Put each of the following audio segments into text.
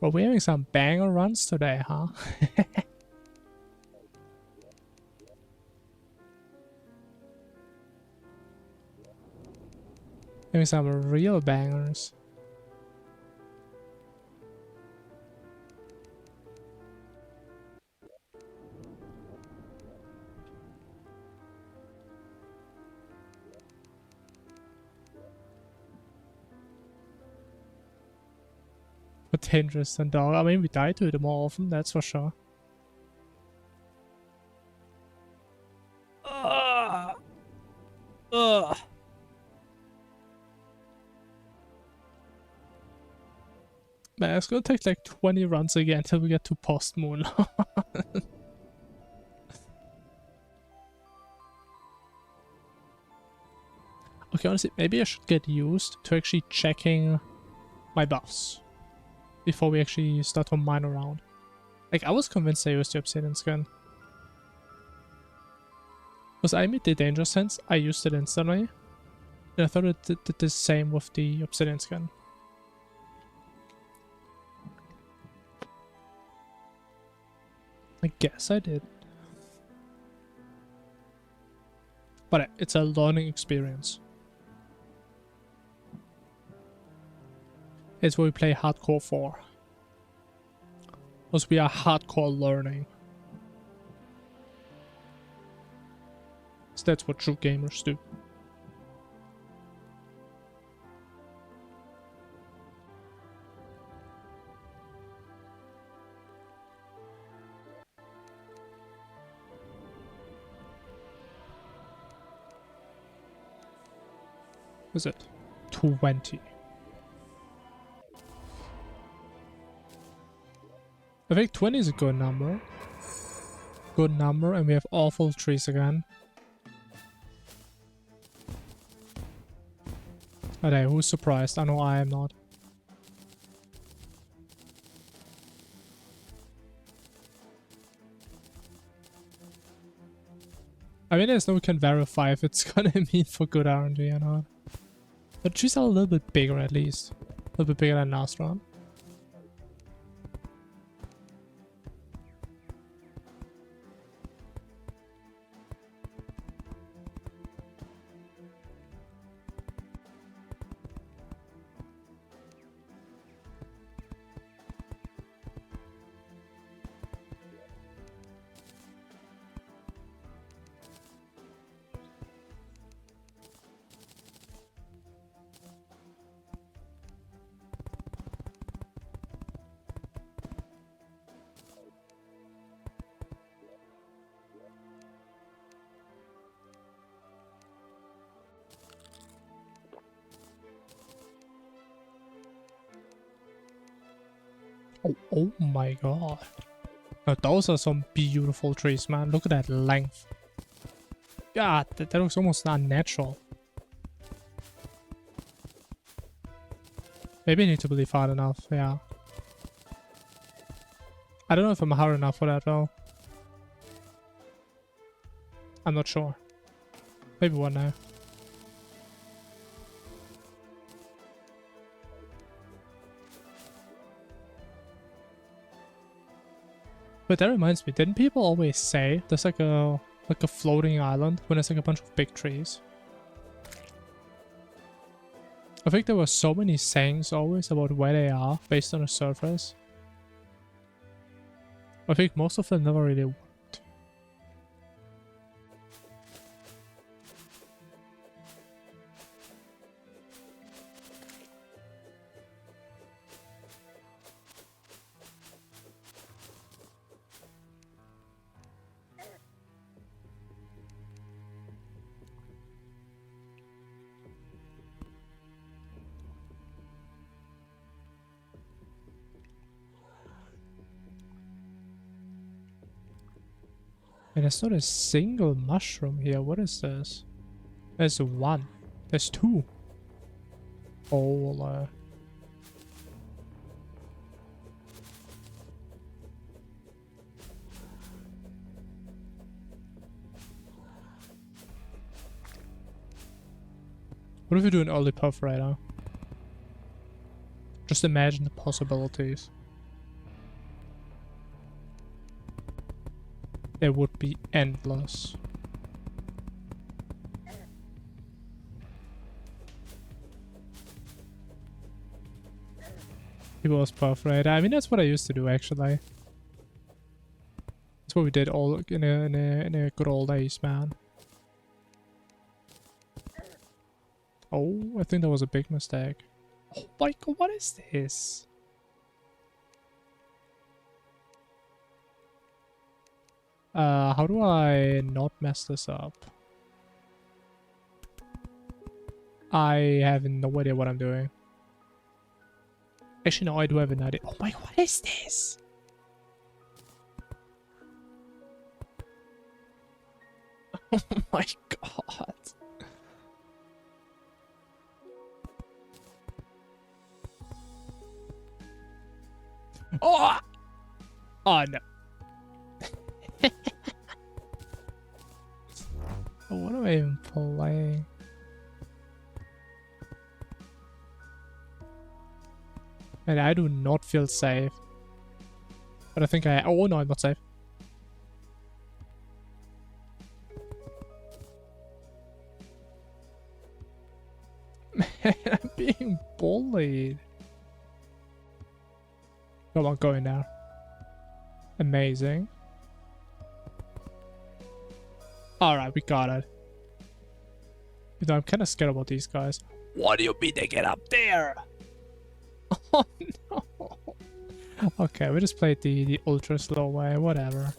Well, we're having some banger runs today, huh? Having some real bangers. More dangerous than dog. I mean, we die to it more often, that's for sure. Man, it's gonna take like 20 runs again until we get to post moon. Okay, honestly, maybe I should get used to actually checking my buffs before we actually start to mine around. Like, I was convinced I used the obsidian skin. Because I made the danger sense, I used it instantly. And I thought it did the same with the obsidian skin. I guess I did. But it's a learning experience. It's what we play hardcore for. Because we are hardcore learning. So that's what true gamers do. What is it? 20. I think 20 is a good number. Good number, and we have awful trees again. Okay, who's surprised? I know I am not. I mean, there's no way we can verify if it's gonna mean for good RNG or not. But trees are a little bit bigger at least. A little bit bigger than last round. Oh my god. Now, those are some beautiful trees, man. Look at that length. God, that looks almost unnatural. Maybe I need to believe hard enough, yeah. I don't know if I'm hard enough for that though. I'm not sure. Maybe one now. But that reminds me, didn't people always say there's like a floating island when there's like a bunch of big trees? I think there were so many sayings always about where they are based on the surface. I think most of them never really worked. And there's not a single mushroom here. What is this? There's one. There's two. Oh, what if we do an early puff right now? Just imagine the possibilities. they would be endless. People was perfect. I mean, that's what I used to do actually. That's what we did all in a good old days, man. Oh, I think that was a big mistake. Oh my god, what is this? How do I not mess this up? I have no idea what I'm doing. Actually, no, I do have an idea. Oh my god, what is this? Oh my god. Oh! Oh no. Oh, what am I even playing? And I do not feel safe. But I think I... Oh no, I'm not safe. Man, I'm being bullied. Come on, go in there. Amazing. Alright, we got it. You know, I'm kind of scared about these guys. What do you mean they get up there? Oh no. Okay, we just played the ultra slow way, whatever.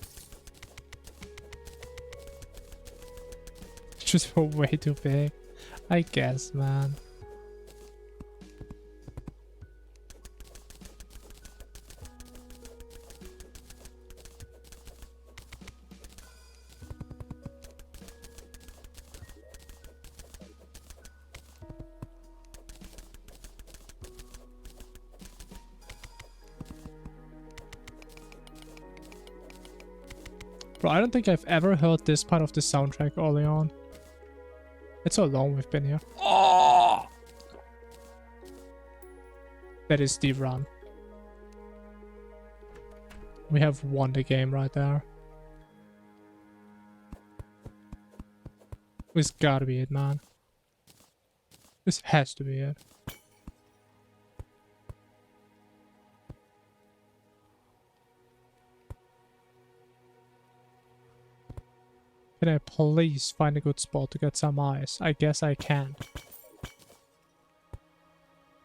Just way too big. I guess, man. Bro, I don't think I've ever heard this part of the soundtrack early on. It's so long we've been here. Oh! That is the run. We have won the game right there. This gotta be it, man. This has to be it. Can I please find a good spot to get some ice? I guess I can.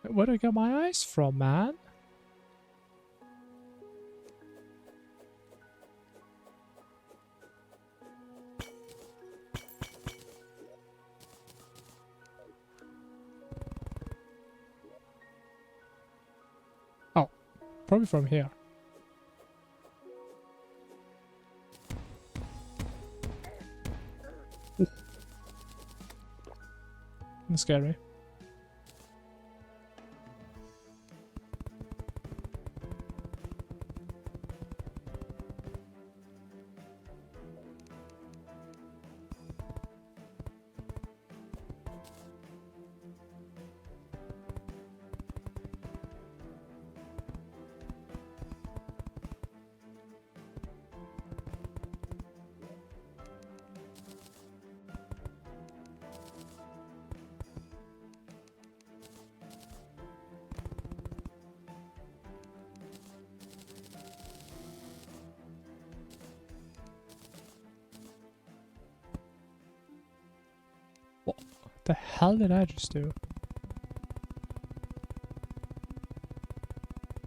Where do I get my ice from, man? Oh, probably from here. That's scary. The hell did I just do?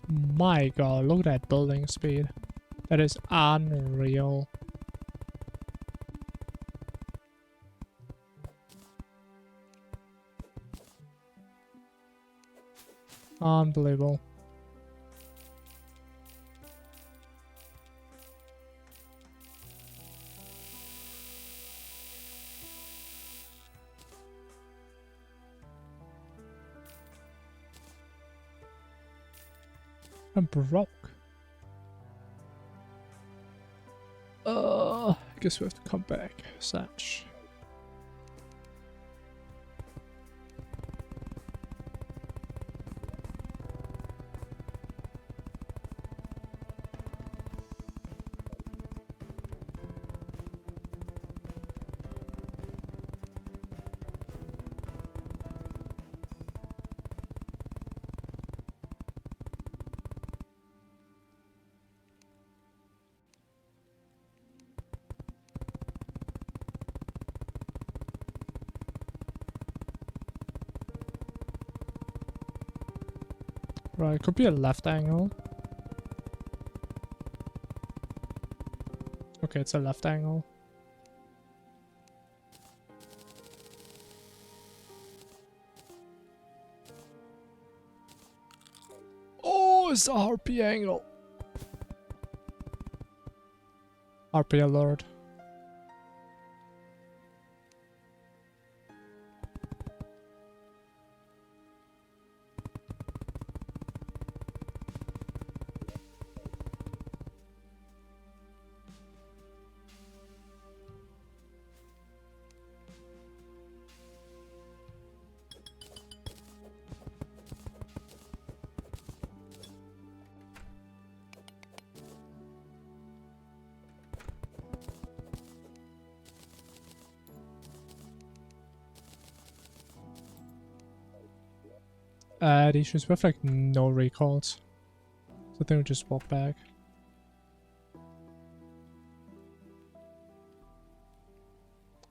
My god, look at that building speed. That is unreal. Unbelievable. I'm broke. I guess we have to come back. Satch. Right, could be a left angle. Okay, it's a left angle. Oh, it's a harpy angle. Harpy alert. The issue is we have like no recalls. So I think we just walk back.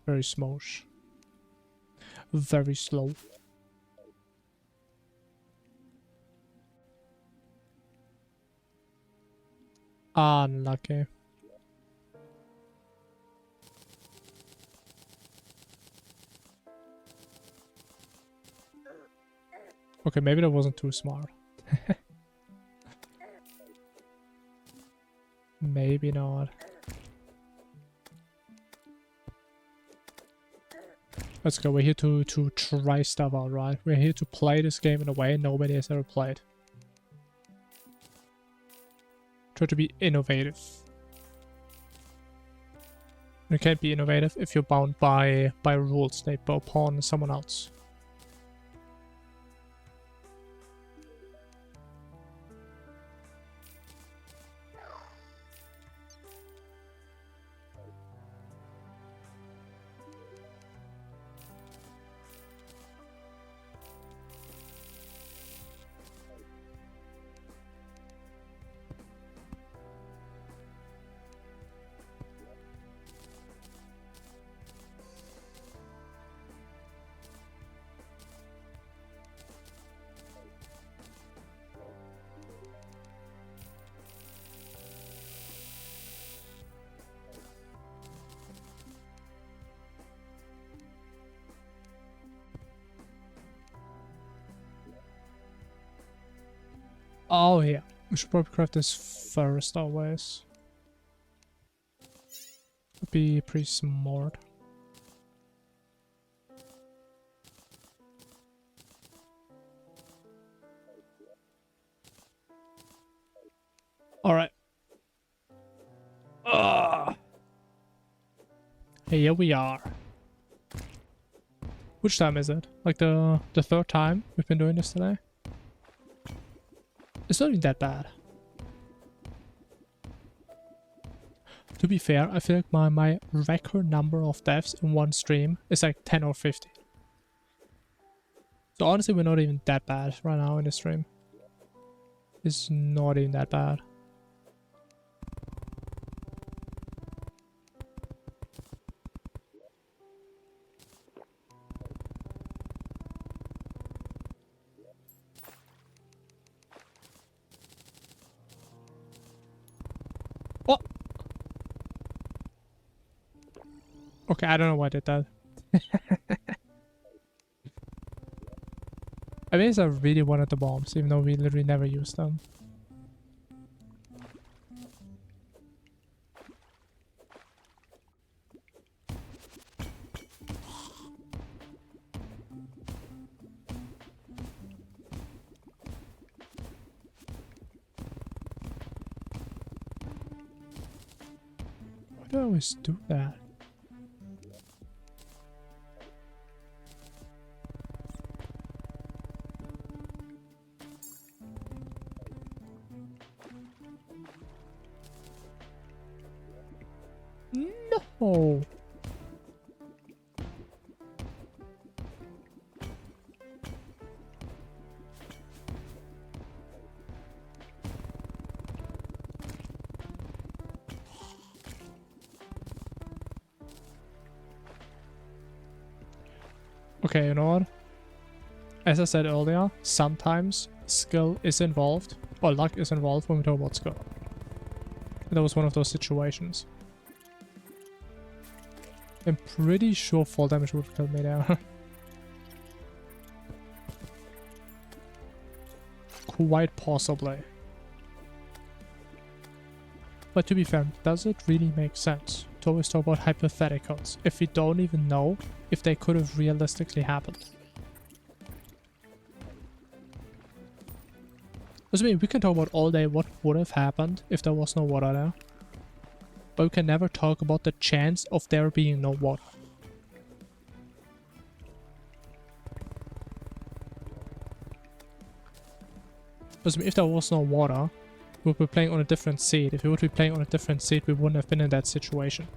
Very smosh. Very slow. Unlucky. Okay, maybe that wasn't too smart. Maybe not. Let's go. We're here to try stuff out, right? We're here to play this game in a way nobody has ever played. Try to be innovative. You can't be innovative if you're bound by rules they put upon someone else. Oh yeah, we should probably craft this first always. Would be pretty smart. Alright. Here we are. Which time is it? Like the third time we've been doing this today? It's not even that bad. To be fair, I feel like my record number of deaths in one stream is like 10 or 15. So honestly, we're not even that bad right now in the stream. It's not even that bad. Oh! Okay, I don't know why I did that. I mean, I really wanted the bombs, even though we literally never used them. Why do I always do that? No. Okay, you know what? as I said earlier, sometimes skill is involved, or luck is involved when we talk about skill. And that was one of those situations. I'm pretty sure full damage would have killed me there. Quite possibly. But to be fair, does it really make sense to always talk about hypotheticals if we don't even know if they could have realistically happened? I mean, we can talk about all day what would have happened if there was no water there. But we can never talk about the chance of there being no water. I mean, if there was no water, we would be playing on a different seed. If we would be playing on a different seed, we wouldn't have been in that situation.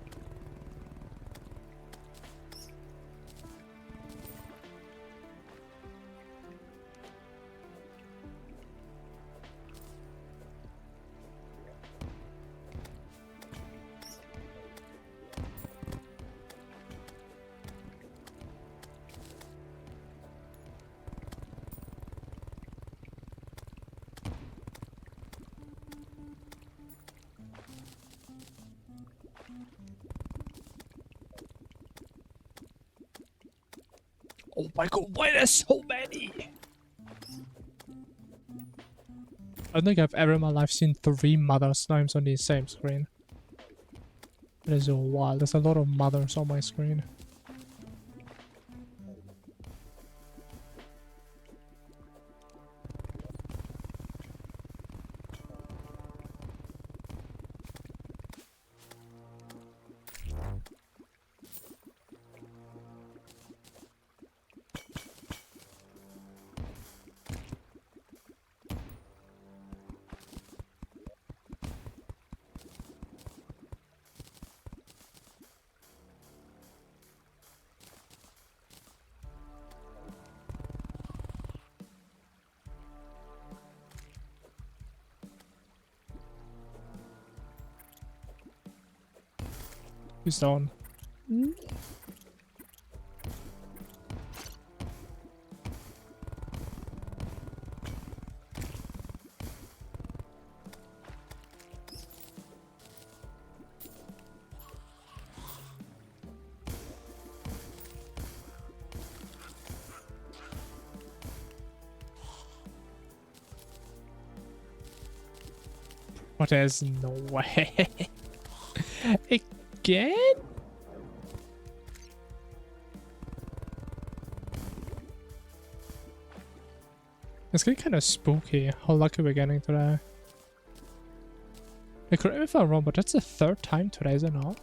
Oh my god, why there's so many? I don't think I've ever in my life seen 3 mother slimes on the same screen. That is so wild. There's a lot of mothers on my screen. He's down. But there's no way. Again? It's getting kind of spooky how lucky we're getting today. Like, correct me if I'm wrong, but that's the 3rd time today, is it not?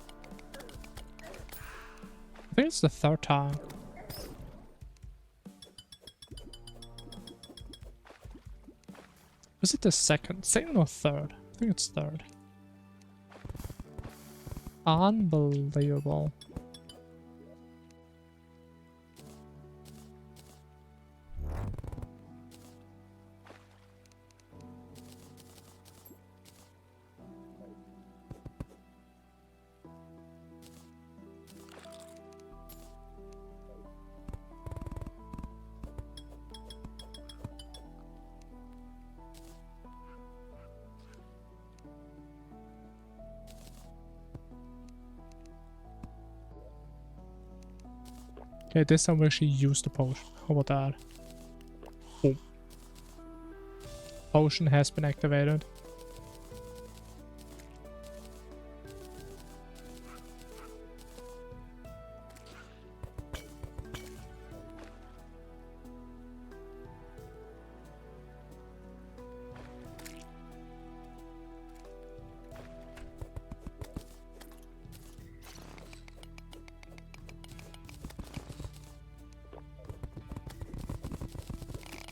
I think it's the 3rd time. Was it the 2nd? 2nd or 3rd? I think it's 3rd. Unbelievable. Okay, this time we actually use the potion. How about that? Boom. Potion has been activated.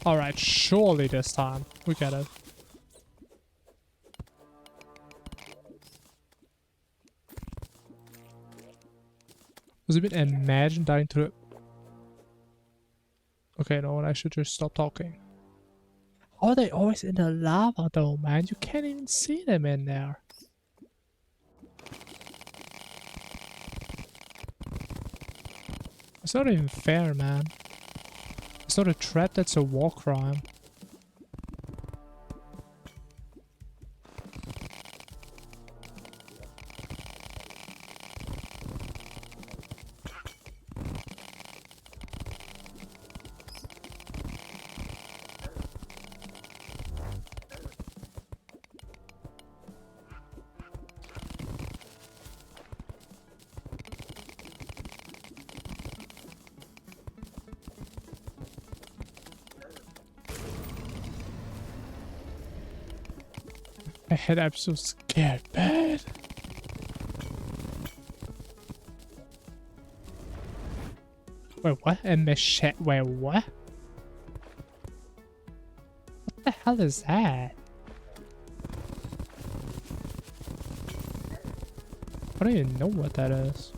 Alright, surely this time we get it. Was a bit imagine dying to the... Okay, no, I should just stop talking. How are they always in the lava though, man? You can't even see them in there. It's not even fair, man. It's not a threat, that's a war crime. I'm so scared, man. Wait, what? A machete? Wait, what? What the hell is that? I don't even know what that is.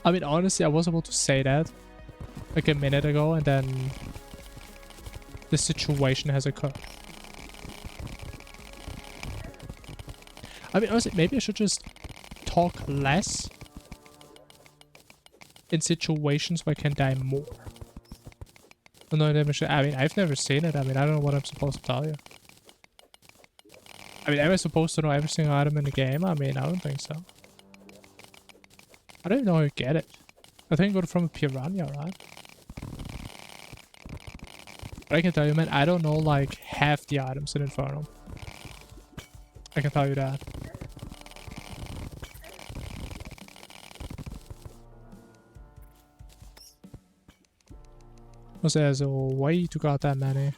I mean, honestly, I was about to say that like a minute ago, and then the situation has occurred. I mean, honestly, maybe I should just talk less in situations where I can die more. No, I mean, I've never seen it. I mean, I don't know what I'm supposed to tell you. I mean, am I supposed to know every single item in the game? I mean, I don't think so. I don't even know how you get it. I think I got it from a piranha, right? But I can tell you, man, I don't know like half the items in Infernum. I can tell you that. Was there's a way to got that many.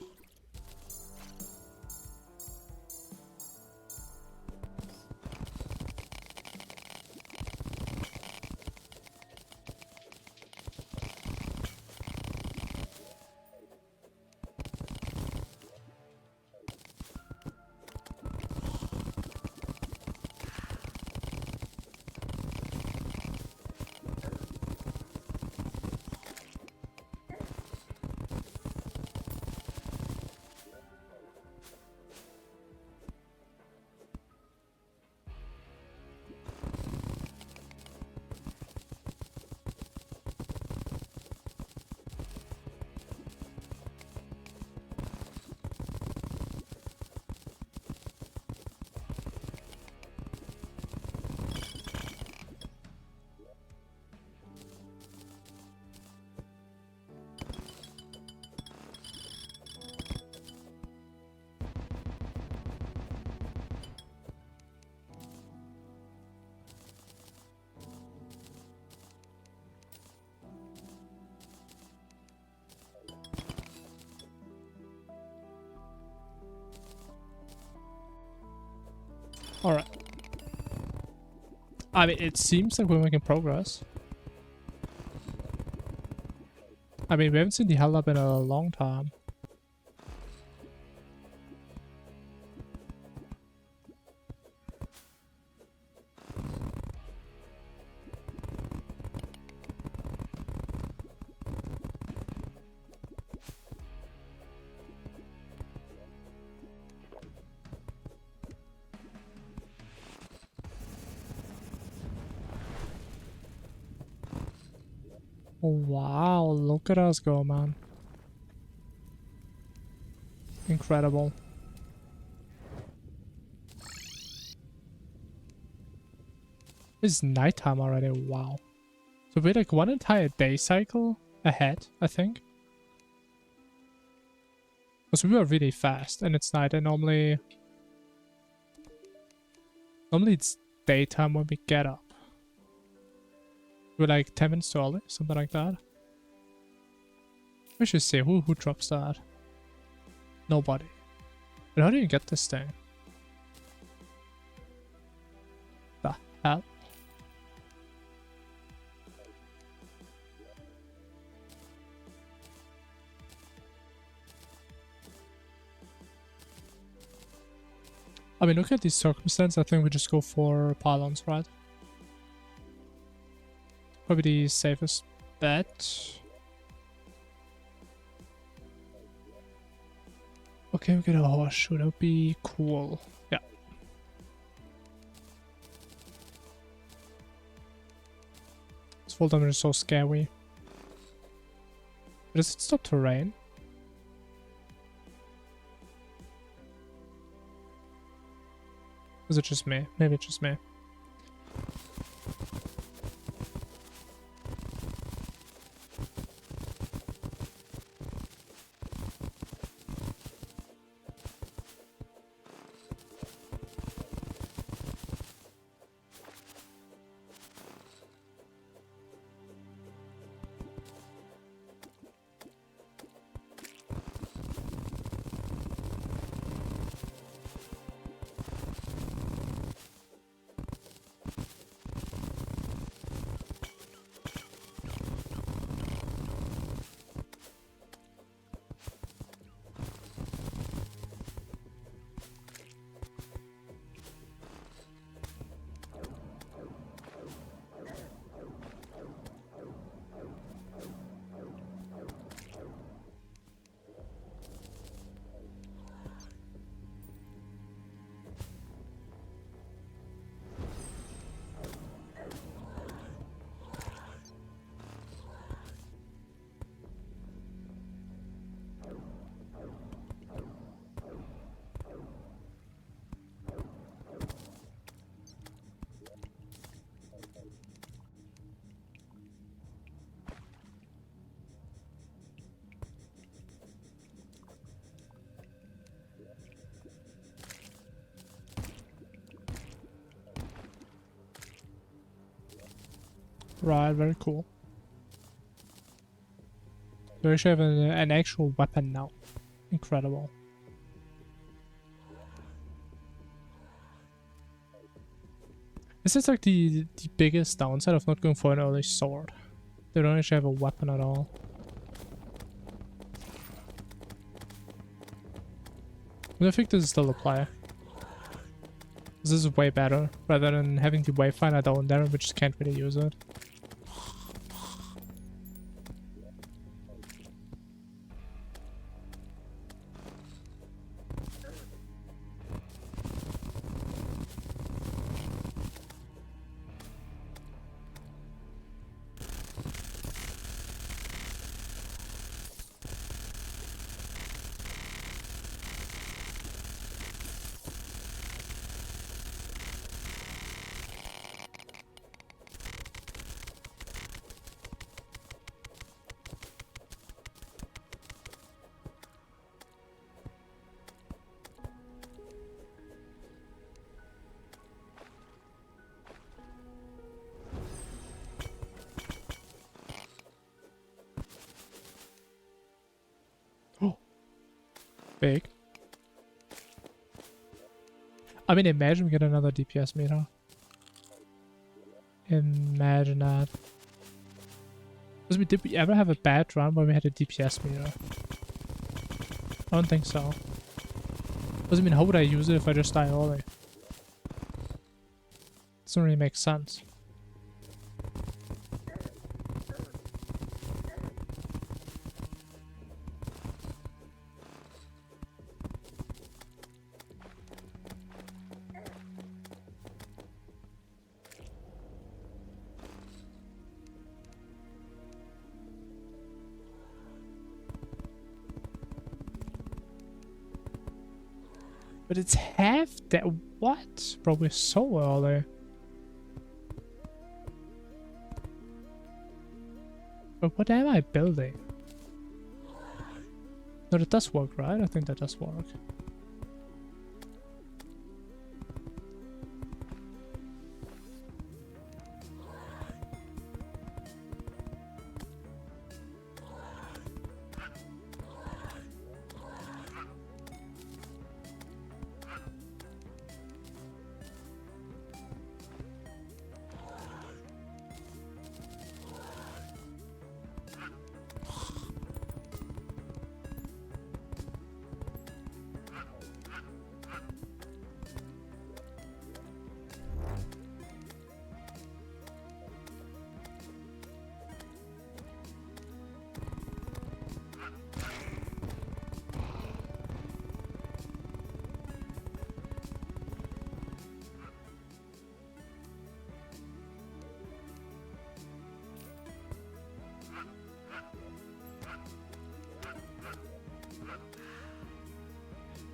Alright. I mean, it seems like we're making progress. I mean, we haven't seen the hell up in a long time. Oh, wow, look at us go, man. Incredible. It's nighttime already, wow. So we're like one entire day cycle ahead, I think. Because we were really fast and it's night, and normally it's daytime when we get up. We're like 10 minutes too early, something like that. We should see who drops that. Nobody. But how do you get this thing? The hell? I mean, look at these circumstances. I think we just go for pylons, right? Probably the safest bet. Okay, we get a horseshoe. That would be cool. Yeah. This full damage is so scary. But is it still terrain? Is it just me? Maybe it's just me. Right, very cool. We actually have an actual weapon now. Incredible. This is like the biggest downside of not going for an early sword. They don't actually have a weapon at all. But I think this is still a play. This is way better, rather than having the Wayfinder down there, we just can't really use it. Big. I mean, imagine we get another DPS meter. Imagine that. Did we ever have a bad run where we had a DPS meter? I don't think so. I mean, how would I use it if I just die early? Doesn't really make sense. But it's half that. What? Bro, we're so early. But what am I building? No, that does work, right? I think that does work.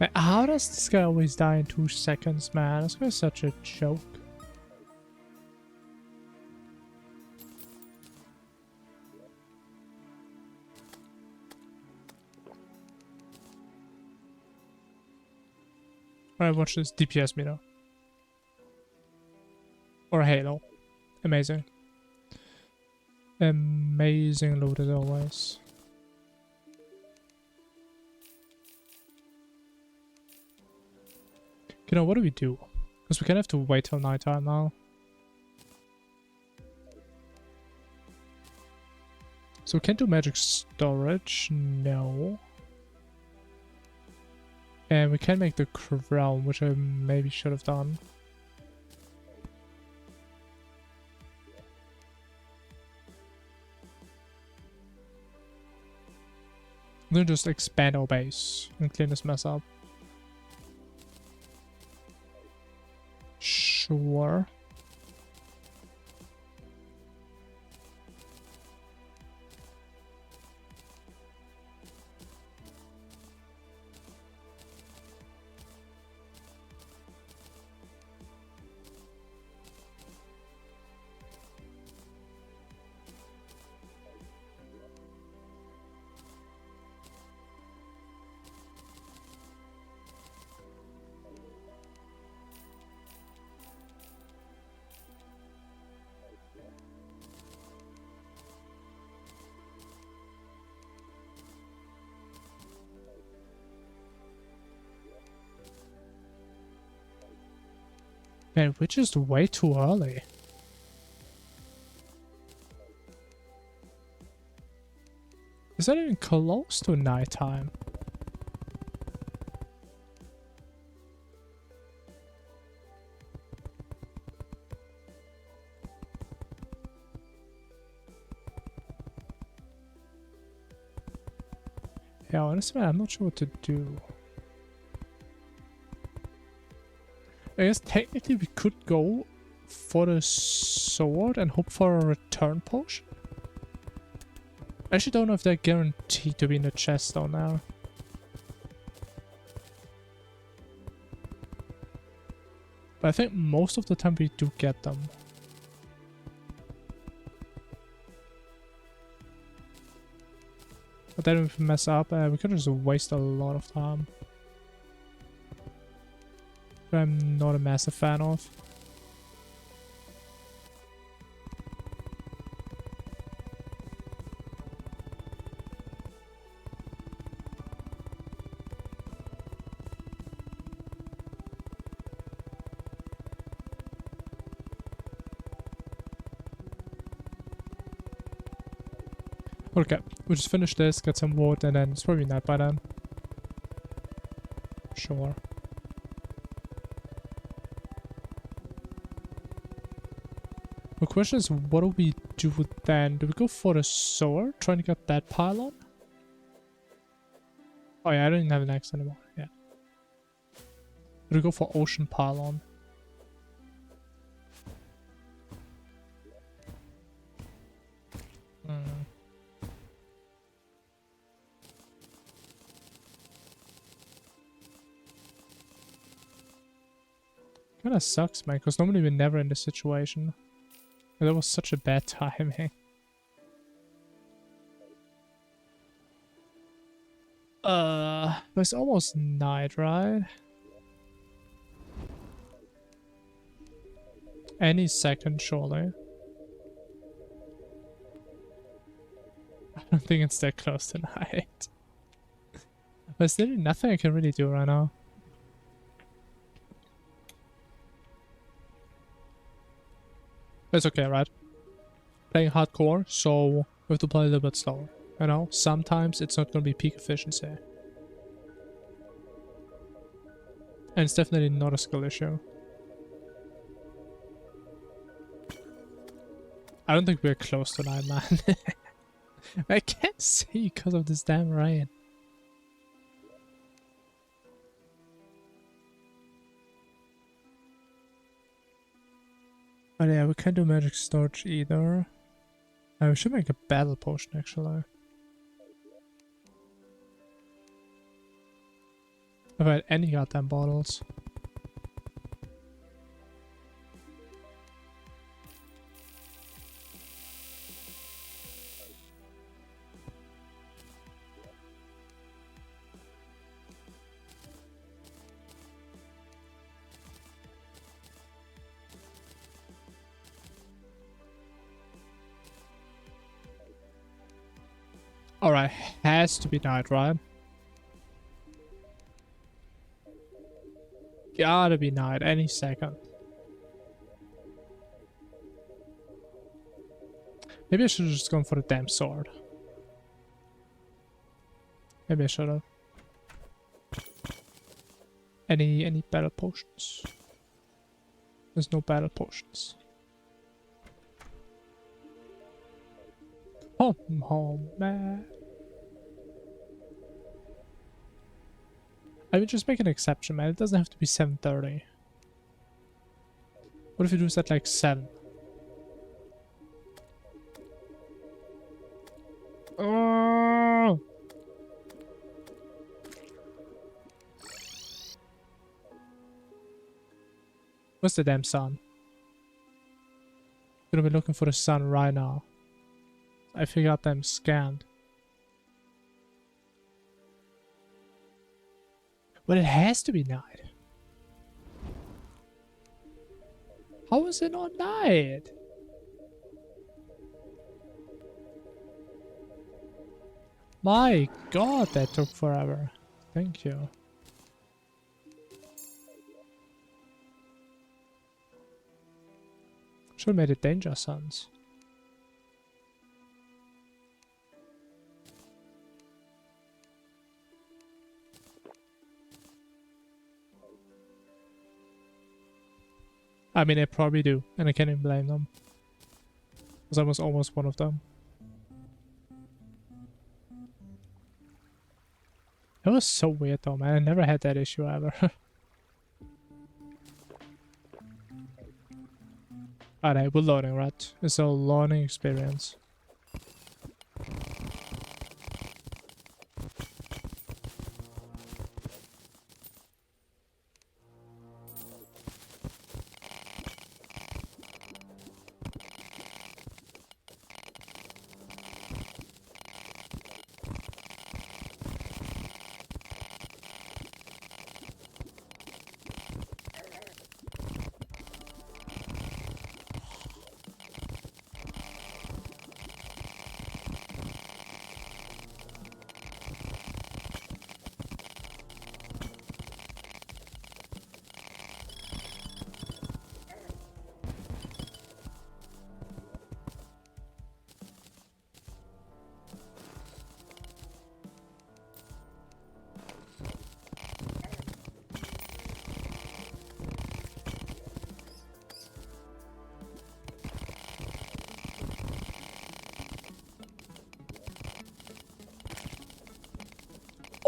Man, how does this guy always die in 2 seconds, man? This guy's such a joke. Alright, watch this DPS meter. Or Halo. Amazing. Amazing loot as always. You know, what do we do? Because we kind of have to wait till nighttime now. So we can't do magic storage, no. And we can make the crown, which I maybe should have done. Then just expand our base and clean this mess up. Sure. Man, we're just way too early. Is that even close to nighttime? Yeah, honestly, I'm not sure what to do. I guess technically we could go for the sword and hope for a return potion. I actually don't know if they're guaranteed to be in the chest though now. But I think most of the time we do get them. But then if we mess up, we could just waste a lot of time. But I'm not a massive fan of. Okay, we'll just finish this, get some wood, and then it's probably night by then. Sure. The question is, what do we do then? Do we go for the sword, trying to get that pylon? Oh yeah, I don't even have an axe anymore. Yeah. Do we go for ocean pylon? Kinda sucks, man, because normally we're never in this situation. That was such a bad timing. But it's almost night, right? Any second, surely. I don't think it's that close to night. There's literally nothing I can really do right now. It's okay, right? Playing hardcore, so we have to play a little bit slower. You know, sometimes it's not gonna be peak efficiency. And it's definitely not a skill issue. I don't think we're close to night, man. I can't see because of this damn rain. But yeah, we can't do magic storage either. We should make a battle potion actually. If I had any goddamn bottles. Alright, has to be night, right? Gotta be night any second. Maybe I should have just gone for the damn sword. Maybe I should have. Any battle potions? There's no battle potions. Home, man. I would just make an exception, man. It doesn't have to be 7:30. What if you do this at like 7? Oh! What's the damn sun? Gonna be looking for the sun right now. I figured them scanned. Well, it has to be night. How is it not night? My god, that took forever. Thank you. Should have made it danger suns. I mean, they probably do, and I can't even blame them. Because I was almost one of them. That was so weird though, man. I never had that issue ever. Alright, we're loading, right? It's a learning experience.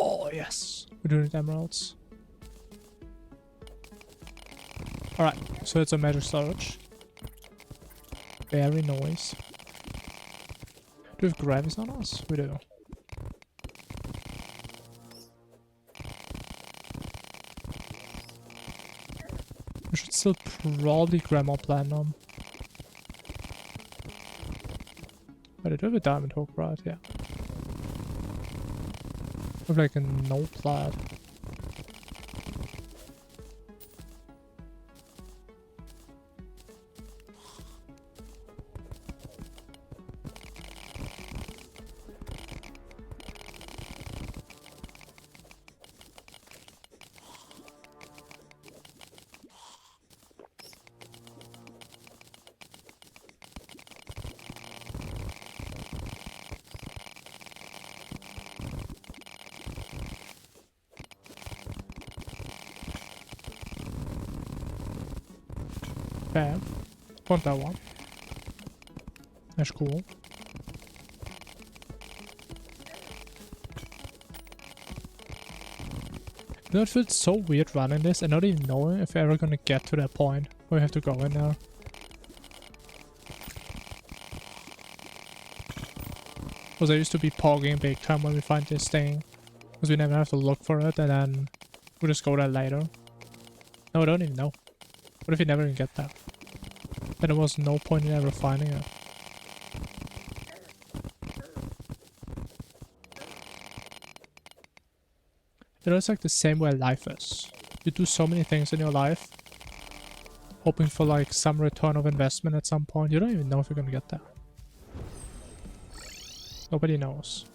Oh, yes. We're doing it emeralds. Alright, so it's a magic storage. Very nice. Do we have gravies on us? We do. We should still probably grab more platinum. But I do have a diamond hook, right? Yeah. Look like a no plat. Okay, want that one. That's cool. You know, it feels so weird running this and not even knowing if we're ever gonna get to that point where we have to go in there. Because I used to be pogging big time when we find this thing. Because we never have to look for it, and then we just go there later. No, I don't even know. What if we never even get there? Then there was no point in ever finding it. You know, it's like the same way life is. You do so many things in your life, hoping for like some return of investment at some point. You don't even know if you're gonna get there. Nobody knows.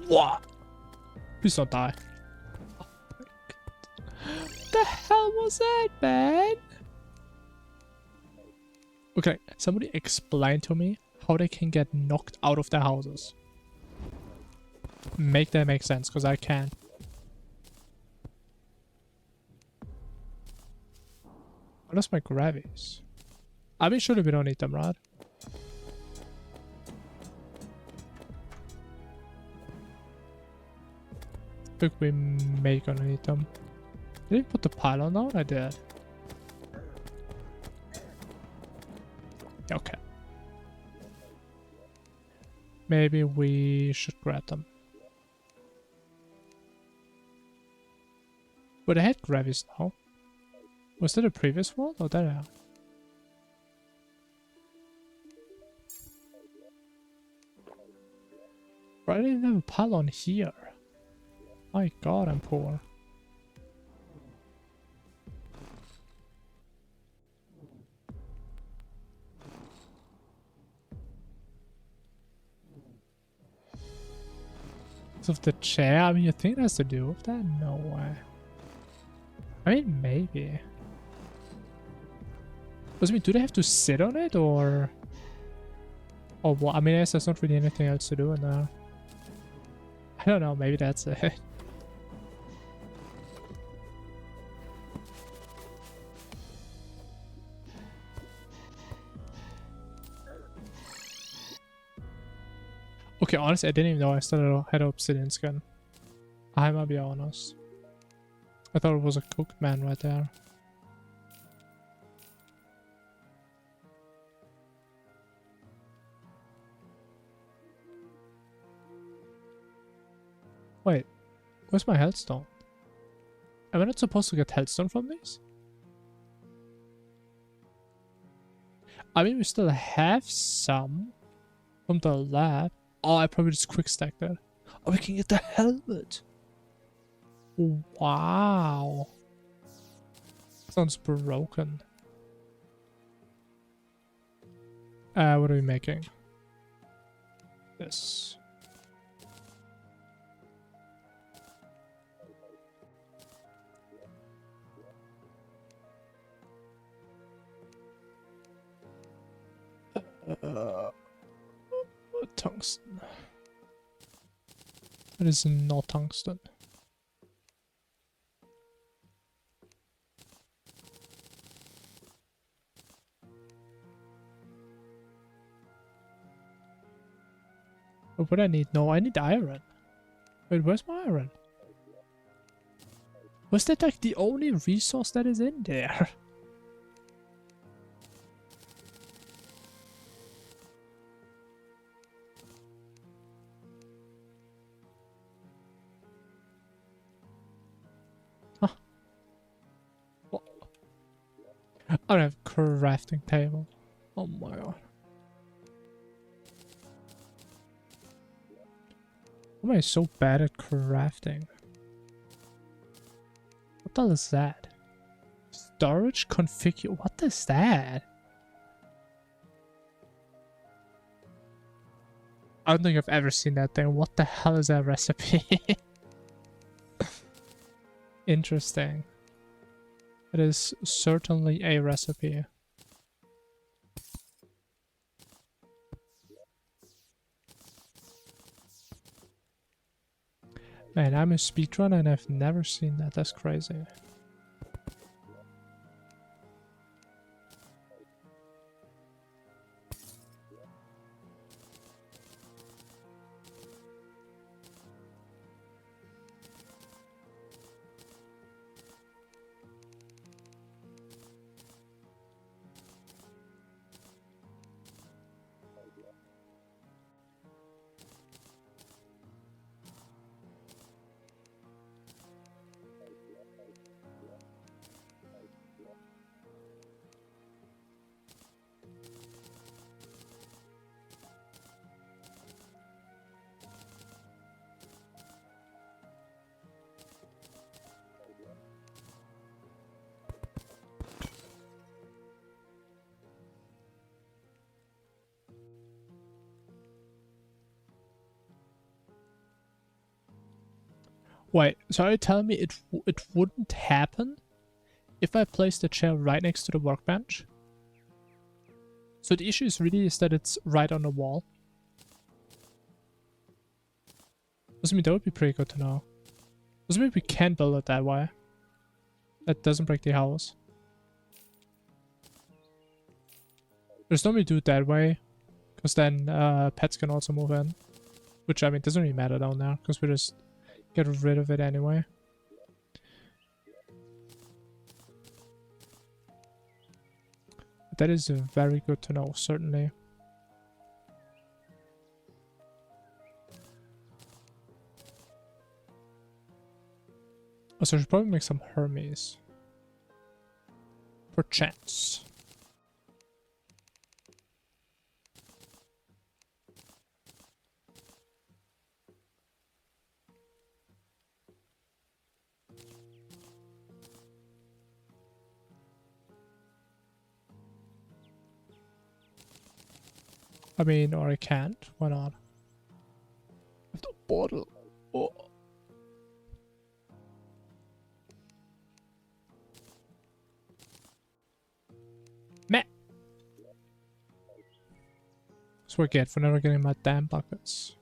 What? Please don't die. Oh my God. The hell was that, man? Okay, somebody explain to me how they can get knocked out of their houses. Make that make sense, because I can't. What is my gravies? I mean, surely we don't need them, right? I think we may gonna need them. Did I put the pylon down? I did. Okay. Maybe we should grab them. But I had gravies now. Was that a previous world or that? Why didn't have a pylon here? My God, I'm poor. Of the chair? I mean, you think it has to do with that? No way. I mean, maybe. Does it mean, do they have to sit on it or? Oh, well, I mean, I guess there's not really anything else to do in there. I don't know, maybe that's it. Okay, honestly, I didn't even know I still had an obsidian skin. I might be honest. I thought it was a cooked man right there. Wait, where's my healthstone? Am I not supposed to get healthstone from these? I mean, we still have some from the lab. Oh, I probably just quick stacked that. Oh, we can get the helmet. Wow. Sounds broken. What are we making? This. Tungsten. It is not tungsten. What would I need? No, I need iron. Wait, where's my iron? Was that like the only resource that is in there? I don't have a crafting table. Oh my God. Why am I so bad at crafting? What the hell is that? Storage configure. What is that? I don't think I've ever seen that thing. What the hell is that recipe? Interesting. It is certainly a recipe. Man, I'm a speedrunner and I've never seen that. That's crazy. Wait, so are you telling me it wouldn't happen if I placed the chair right next to the workbench? So the issue is really that it's right on the wall. Doesn't mean that would be pretty good to know. Doesn't mean we can build it that way. That doesn't break the house. There's no way to do it that way, because then pets can also move in. Which, I mean, doesn't really matter down there, because we just get rid of it anyway. But that is very good to know, certainly. Also, I should probably make some Hermes. For chance. I mean, or I can't. Why not? I have the bottle. Oh. Meh. That's what I get for never getting my damn buckets.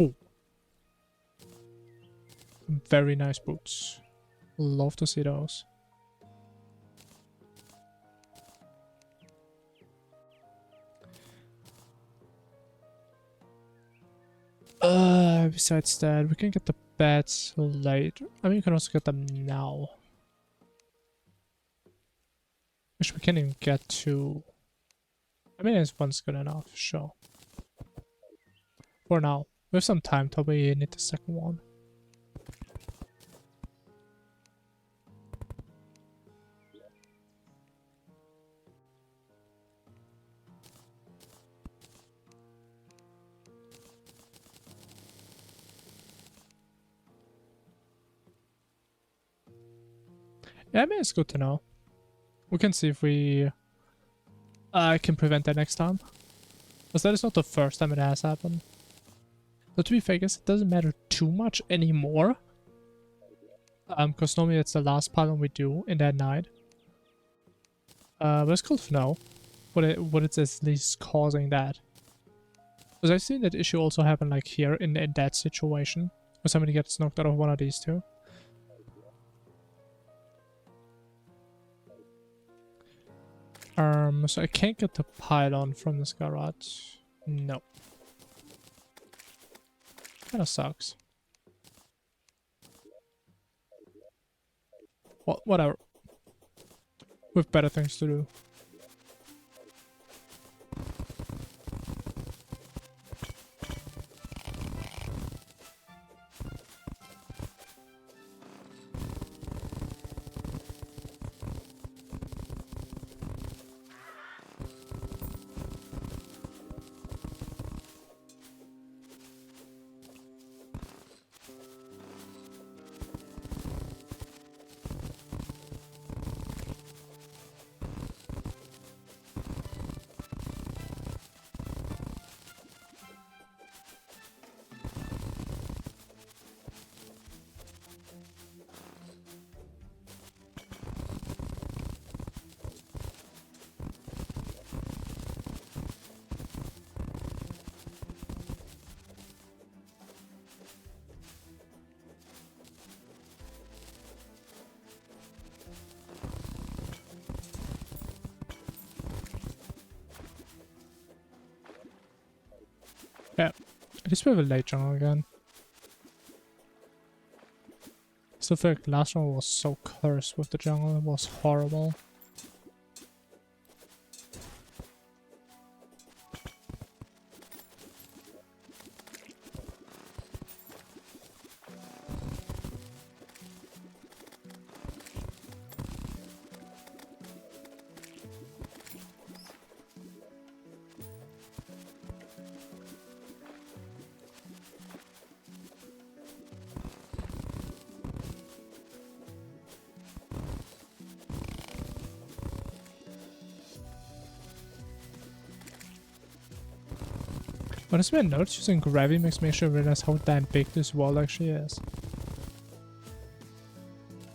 Oh. Very nice boots. Love to see those. Besides that, we can get the beds later. I mean, you can also get them now. Which we can't even get to. I mean, this one's good enough, sure. For now. We have some time till we need the second one. Yeah, I mean, it's good to know. We can see if we can prevent that next time. Because that is not the first time it has happened. But to be fair, I guess it doesn't matter too much anymore. Because normally it's the last pylon we do in that night. But it's cool to know what it's at least causing that. Because I've seen that issue also happen like here in that situation. Where somebody gets knocked out of one of these two. So I can't get the pylon from this garage. No. Kinda sucks. Well, whatever. We have better things to do. least we have a late jungle again. I still feel like last one was so cursed with the jungle. It was horrible. Honestly, I noticed using gravity makes me actually realize how damn big this wall actually is.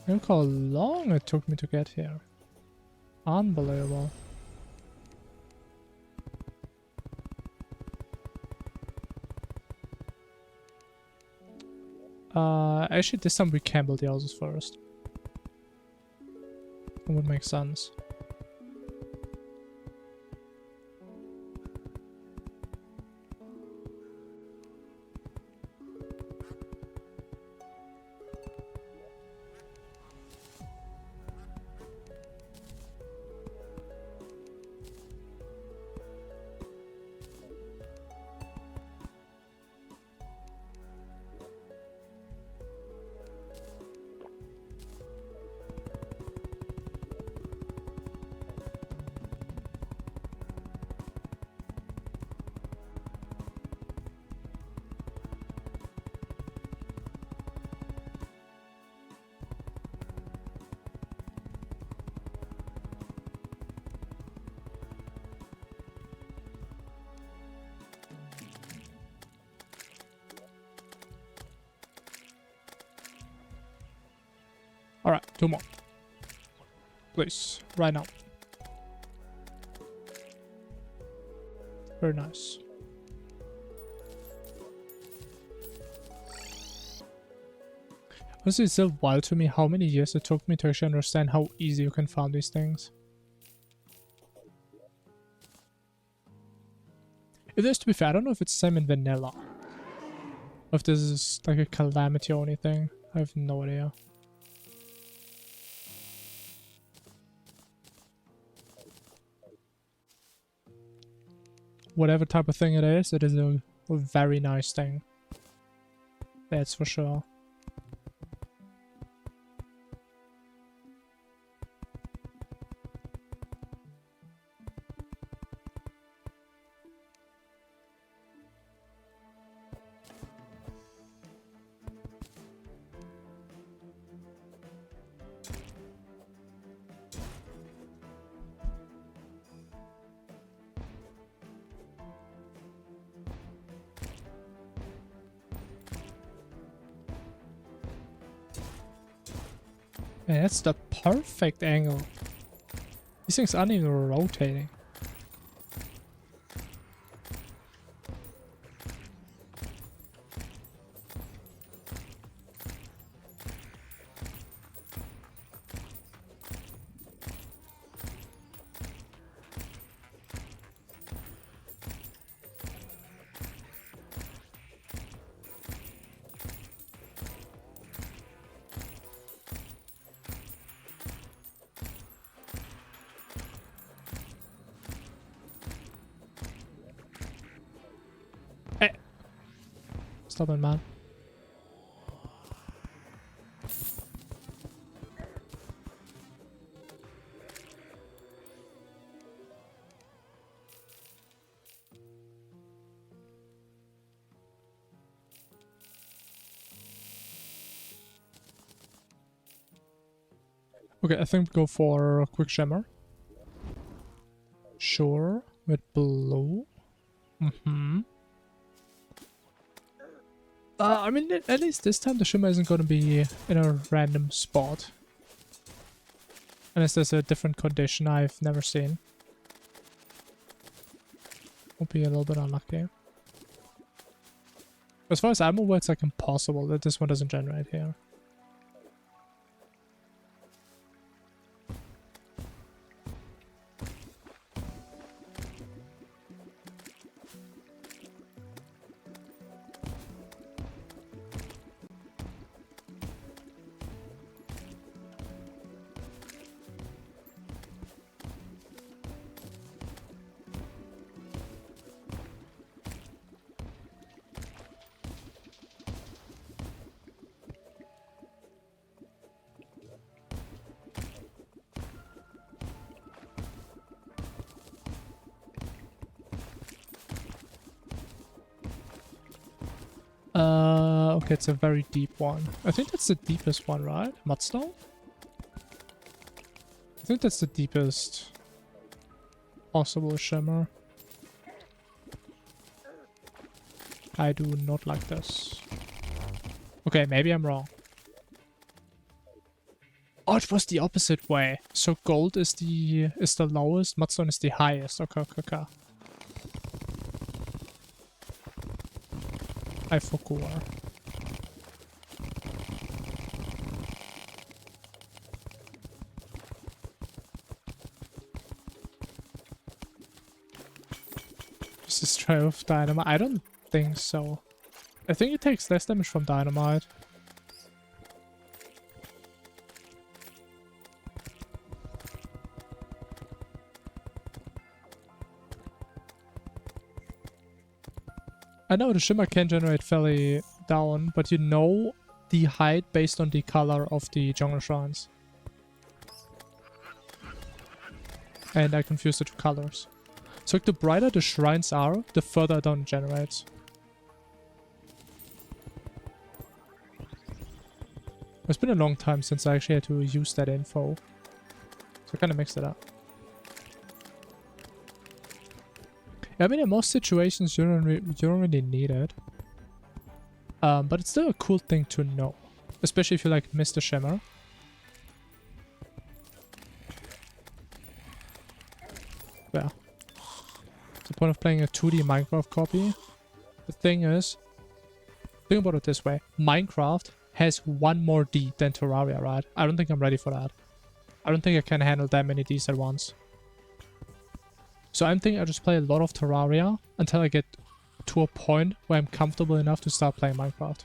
Look how long it took me to get here. Unbelievable. Actually this time we can build the houses first. That would make sense. Alright, 2 more. Please, right now. Very nice. Honestly, it's still wild to me how many years it took me to actually understand how easy you can farm these things. If there's, to be fair, I don't know if it's the same in vanilla. Or if this is like a Calamity or anything. I have no idea. Whatever type of thing it is a very nice thing. That's for sure. Man, that's the perfect angle. These things aren't even rotating. Stop it, man. Okay, I think we go for a quick shimmer. Sure, with blue. I mean, at least this time the shimmer isn't going to be in a random spot. Unless there's a different condition I've never seen. Will be a little bit unlucky. As far as I'm aware, it's like impossible that this one doesn't generate here. okay, it's a very deep one. I think that's the deepest one, right? Mudstone? I think that's the deepest possible shimmer. I do not like this. Okay, maybe I'm wrong. Oh, it was the opposite way. So gold is the lowest, mudstone is the highest. Okay, okay, okay. I forgot. Just destroy with dynamite? I don't think so. I think it takes less damage from dynamite. I know the shimmer can generate fairly down, but you know the height based on the color of the jungle shrines. And I confused the two colors. So like, the brighter the shrines are, the further down it generates. It's been a long time since I actually had to use that info. So I kind of mixed it up. Yeah, I mean, in most situations, you don't really need it. But it's still a cool thing to know. Especially if you, like, miss the shimmer. Yeah. It's the point of playing a 2D Minecraft copy. The thing is, think about it this way. Minecraft has one more D than Terraria, right? I don't think I'm ready for that. I don't think I can handle that many Ds at once. So I'm thinking I'll just play a lot of Terraria until I get to a point where I'm comfortable enough to start playing Minecraft.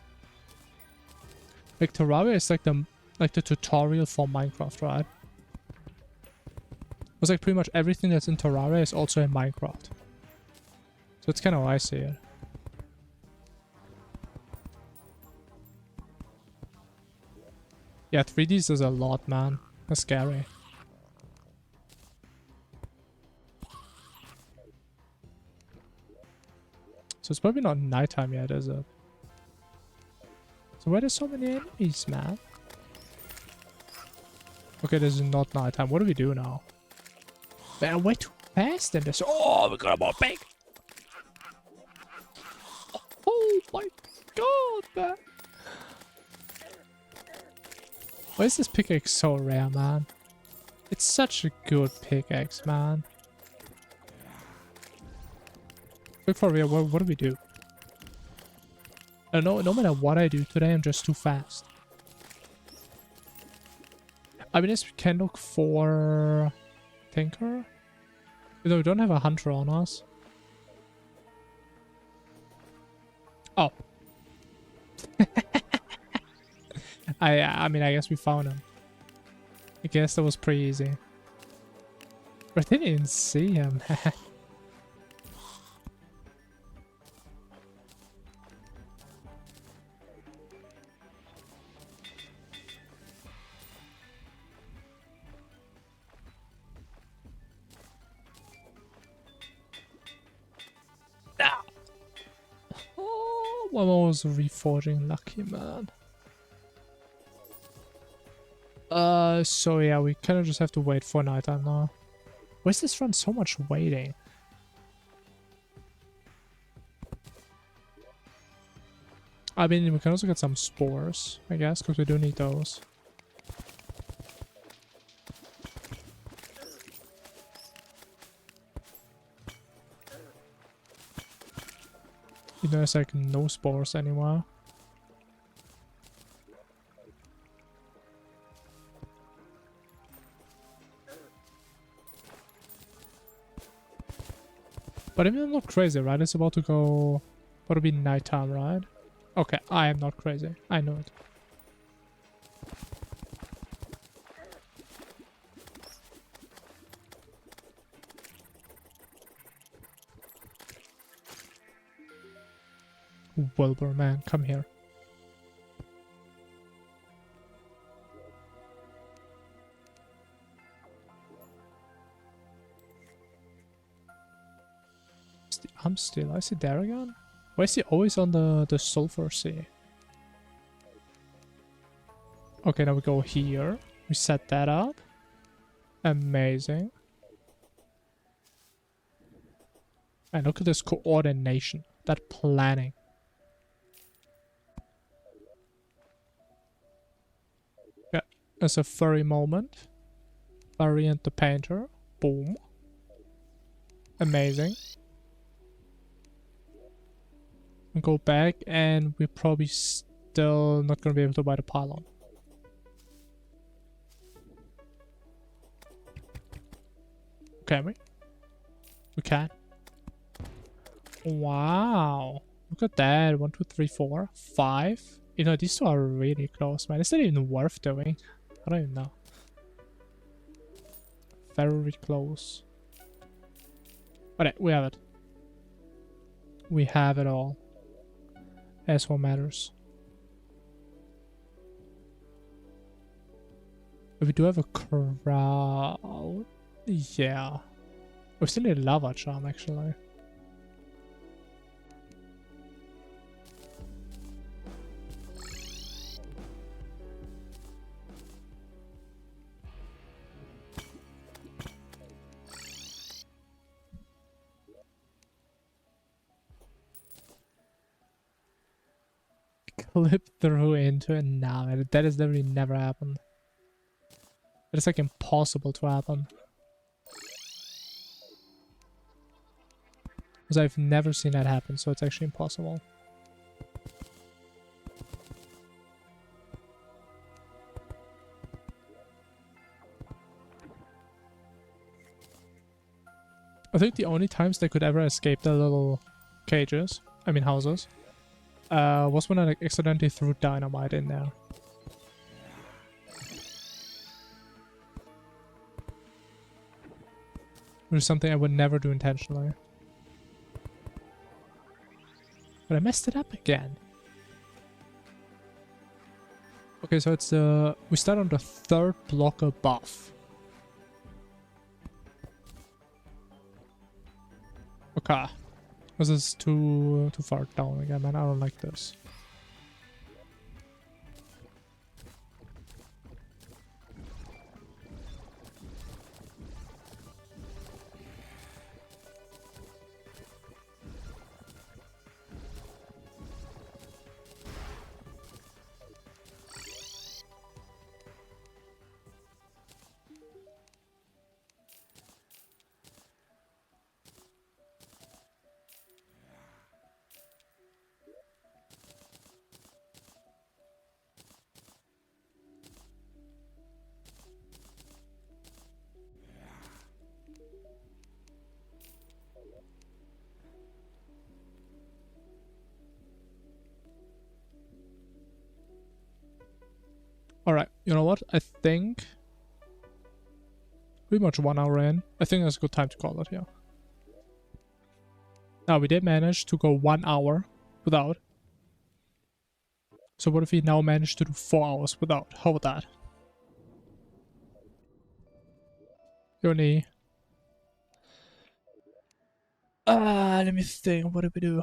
Like Terraria is like the tutorial for Minecraft, right? It's like pretty much everything that's in Terraria is also in Minecraft. So it's kind of how I see it. Yeah, 3Ds is a lot, man. That's scary. So it's probably not nighttime yet, is it? So why there's so many enemies, man? Okay, this is not nighttime. What do we do now? Man, way too fast in this. Oh, we got a more big. Oh my god, man. Why is this pickaxe so rare, man? It's such a good pickaxe, man. Look for real, what do we do? I don't know, no matter what I do today, I'm just too fast. I mean, yes, we can look for Tinker. Although we don't have a hunter on us. Oh. I mean, I guess we found him. I guess that was pretty easy. But I didn't even see him. Oh, one was reforging lucky, man. So yeah, we kind of just have to wait for nighttime now. Where's this run so much waiting? I mean, we can also get some spores, I guess, because we do need those. You know, there's like no spores anymore. But I mean, I'm not crazy, right? It's about to go... About to be nighttime, right? Okay, I am not crazy. I know it. Wilbur, man, come here. I'm still. I see there again. Why is he always on the sulfur sea? Okay, now we go here. We set that up. Amazing. And look at this coordination. That planning. Yeah, there's a furry moment. Variant the painter. Boom. Amazing. We go back and we're probably still not going to be able to buy the pylon. Can we? We can. Wow. Look at that. 1, 2, 3, 4, 5. You know, these two are really close, man. Is that even worth doing? I don't even know. Very close. Alright, we have it. We have it all. That's what matters. But we do have a crowd. Yeah. We still need a lava charm, actually. Clip through into it now. Nah, that has literally never happened. It's like impossible to happen. Because I've never seen that happen, so it's actually impossible. I think the only times they could ever escape the little cages, I mean houses, was when I like, accidentally threw dynamite in there. Which is something I would never do intentionally. But I messed it up again. Okay, so it's we start on the 3rd block above. Okay. This is too far down again, man. I don't like this. Alright, you know what? I think pretty much 1 hour in. I think that's a good time to call it here. Now, we did manage to go 1 hour without. So what if we now manage to do 4 hours without? How about that? Yoni. Let me think. What did we do?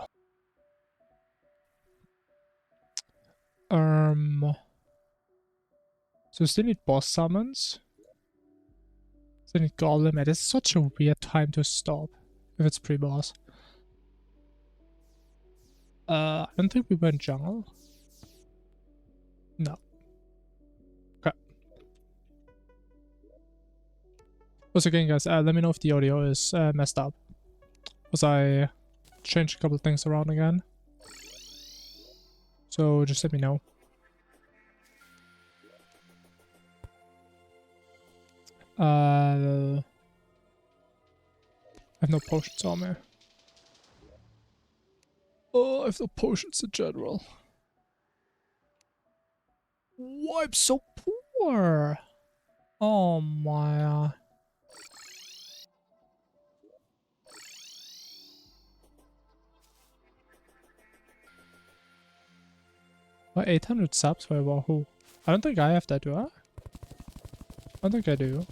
So we still need boss summons. Still need Golem. It is such a weird time to stop if it's pre-boss. I don't think we went jungle. No. Okay. Once again, guys, let me know if the audio is messed up. Because I changed a couple things around again. So just let me know. I have no potions on me. Oh, I have no potions in general. Why I'm so poor? Oh my. What, 800 subs for Wahoo? I don't think I have that, do I? I don't think I do.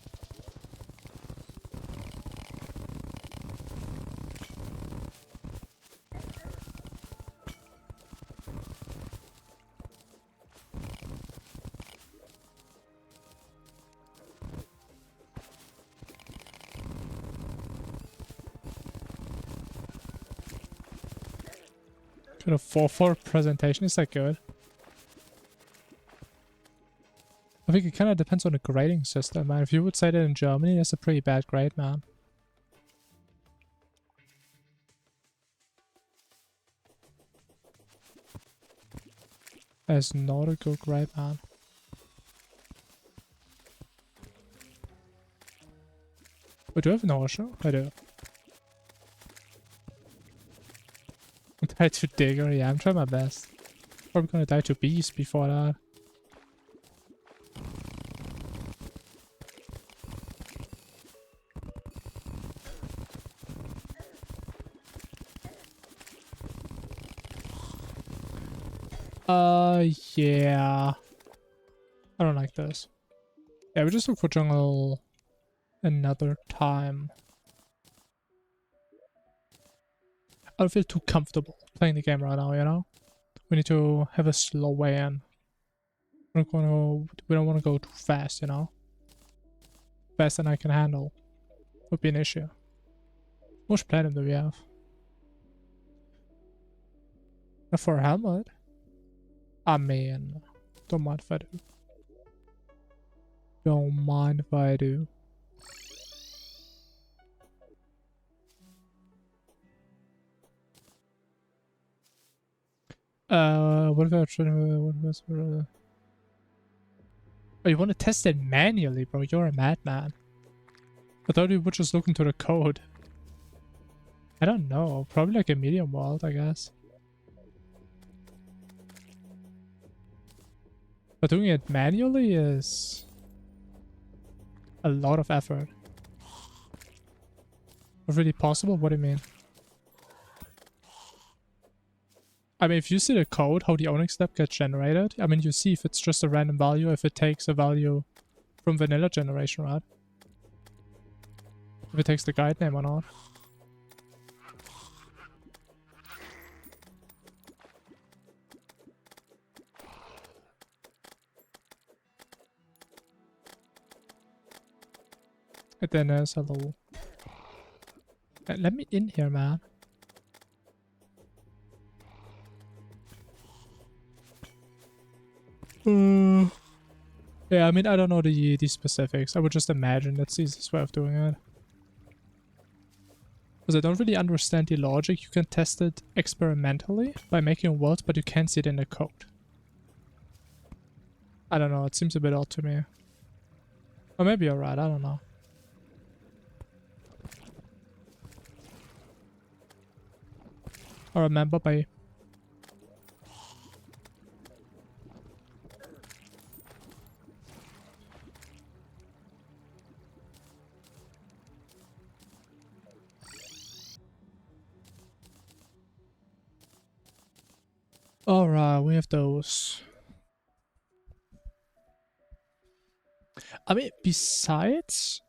Got a 4-4 presentation. Is that good? I think it kind of depends on the grading system, man. If you would say that in Germany, that's a pretty bad grade, man. That's not a good grade, man. But do I have nausea? I do. I died to Digger, yeah, I'm trying my best. Probably gonna die to Beast before that. Yeah. I don't like this. Yeah, we just look for jungle another time. I don't feel too comfortable playing the game right now, you know? We need to have a slow way in. We don't want to go too fast, you know? Faster than I can handle would be an issue. How much platinum do we have? For a helmet? I mean, don't mind if I do. Don't mind if I do. What if I try to... Oh, you want to test it manually, bro? You're a madman. I thought you would just look into the code. I don't know. Probably like a medium world, I guess. But doing it manually is a lot of effort. Not really possible? What do you mean? I mean, if you see the code, how the owning step gets generated, I mean, you see if it's just a random value, if it takes a value from vanilla generation, right? If it takes the guide name or not. And then there's a little... Let me in here, man. Yeah, I mean, I don't know the specifics. I would just imagine that's the easiest way of doing it. Because I don't really understand the logic. You can test it experimentally by making worlds, but you can't see it in the code. I don't know, it seems a bit odd to me. Or maybe you're right, I don't know. I remember by... Alright, we have those. I mean, besides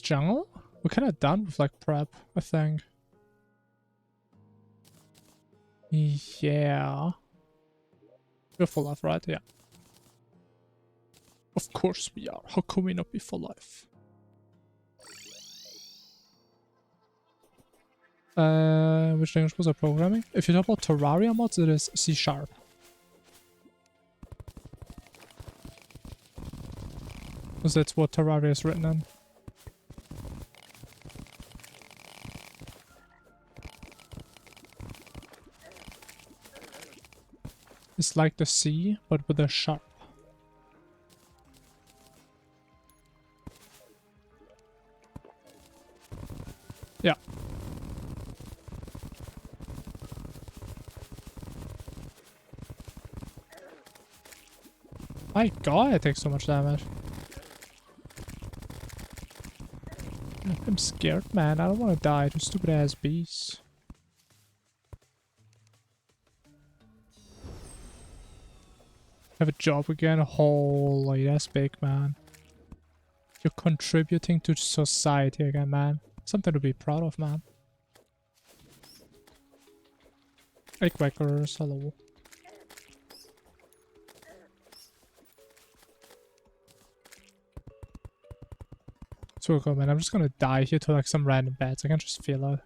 jungle, we're kind of done with like prep, I think. Yeah. We're full life, right? Yeah. Of course we are. How can we not be full life? Which language was I programming? If you talk about Terraria mods, it is C#. Because that's what Terraria is written in. It's like the C, but with a sharp. Yeah. My god, it takes so much damage. I'm scared, man. I don't want to die to stupid ass beasts. Have a job again? Holy, that's big, man. You're contributing to society again, man. Something to be proud of, man. Hey, Quackers, hello. So cool, man. I'm just gonna die here to like some random bats. I can just feel it.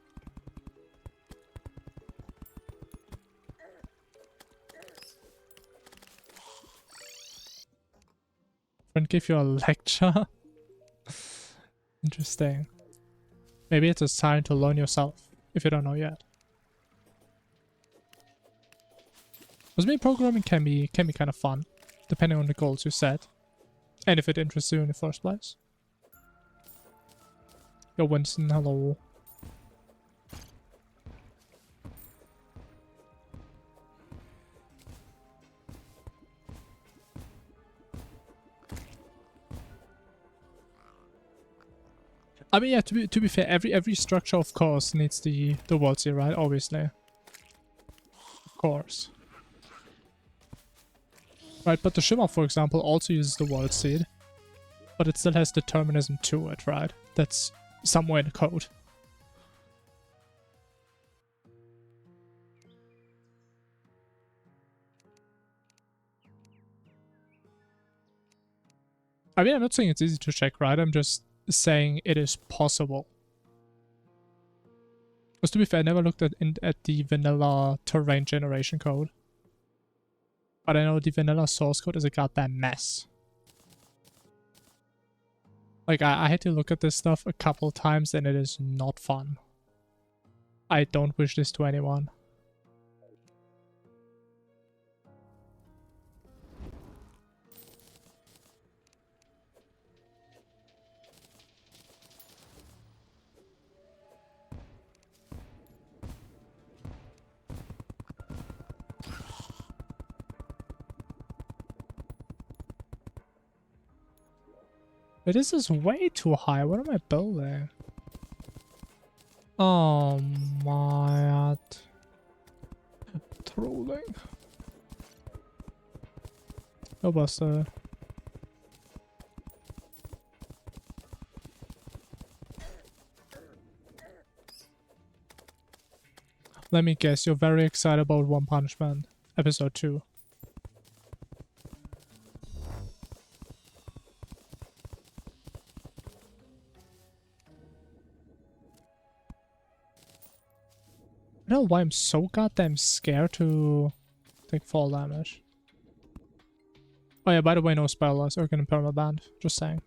Friend give you a lecture? Interesting. Maybe it's a sign to learn yourself, if you don't know yet. Because maybe programming can be kind of fun, depending on the goals you set. And if it interests you in the first place. Yo, Winston, hello. I mean, yeah, to be fair, every structure, of course, needs the world seed, right? Obviously. Of course. Right, but the Shimmer, for example, also uses the world seed. But it still has determinism to it, right? That's somewhere in the code. I mean, I'm not saying it's easy to check, right? I'm just saying it is possible. Because to be fair, I never looked at the vanilla terrain generation code. But I know the vanilla source code is a goddamn mess. Like, I had to look at this stuff a couple times and it is not fun. I don't wish this to anyone. But this is way too high. What am I building? Oh my god. Trolling. No buster. Let me guess, you're very excited about One Punch Man, episode 2. I don't know why I'm so goddamn scared to take fall damage. Oh yeah, by the way, no spoilers, or getting permabanned. Just saying.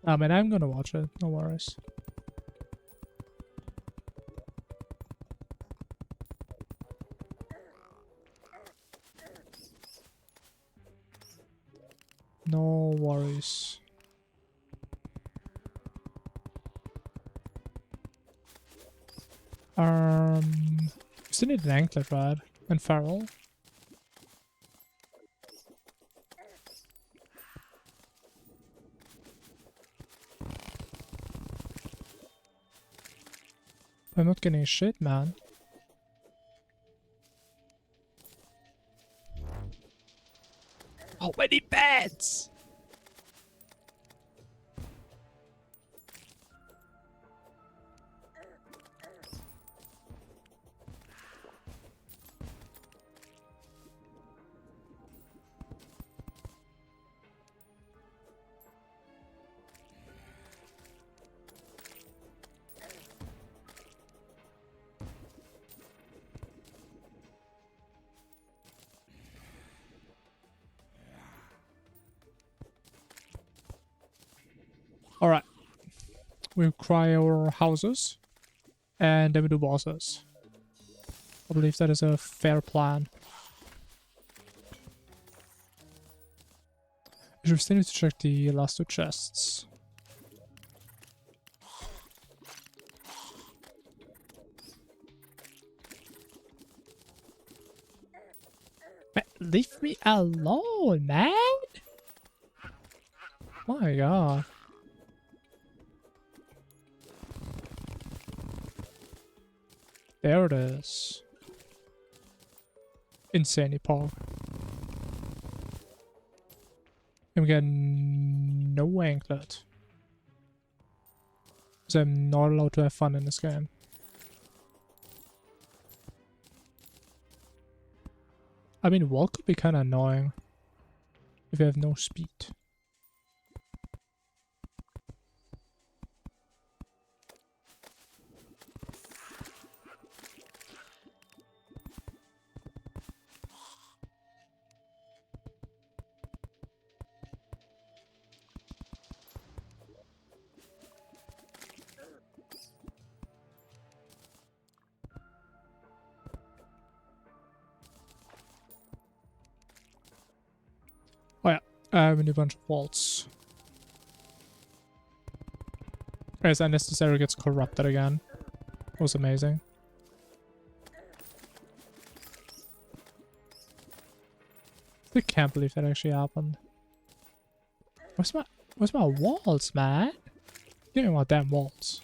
I mean, I'm gonna watch it, no worries. No worries. Still need an anklet, right? And feral. I'm not getting shit, man. How many beds? Alright. We'll cry our houses. And then we do bosses. I believe that is a fair plan. We still need to check the last 2 chests. Man, leave me alone, man! My god. There it is. Insanely pog. And we get no anklet. Because I'm not allowed to have fun in this game. I mean, wall could be kind of annoying if you have no speed. We need a bunch of vaults. As unnecessary gets corrupted again. It was amazing. I can't believe that actually happened. Where's my walls, man? Give me my damn walls.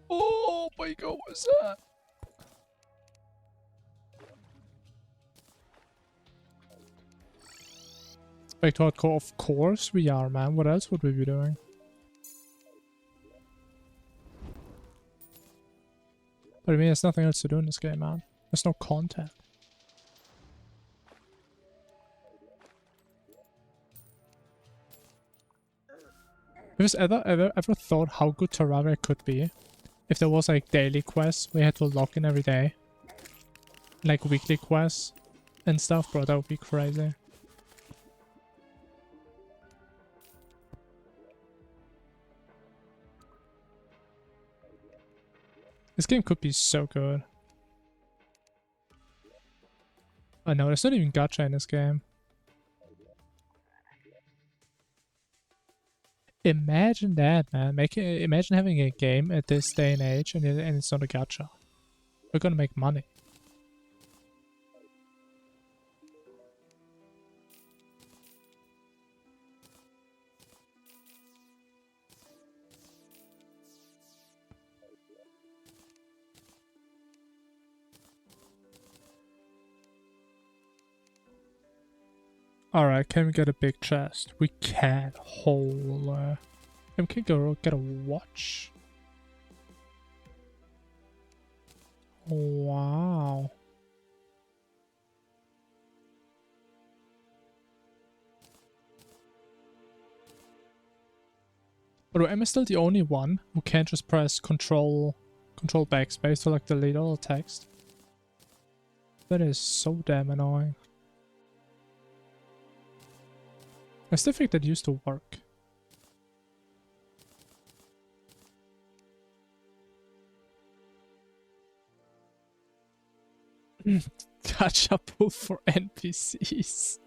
Oh my god, what's that? Expect hardcore, of course we are, man. What else would we be doing? But I mean, there's nothing else to do in this game, man. There's no content. Have you ever thought how good Terraria could be if there was like daily quests we had to log in every day? Like weekly quests and stuff, bro, that would be crazy. This game could be so good. I know, there's not even gacha in this game. Imagine that, man. Imagine having a game at this day and age and it's not a gacha. We're gonna make money. Alright, can we get a big chest? We can. Holy. We can go get a watch. Wow. But am I still the only one who can't just press control backspace to like delete all the text? That is so damn annoying. I still think that used to work. Gacha pool for NPCs.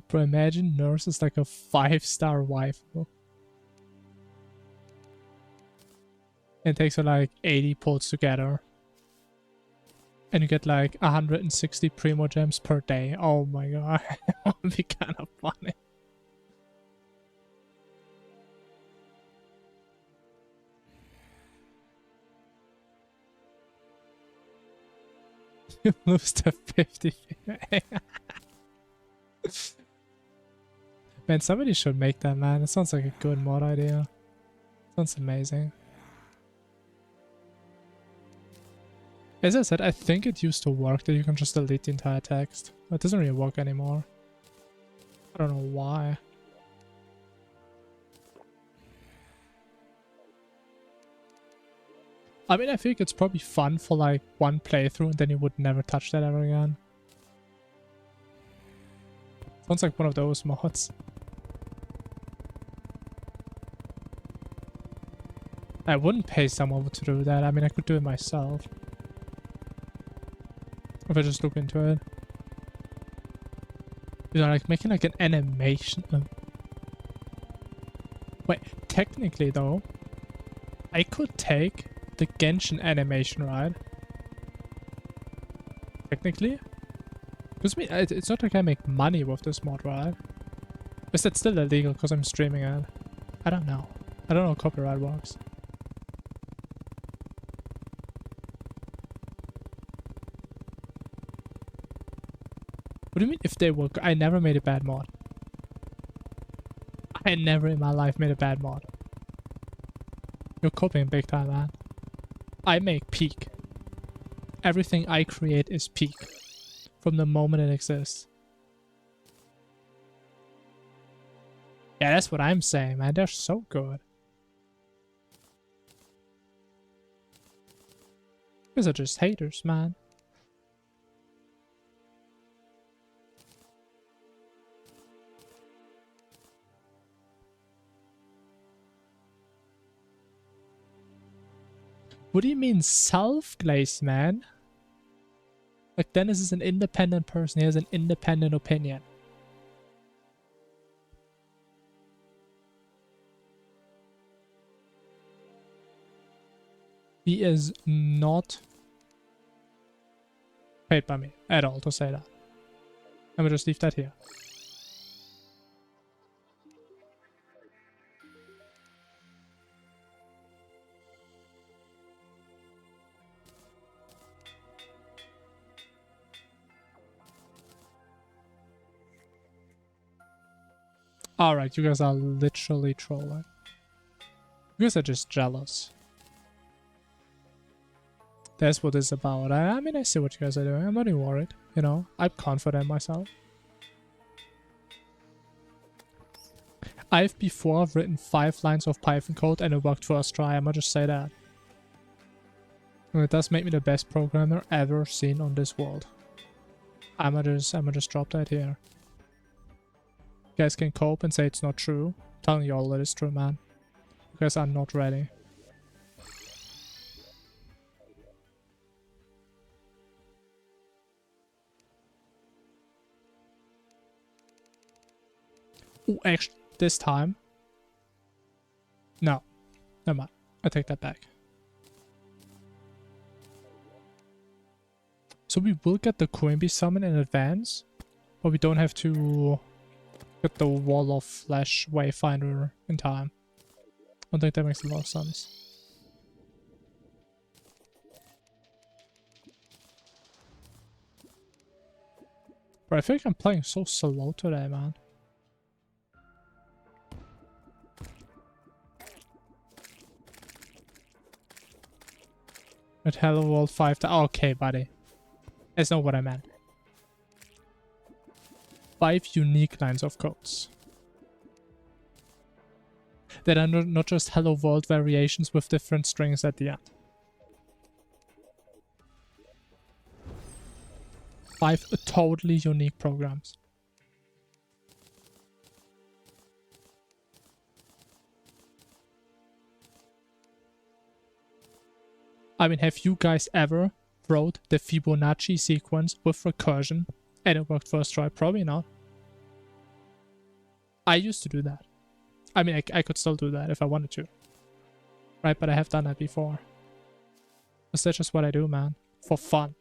Bro, imagine Nurse is like a 5-star waifu. It takes her like 80 pulls together. And you get like 160 Primo Gems per day. Oh my god. That would be kind of funny. You lose to 50. Man, somebody should make that, man. It sounds like a good mod idea. Sounds amazing. As I said, I think it used to work that you can just delete the entire text. It doesn't really work anymore. I don't know why. I mean, I think it's probably fun for like one playthrough and then you would never touch that ever again. Sounds like one of those mods. I wouldn't pay someone to do that. I mean, I could do it myself. If I just look into it. You know, like making like an animation. Wait, technically though, I could take the Genshin animation, right? Technically? Because it's not like I make money with this mod, right? Is that still illegal because I'm streaming it? I don't know. I don't know how copyright works. What do you mean if they work? I never made a bad mod. I never in my life made a bad mod. You're copying big time, man. I make peak. Everything I create is peak. From the moment it exists. Yeah, that's what I'm saying, man. They're so good. These are just haters, man. What do you mean self-glazed, man? Like, Dennis is an independent person. He has an independent opinion. He is not paid by me at all to say that. Let me just leave that here. Alright, you guys are literally trolling. You guys are just jealous. That's what it's about. I mean, I see what you guys are doing. I'm not even worried. You know, I'm confident in myself. I've before written 5 lines of Python code and it worked first try. I'ma just say that. And it does make me the best programmer ever seen on this world. I'ma just drop that here. You guys can cope and say it's not true. I'm telling you all that it's true, man. You guys are not ready. Ooh, actually, this time. No. Never mind. I take that back. So we will get the Quimby summon in advance, but we don't have to get the Wall of Flesh Wayfinder in time. I don't think that makes a lot of sense. But I feel like I'm playing so slow today, man. At Hello World 5. Okay, buddy. That's not what I meant. 5 unique lines of codes. That are not just Hello World variations with different strings at the end. 5 totally unique programs. I mean, have you guys ever wrote the Fibonacci sequence with recursion and it worked first try? Probably not. I used to do that. I mean, I could still do that if I wanted to. Right, but I have done that before. That's just what I do, man. For fun.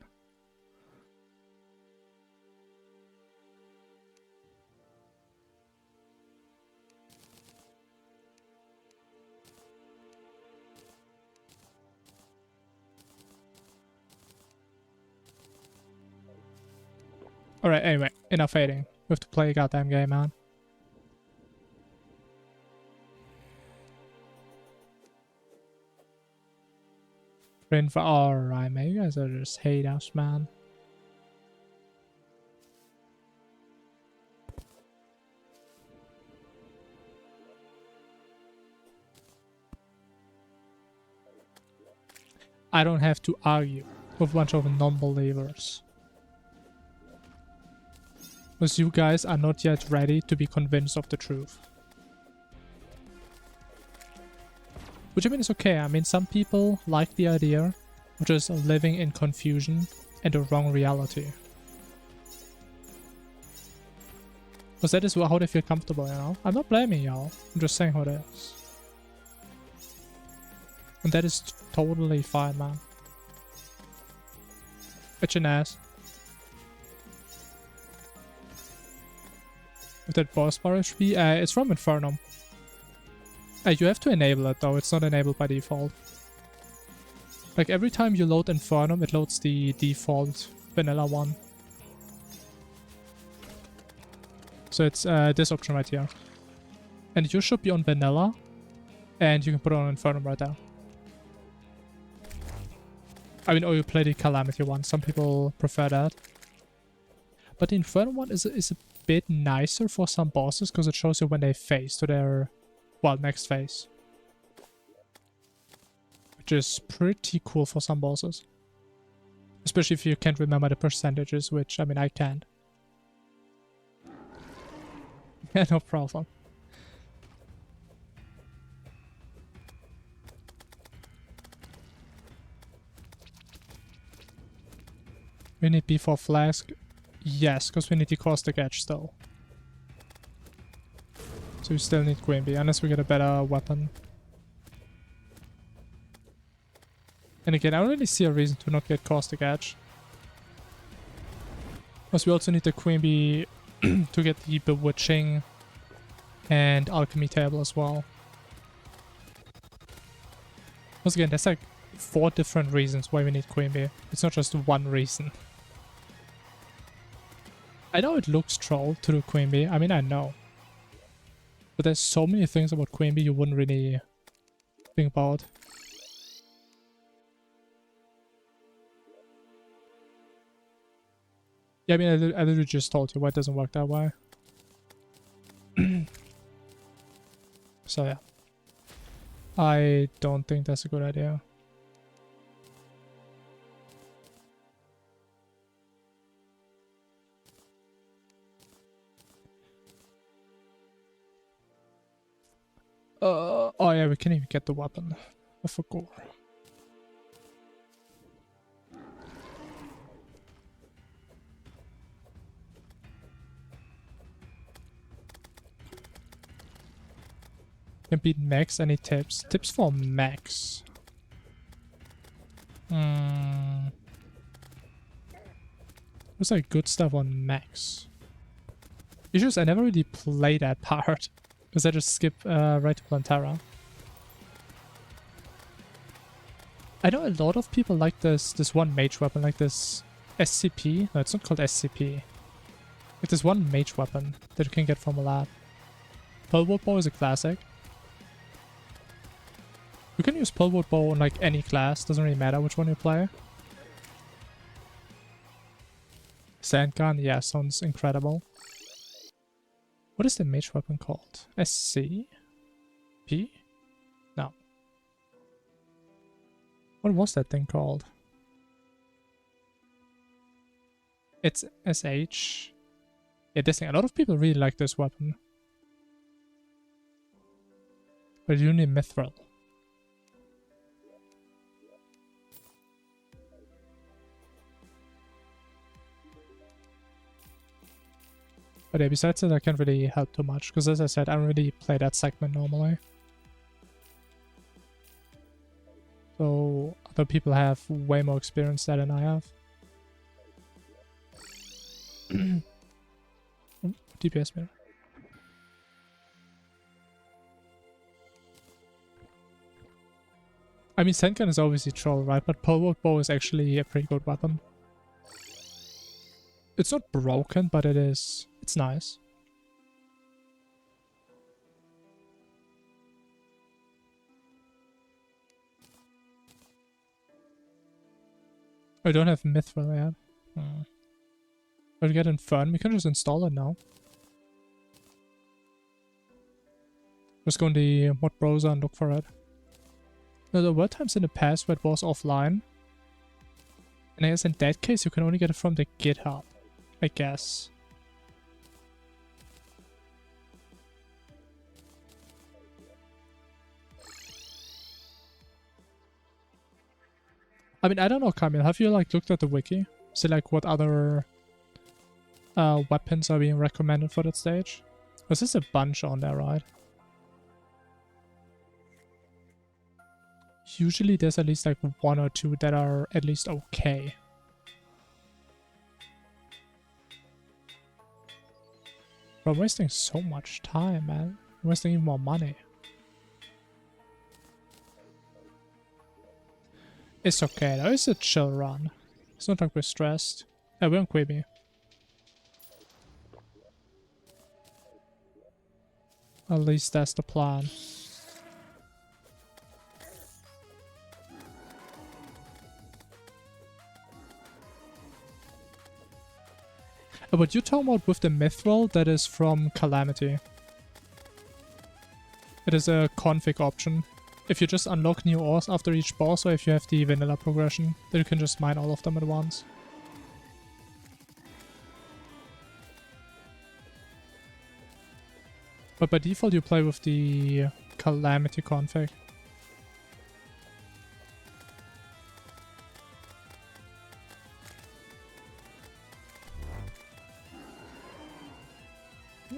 Alright, anyway, enough hating. We have to play a goddamn game, man. Alright, man, you guys are just hate us, man. I don't have to argue with a bunch of non-believers. Because you guys are not yet ready to be convinced of the truth. Which I mean is okay. I mean, some people like the idea of just living in confusion and the wrong reality. Because that is how they feel comfortable, you know? I'm not blaming y'all. I'm just saying how it is. And that is totally fine, man. It's an ass. With that boss bar HP, it's from Infernum. You have to enable it though, it's not enabled by default. Like every time you load Infernum, it loads the default vanilla one. So it's this option right here. And you should be on vanilla, and you can put it on Infernum right there. I mean, or you play the Calamity one, some people prefer that. But the Infernum one is a bit nicer for some bosses, because it shows you when they phase to their, well, next phase. Which is pretty cool for some bosses. Especially if you can't remember the percentages, which, I mean, I can't. Yeah, no problem. We need B4 flask. Yes, because we need the caustic edge still. So we still need Queen Bee, unless we get a better weapon. And again, I don't really see a reason to not get caustic edge. Because we also need the Queen Bee to get the bewitching and alchemy table as well. Once again, there's like 4 different reasons why we need Queen Bee. It's not just one reason. I know it looks troll to do Queen Bee. I mean, I know. But there's so many things about Queen Bee you wouldn't really think about. Yeah, I mean, I literally just told you why it doesn't work that way. So yeah. I don't think that's a good idea. Oh yeah, we can't even get the weapon. I forgot. Can beat Max. Any tips? Tips for Max. What's like good stuff on Max? Issues, I never really played that part. Because I just skip right to Plantera. I know a lot of people like this one mage weapon, like this SCP. No, it's not called SCP. Like this one mage weapon that you can get from a lab. Pulwood Bow is a classic. You can use Pulwood Bow on like any class, doesn't really matter which one you play. Sand Gun, yeah, sounds incredible. What is the mage weapon called? SC? P? No. What was that thing called? It's SH. Yeah, this thing. A lot of people really like this weapon. But you need Mithril. But yeah, besides that, I can't really help too much, because as I said, I don't really play that segment normally. So other people have way more experience than I have. DPS mirror. I mean, Sandgun is obviously troll, right? But Pulwood Bow is actually a pretty good weapon. It's not broken, but it's nice. I don't have Mithril yet. But we get Infernum. We can just install it now. Just go in the mod browser and look for it. Now, there were times in the past where it was offline. And I guess in that case, you can only get it from the GitHub. I guess. I mean, I don't know, Camille. Have you like looked at the wiki? See like what other weapons are being recommended for that stage? Because there's a bunch on there, right? Usually there's at least like 1 or 2 that are at least okay. Bro, I'm wasting so much time, man. I'm wasting even more money. It's okay though, it's a chill run. It's not like we're stressed. Yeah, we're on Quibi. At least that's the plan. But you're talking about with the Mithril, that is from Calamity. It is a config option. If you just unlock new ores after each boss, or if you have the vanilla progression, then you can just mine all of them at once. But by default you play with the Calamity config.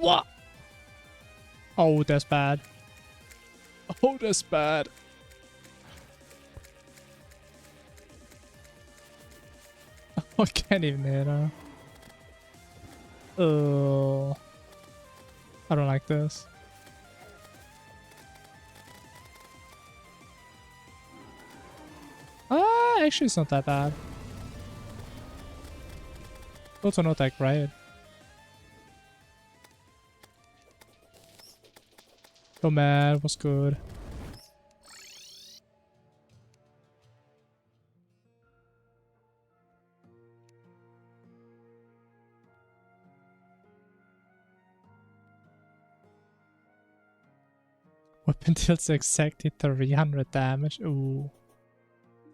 What? Oh, that's bad. Oh, that's bad. I can't even hit her. I don't like this. Actually, it's not that bad. Also not that great. Oh man, it was good. Weapon deals exactly 300 damage. Ooh.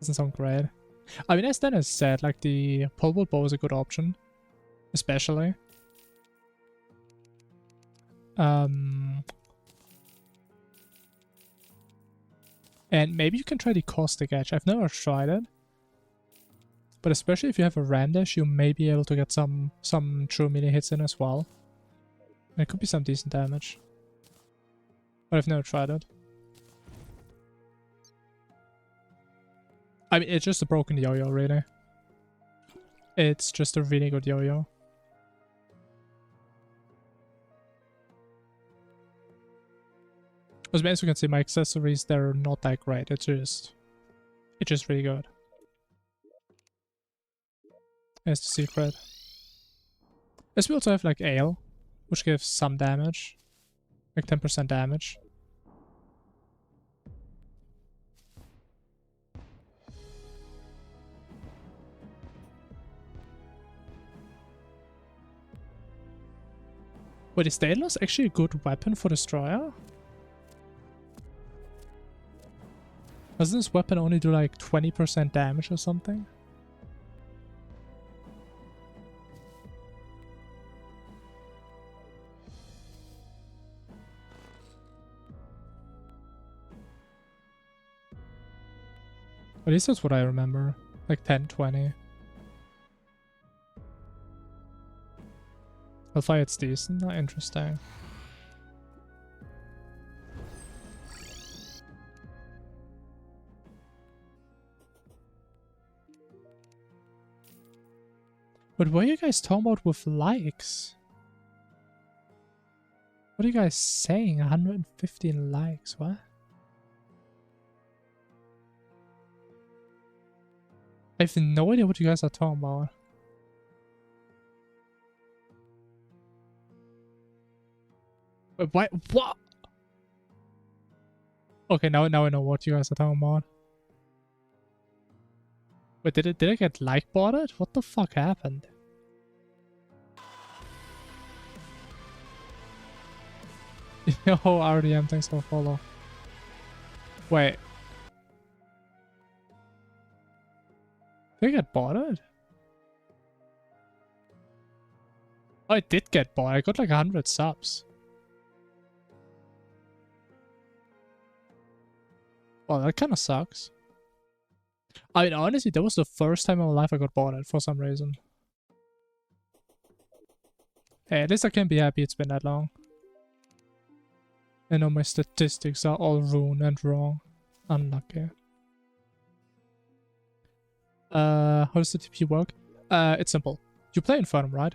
Doesn't sound great. I mean, as Dennis said, like the pole bow is a good option. Especially. And maybe you can try the caustic edge. I've never tried it. But especially if you have a ram dash, you may be able to get some true melee hits in as well. And it could be some decent damage. But I've never tried it. I mean, it's just a broken yo-yo, really. It's just a really good yo-yo. As you can see, my accessories, they're not that great. It's just really good. That's the secret. As we also have like ale, which gives some damage. Like 10% damage. Wait, is Daedalus actually a good weapon for Destroyer? Doesn't this weapon only do like 20% damage or something? At least that's what I remember. Like 10, 20. Hellfire, it's decent. Not interesting. But what are you guys talking about with likes? What are you guys saying? 115 likes, what? I have no idea what you guys are talking about. Wait, what? Okay, now I know what you guys are talking about. Wait, did I get like botted? What the fuck happened? Yo, RDM, thanks for follow. Wait. Did I get botted? Oh, I did get bought. I got like 100 subs. Well, that kind of sucks. I mean, honestly, that was the first time in my life I got botted for some reason. Hey, at least I can be happy it's been that long. I know my statistics are all ruined and wrong. Unlucky. How does the TP work? It's simple. You play Infernum, right?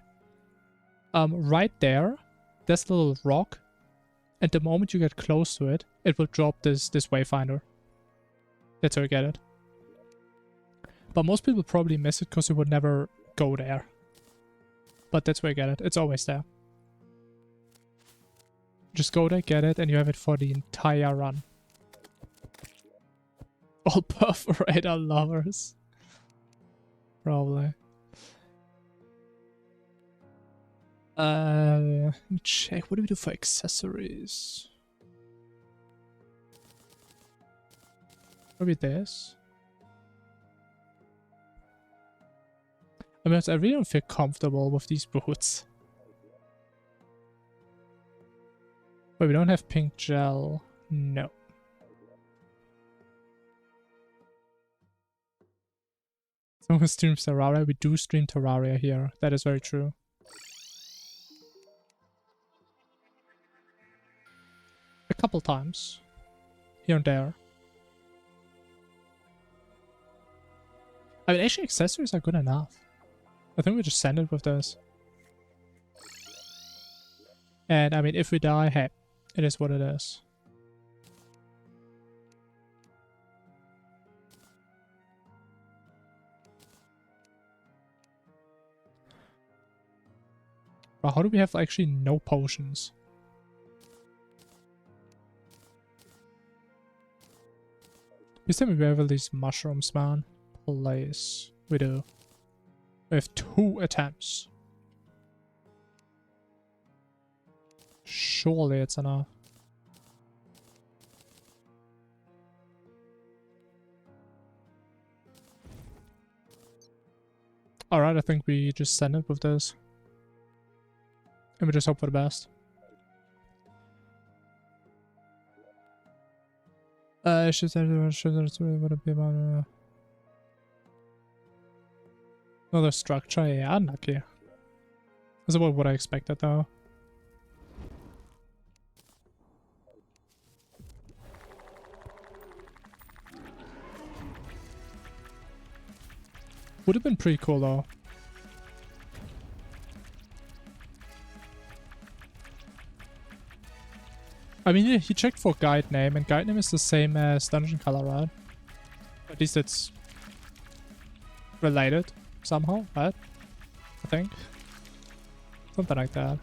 Right there, there's a little rock. And the moment you get close to it, it will drop this wayfinder. That's how you get it. But most people probably miss it because you would never go there. But that's where you get it. It's always there. Just go there, get it, and you have it for the entire run. All perforator lovers. Probably. Let me check. What do we do for accessories? Maybe this. I mean, I really don't feel comfortable with these boots. But we don't have pink gel. No. Someone streams Terraria. We do stream Terraria here. That is very true. couple times. Here and there. I mean, actually accessories are good enough. I think we just send it with this. And I mean, if we die, hey, it is what it is. But how do we have actually no potions? Please tell me we have all these mushrooms, man. Please. We do. We have 2 attempts. Surely it's enough. Alright, I think we just send it with this. And we just hope for the best. Another structure, yeah, unlucky. That's about what I expected though. Would have been pretty cool though. I mean, he checked for guide name, and guide name is the same as dungeon color, right? At least it's related somehow, right? I think. Something like that.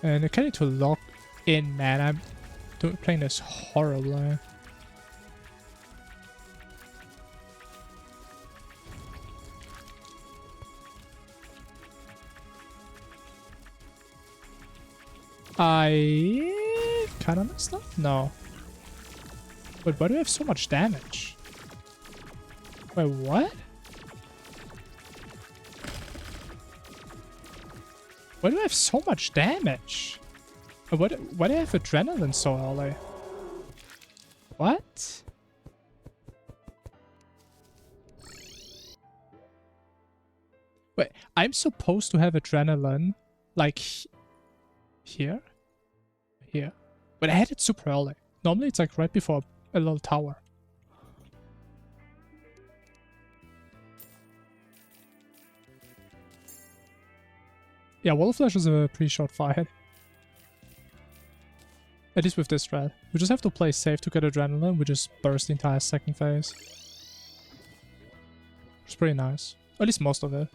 And I kind of need to lock in, man. I'm playing this horribly. I kind of messed up? No. Wait, why do I have so much damage? Wait, what? Why do I have so much damage? Why do I have adrenaline so early? What? Wait, I'm supposed to have adrenaline like here? Here. But I had it super early. Normally it's like right before a little tower. Yeah, Wall of Flesh is a pretty short fight. At least with this strat. We just have to play safe to get adrenaline. We just burst the entire second phase. It's pretty nice. At least most of it.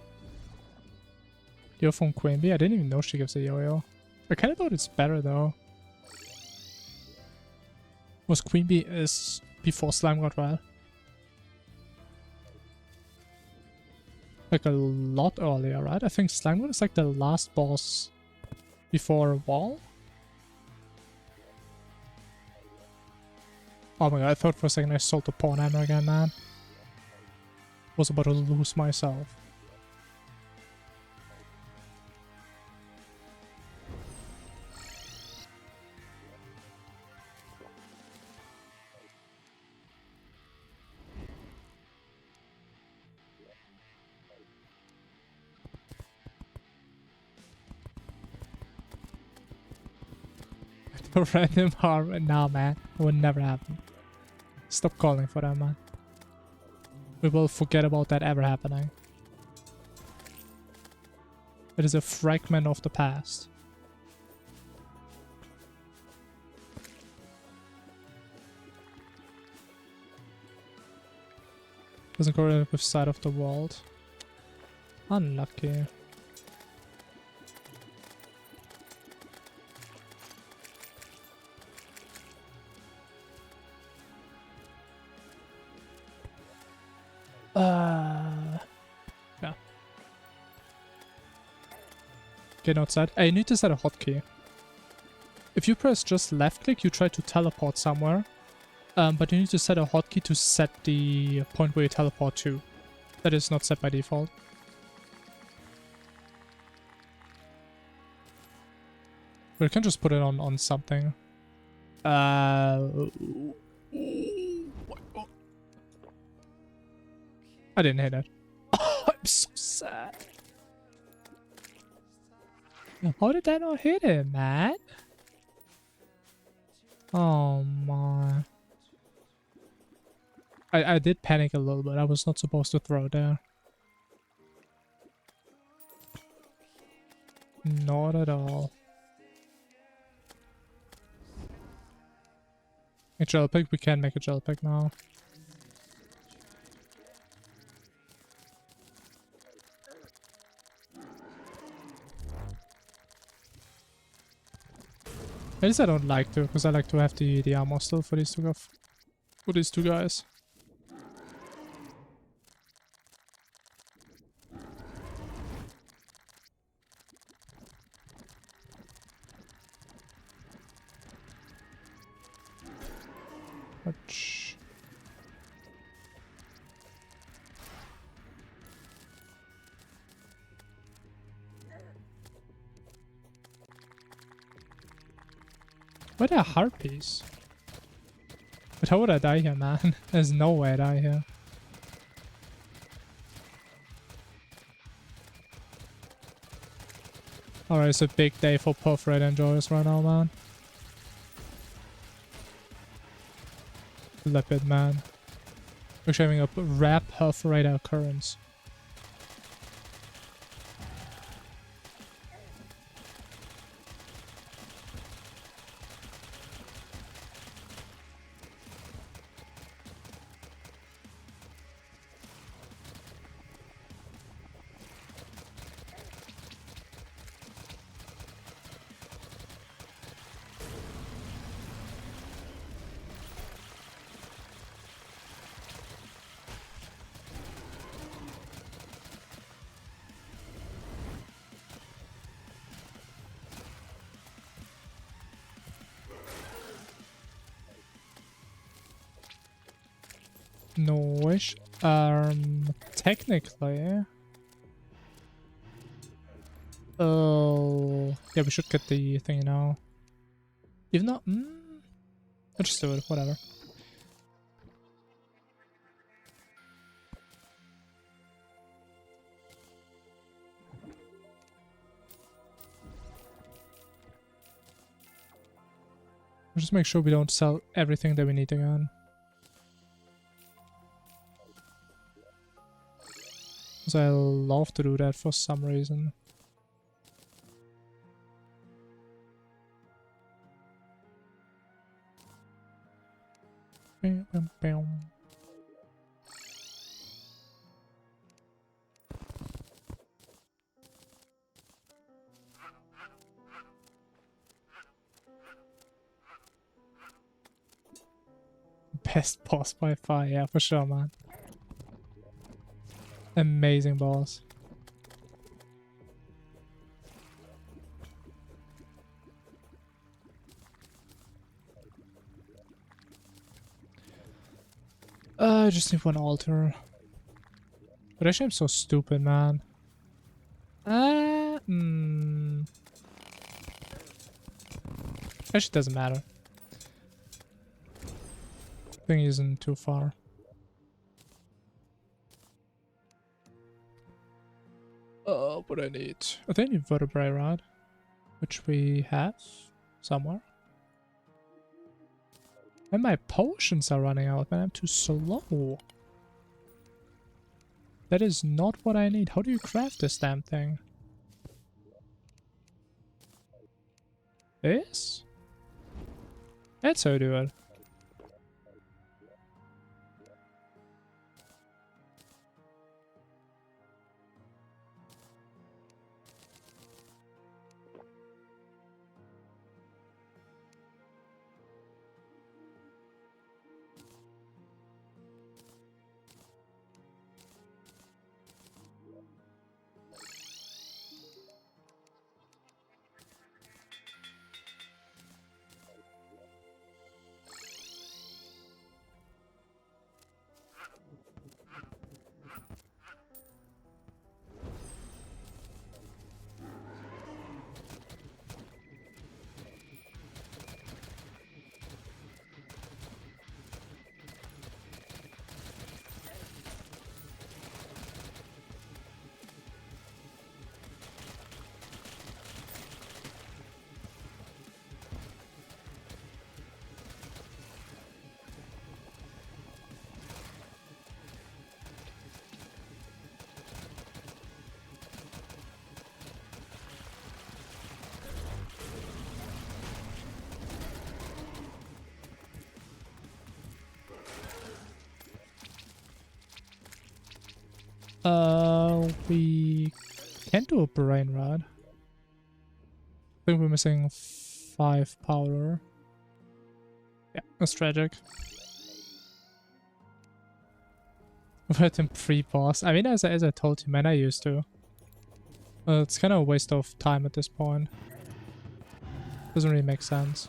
Yo from Queen Bee? I didn't even know she gives a yo-yo. I kinda thought it's better though. Was Queen Bee is before Slime God, right? Like a lot earlier, right? I think Slime God is like the last boss before Wall. Oh my god, I thought for a second I sold the pawn hammer again, man. Was about to lose myself. Random harm. Nah, man. It would never happen. Stop calling for that, man. We will forget about that ever happening. It is a fragment of the past. Doesn't go with side of the world. Unlucky. Yeah. Get outside. I need to set a hotkey. If you press just left click, you try to teleport somewhere. But you need to set a hotkey to set the point where you teleport to. That is not set by default. But you can just put it on something. I didn't hit it. Oh, I'm so sad. How did that not hit him, man? Oh my. I did panic a little bit. I was not supposed to throw there. Not at all. A gel pick? We can make a gel pick now. At least I don't like to, because I like to have the armor still for these two guys. Ouch. Where are harpies? But how would I die here, man? There's no way I die here. Alright, it's a big day for Perforate Enjoyers right now, man. Leopard, man. We're having a rare Perforator occurrence. No wish. Technically. Oh, yeah, we should get the thing now. If not, let's just do it. Whatever. We'll just make sure we don't sell everything that we need again. Because I love to do that for some reason. Bam, bam, bam. Best boss by far, yeah, for sure, man. Amazing boss. I just need one altar. But actually I'm so stupid, man. Actually doesn't matter. Thing isn't too far. Oh, what I need. I think I need vertebrae rod, which we have somewhere. And my potions are running out, man. I'm too slow. That is not what I need. How do you craft this damn thing? This? That's how you do it. Well, we can do a brain rod. I think we're missing 5 powder. Yeah, that's tragic. But in pre-boss, I mean, as I told you, man, I used to. It's kind of a waste of time at this point. Doesn't really make sense.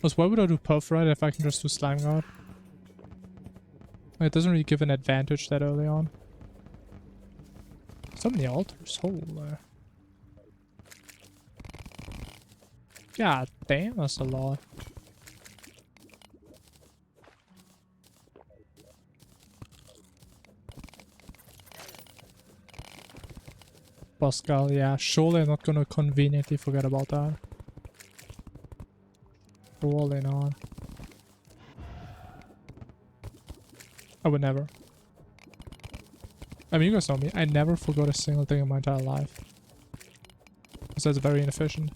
Plus, why would I do Puff Ride if I can just do Slime Guard? Like, it doesn't really give an advantage that early on. So many altars, holy. God damn, that's a lot. Pascal, yeah, surely I'm not gonna conveniently forget about that. Rolling on. I would never. I mean, you guys know me. I never forgot a single thing in my entire life. Because that's very inefficient.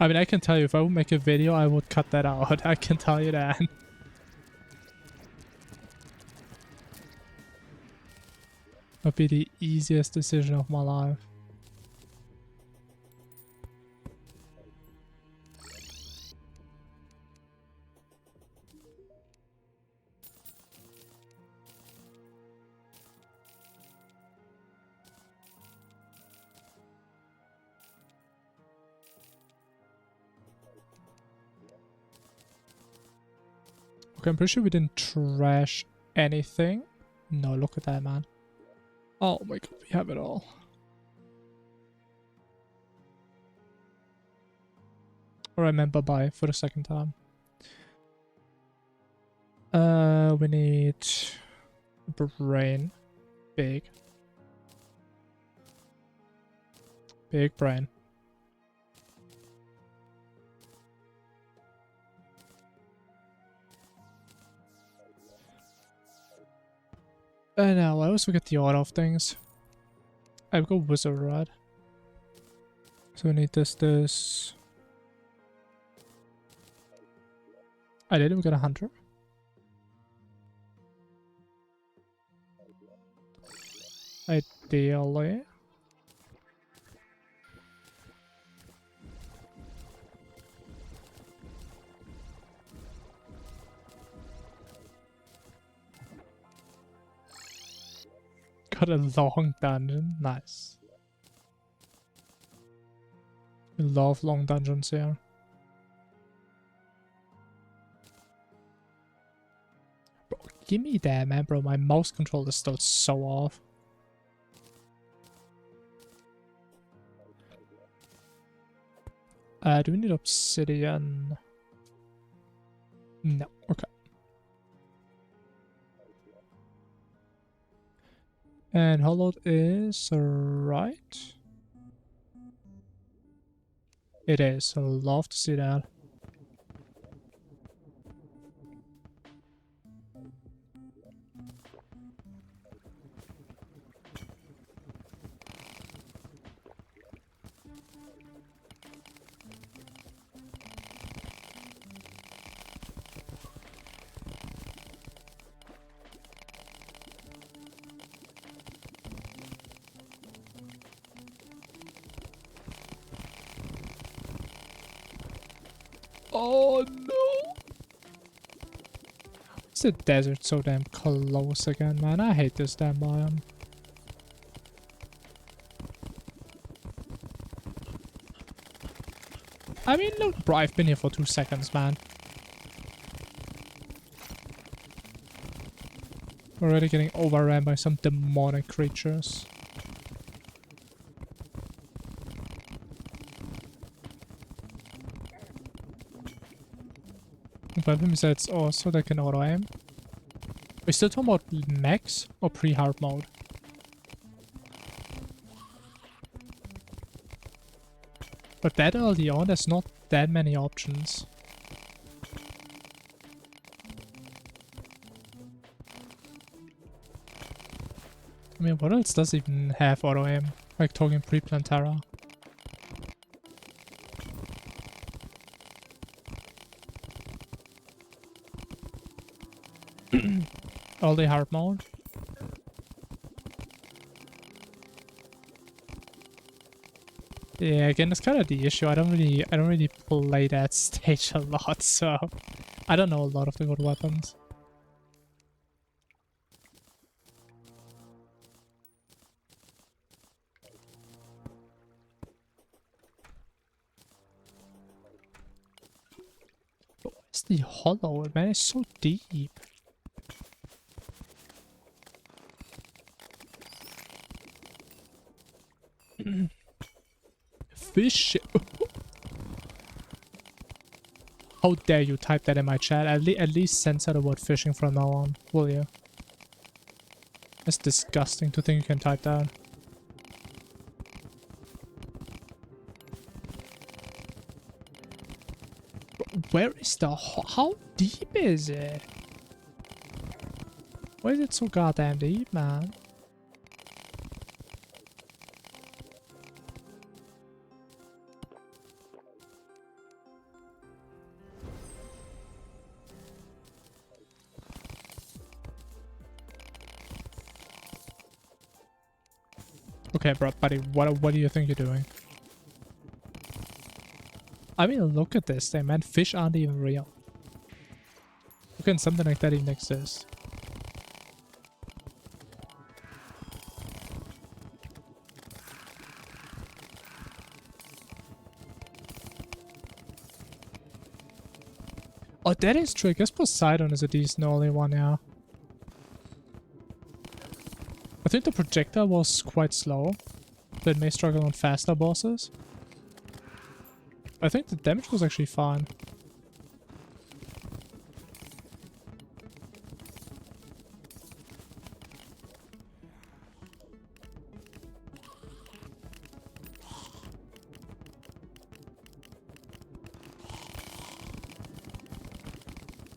I mean, I can tell you, if I would make a video, I would cut that out. I can tell you that. Would be the easiest decision of my life. Okay, I'm pretty sure we didn't trash anything. No, look at that, man. Oh my god, we have it all. Alright, man, bye-bye for the second time. We need brain. Big. Big brain. Now, I always forget the order of things. I've got Wizard Rod. So we need this. I did, we got a Hunter. Ideally. Got a long dungeon. Nice. I love long dungeons here. Bro, give me that, man, bro. My mouse control is still so off. Do we need obsidian? No. Okay. And hollowed is right. It is. I love to see that. Oh no! Is the desert so damn close again, man? I hate this damn biome. I mean, look, bro, I've been here for 2 seconds, man. Already getting overrun by some demonic creatures. weapon besides also that can auto aim? We're still talking about max or pre-hard mode? But that early on, there's not that many options. I mean, what else does even have auto aim? Like talking pre-Plantera. Early hard mode. Yeah, again, it's kind of the issue. I don't really play that stage a lot, so I don't know a lot of the good weapons. Where's the hollow? Man, it's so deep. Fish. How dare you type that in my chat? At least censor the word fishing from now on, will you? It's disgusting to think you can type that. Where is the... How deep is it? Why is it so goddamn deep, man? Okay, bro, buddy, what do you think you're doing? I mean, look at this thing, man. Fish aren't even real. How can something like that even exist? Oh, that is true. I guess Poseidon is a decent early one, yeah. I think the projectile was quite slow, but it may struggle on faster bosses. I think the damage was actually fine.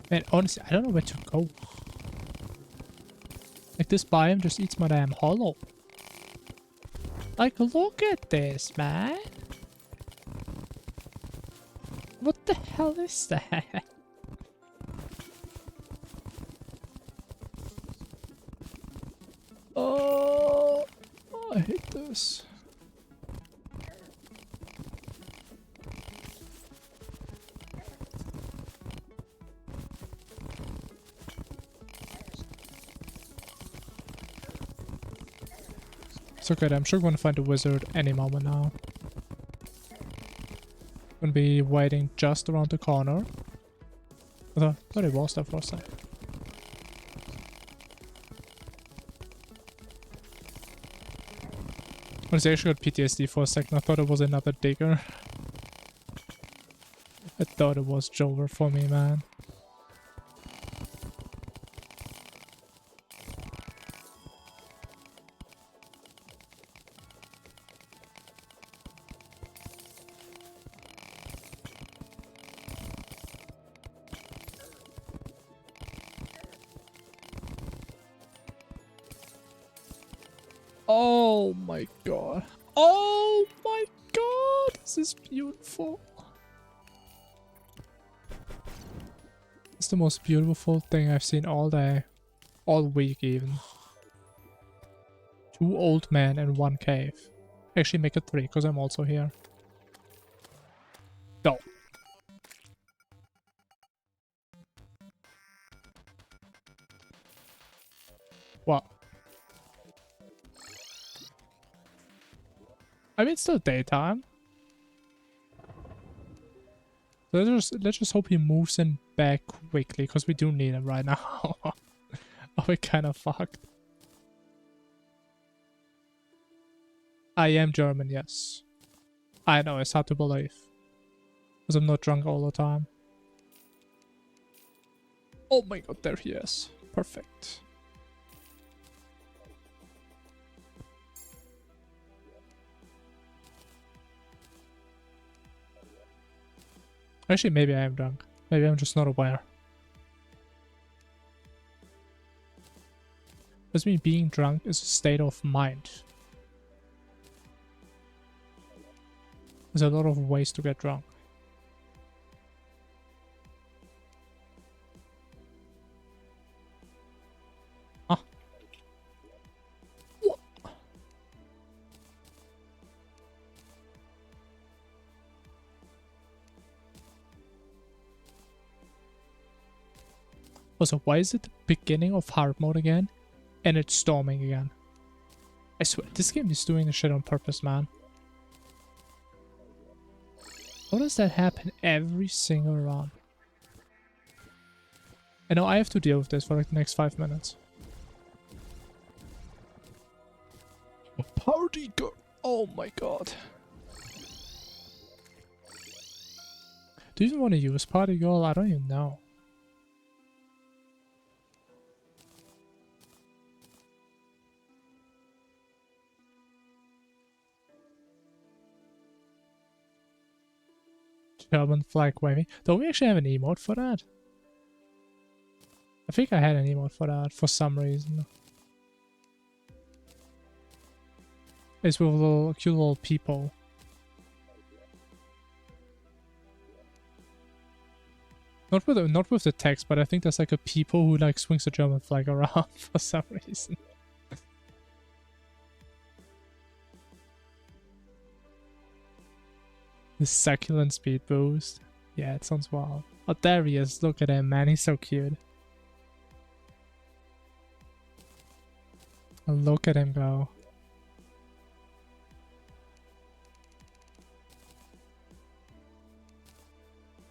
Man, honestly, I don't know where to go. Like, this biome just eats my damn hollow. Like, look at this, man. What the hell is that? Oh, I hate this. It's okay, I'm sure we're gonna find a wizard any moment now. Gonna be waiting just around the corner. I thought it was there for a sec. Honestly, I actually got PTSD for a second. I thought it was another digger. I thought it was Jover for me, man. Oh my god. Oh my god. This is beautiful. It's the most beautiful thing I've seen all day. All week even. 2 old men in 1 cave. Actually make it 3 because I'm also here. No. What? I mean, it's still daytime. So let's just hope he moves in back quickly, because we do need him right now. Oh, we're kind of fucked. I am German, yes. I know, it's hard to believe. Because I'm not drunk all the time. Oh my god, there he is. Perfect. Actually, maybe I am drunk. Maybe I'm just not aware. Does mean being drunk is a state of mind. There's a lot of ways to get drunk. Ah. What? Also, why is it the beginning of hard mode again? And it's storming again. I swear, this game is doing this shit on purpose, man. How does that happen every single round? I know I have to deal with this for like the next 5 minutes. Party girl! Oh my god. Do you even want to use party girl? I don't even know. German flag waving. Don't we actually have an emote for that? I think I had an emote for that for some reason. It's with little cute little people. Not with the text, but I think there's like a people who like swings the German flag around for some reason. The succulent speed boost. Yeah, it sounds wild. Oh, there he is. Look at him, man. He's so cute. Look at him go.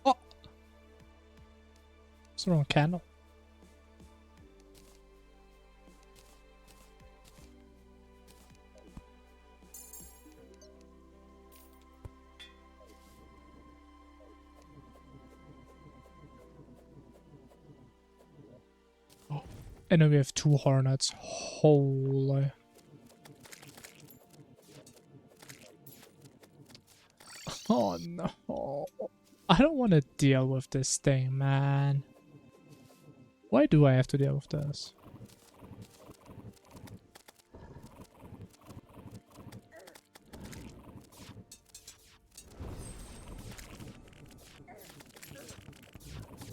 Oh! It's the wrong candle. And then we have 2 hornets. Holy. Oh no. I don't want to deal with this thing, man. Why do I have to deal with this?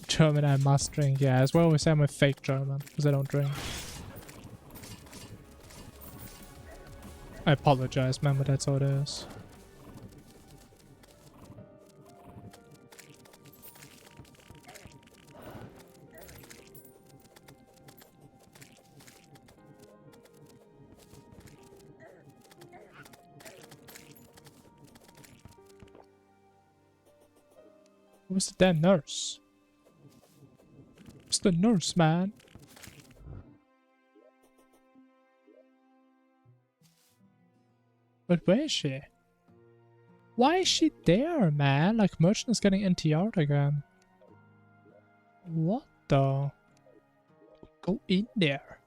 German I must drink, yeah, as well as I'm a fake German, because I don't drink. I apologize, man, but that's how it is. Where's the damn nurse? Where's the nurse, man? But where is she? Why is she there, man? Like, Merchant is getting NTR'd again. What the? Go in there.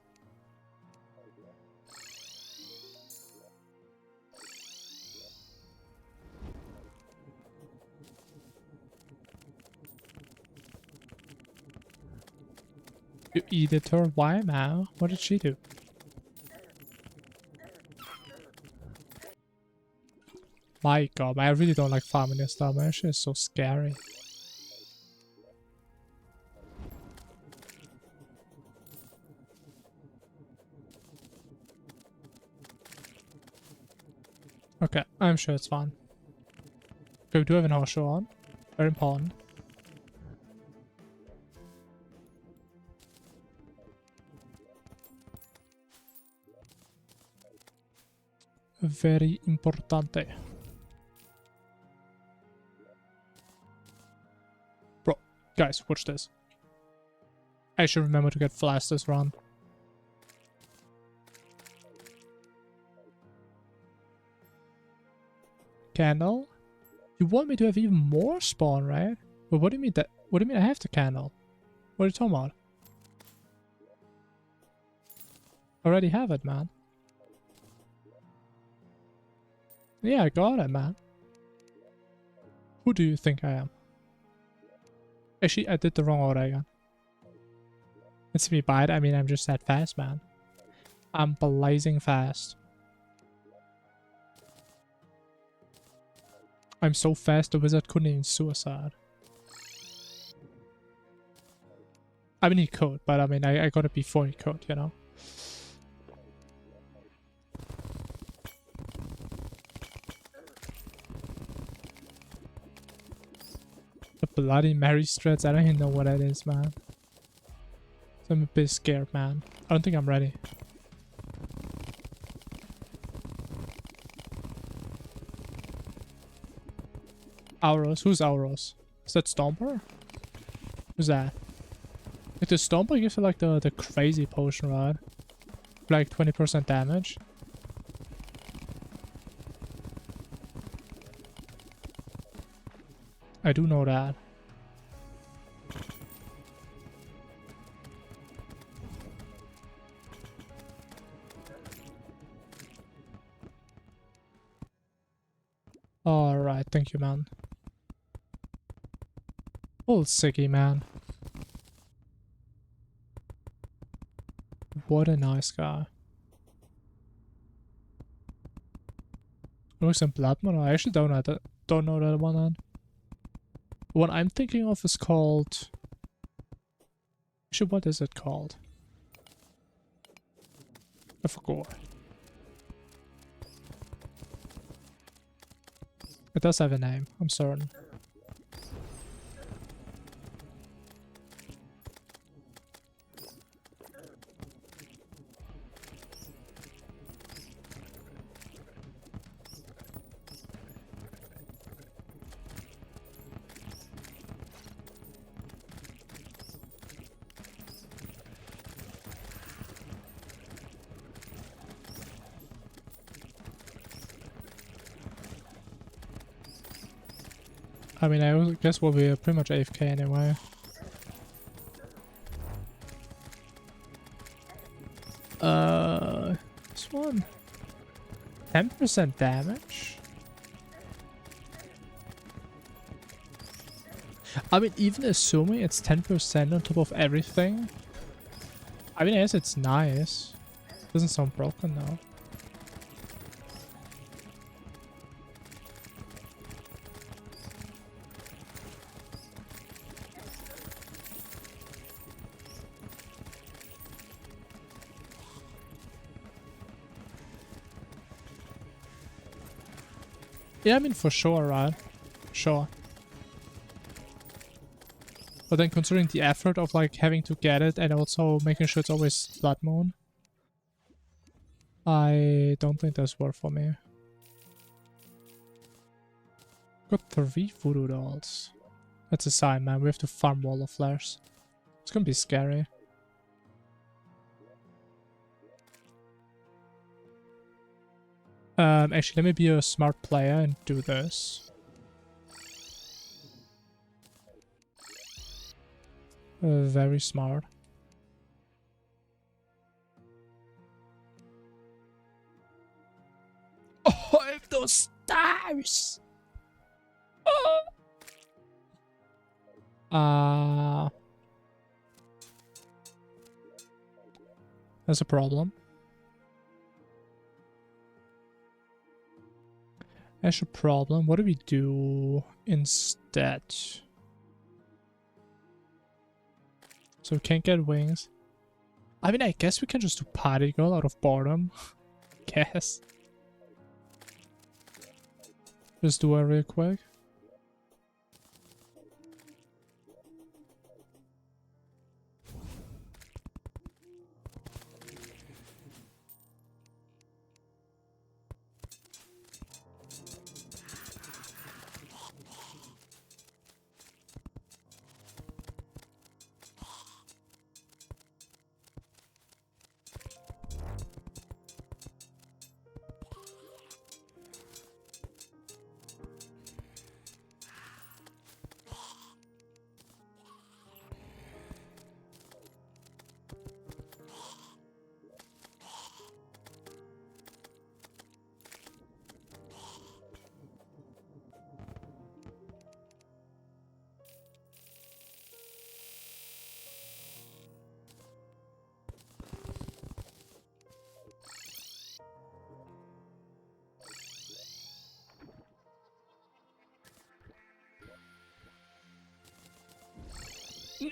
You eat her? Why, man? What did she do? My god, man, I really don't like farming this stuff, man. She is so scary. Okay, I'm sure it's fine. Okay, we do have an horseshoe on. Very important. Very importante. Bro, guys, watch this. I should remember to get flash this run. Candle? You want me to have even more spawn, right? But what do you mean that? What do you mean I have the candle? What are you talking about? Already have it, man. Yeah, I got it, man. Who do you think I am? Actually, I did the wrong order again. It's me by it. I mean, I'm just that fast, man. I'm blazing fast. I'm so fast the wizard couldn't even suicide. I mean, he could, but I mean, I got it before he could, you know? The Bloody Mary strats, I don't even know what that is, man. So I'm a bit scared, man. I don't think I'm ready. Auros? Who's Auros? Is that Stomper? Who's that? Like the Stomper gives you like the crazy potion, right? Like 20% damage. I do know that. Alright, thank you, man. Old Siggy, man. What a nice guy. Looks in Blood Moon. I actually don't know that one. Then. The one I'm thinking of is called. Actually, what is it called? I forgot. It does have a name, I'm certain. I mean, I guess we'll be pretty much AFK anyway. This one. 10% damage? I mean, even assuming it's 10% on top of everything. I mean, I guess it's nice. Doesn't sound broken though. Yeah, I mean, for sure, right? Sure. But then considering the effort of like having to get it and also making sure it's always Blood Moon, I don't think that's worth for me. Got 3 voodoo dolls. That's a sign, man. We have to farm Wall of Flares. It's gonna be scary. Actually, let me be a smart player and do this. Very smart. Oh, I have those stars! Oh. That's a problem. That's a problem. What do we do instead? So we can't get wings. I mean, I guess we can just do Party Girl out of boredom. Guess. Just do it real quick.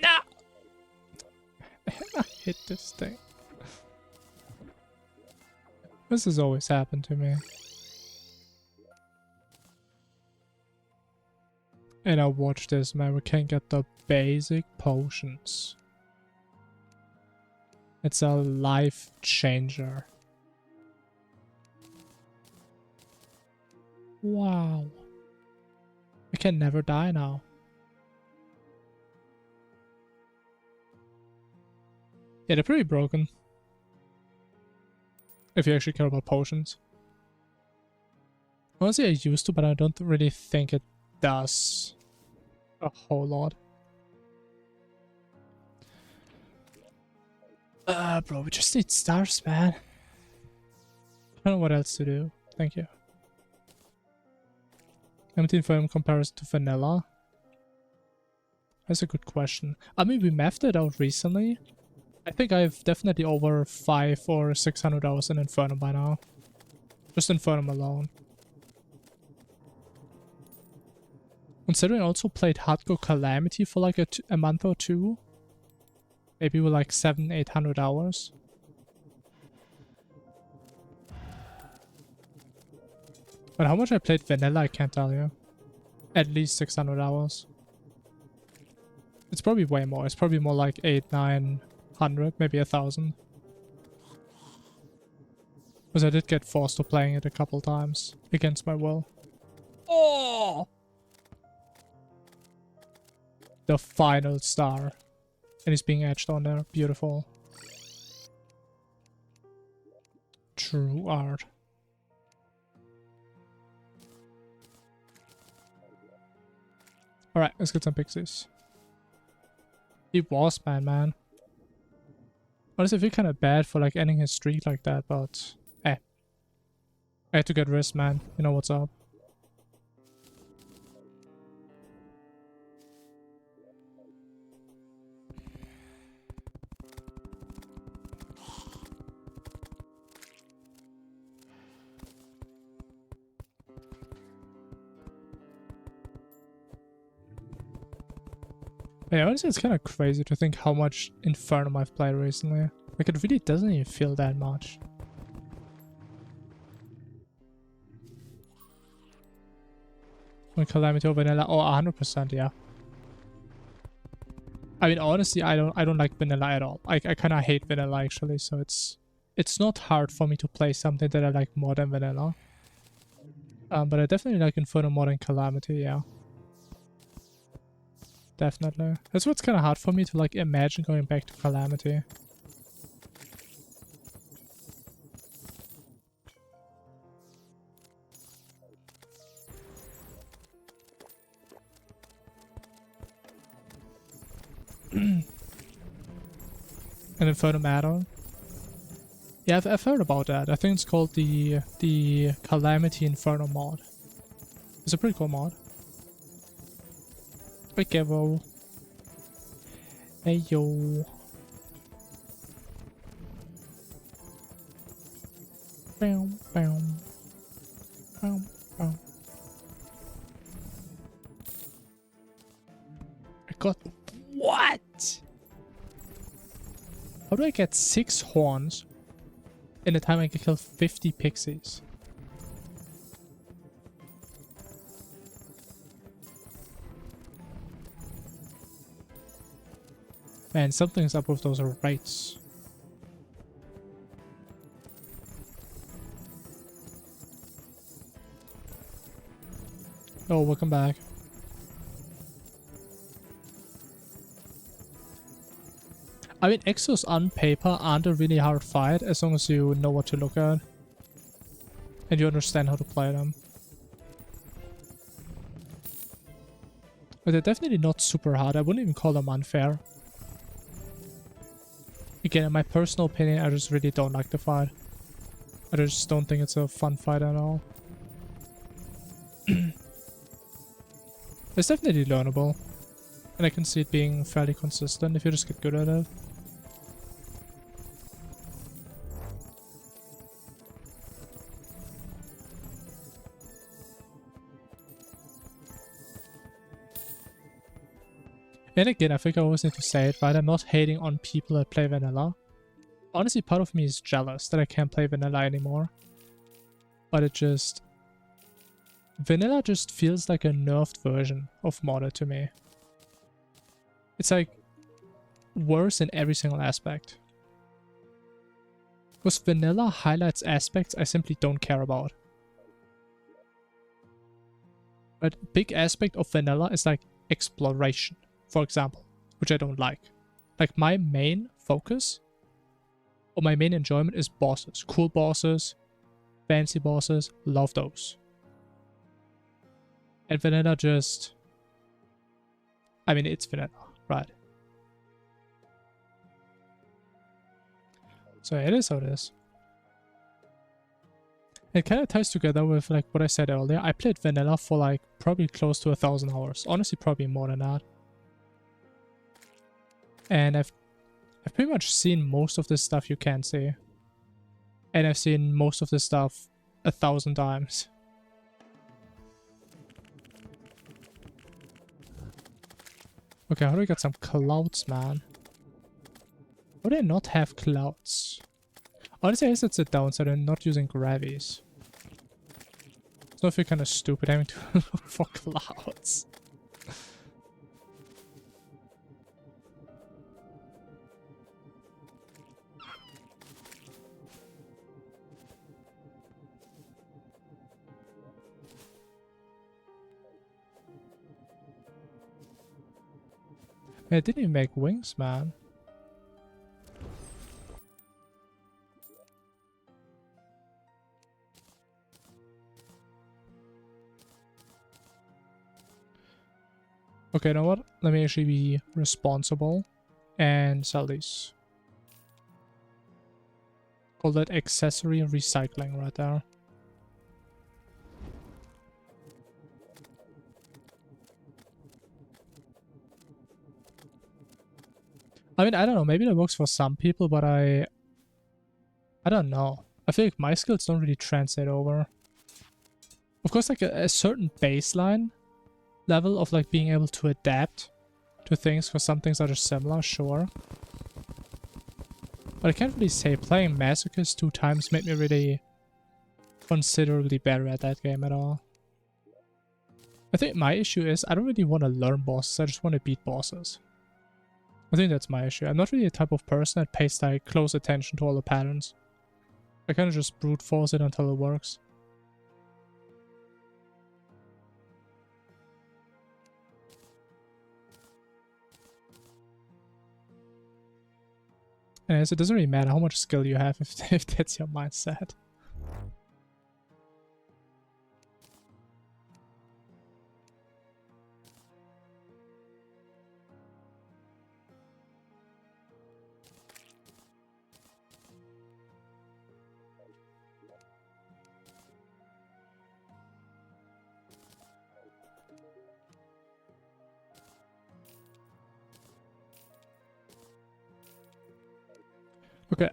No! I hit this thing. This has always happened to me. And now watch this, man. We can get the basic potions. It's a life changer. Wow. I can never die now. Yeah, they're pretty broken. If you actually care about potions. Honestly, I used to, but I don't really think it does a whole lot. Bro, we just need stars, man. I don't know what else to do. Thank you. Calamity Infernum comparison to vanilla? That's a good question. I mean, we mapped it out recently. I think I've definitely over 500 or 600 hours in Infernum by now. Just Infernum alone. Considering I also played Hardcore Calamity for like a month or two. Maybe with like 700-800 hours. But how much I played vanilla, I can't tell you. At least 600 hours. It's probably way more. It's probably more like 800-900, maybe 1,000. Because I did get forced to playing it a couple times against my will. Oh! The final star. And it's being etched on there. Beautiful. True art. Alright, let's get some pixies. He was bad, man. Honestly, I feel kind of bad for like ending his streak like that, but I had to get wrist, man. You know what's up. Yeah, honestly, it's kind of crazy to think how much Infernum I've played recently. Like, it really doesn't even feel that much. When Calamity or Vanilla, oh, 100%, yeah. I mean, honestly, I don't like Vanilla at all. I kind of hate Vanilla, actually, so it's not hard for me to play something that I like more than Vanilla. But I definitely like Infernum more than Calamity, yeah. Definitely. That's what's kind of hard for me to like imagine going back to Calamity. An Infernum add-on? Yeah, I've heard about that. I think it's called the Calamity Infernum Mod. It's a pretty cool mod. Hey, Kevo. Hey, yo. Bam, bam. Bam, bam. I got... What? How do I get 6 horns in the time I can kill 50 pixies? Man, something's up with those rates. Oh, welcome back. I mean, Exos on paper aren't a really hard fight as long as you know what to look at. And you understand how to play them. But they're definitely not super hard. I wouldn't even call them unfair. Again, in my personal opinion, I just really don't like the fight. I just don't think it's a fun fight at all. It's definitely learnable. And I can see it being fairly consistent if you just get good at it. And again, I think I always need to say it, right? I'm not hating on people that play vanilla. Honestly, part of me is jealous that I can't play vanilla anymore. But it just... vanilla just feels like a nerfed version of modded to me. It's like worse in every single aspect. Because vanilla highlights aspects I simply don't care about. But a big aspect of vanilla is like exploration, for example, which I don't like. Like my main focus or my main enjoyment is bosses. Cool bosses, fancy bosses, love those. And vanilla just... I mean, it's vanilla, right? So it is how it is. It kind of ties together with like what I said earlier. I played vanilla for like probably close to 1,000 hours. Honestly, probably more than that. And I've pretty much seen most of this stuff you can see. And I've seen most of this stuff 1,000 times. Okay, how do we get some clouds, man? How do they not have clouds? Honestly, I guess it's a downside and not using gravies. So I feel kind of stupid having to look for clouds. I didn't even make wings, man. Okay, you know what? Let me actually be responsible and sell these. Call that accessory recycling right there. I mean, I don't know. Maybe that works for some people, but I don't know. I feel like my skills don't really translate over. Of course, like a certain baseline level of like being able to adapt to things, because some things are just similar, sure. But I can't really say playing Masochist 2 times made me really considerably better at that game at all. I think my issue is I don't really want to learn bosses, I just want to beat bosses. I think that's my issue. I'm not really the type of person that pays like close attention to all the patterns. I kind of just brute force it until it works. And so it doesn't really matter how much skill you have if that's your mindset. Okay.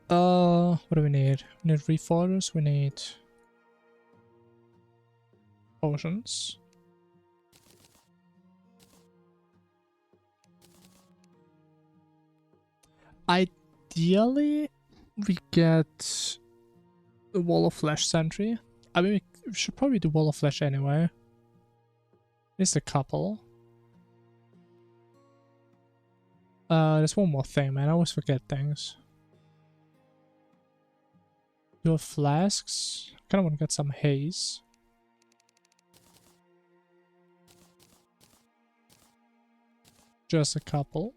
What do we need? We need reforgers, we need potions. Ideally, we get the Wall of Flesh Sentry. I mean, we should probably do Wall of Flesh anyway. At least a couple. There's one more thing, man. I always forget things. Your flasks. Kind of want to get some haze. Just a couple.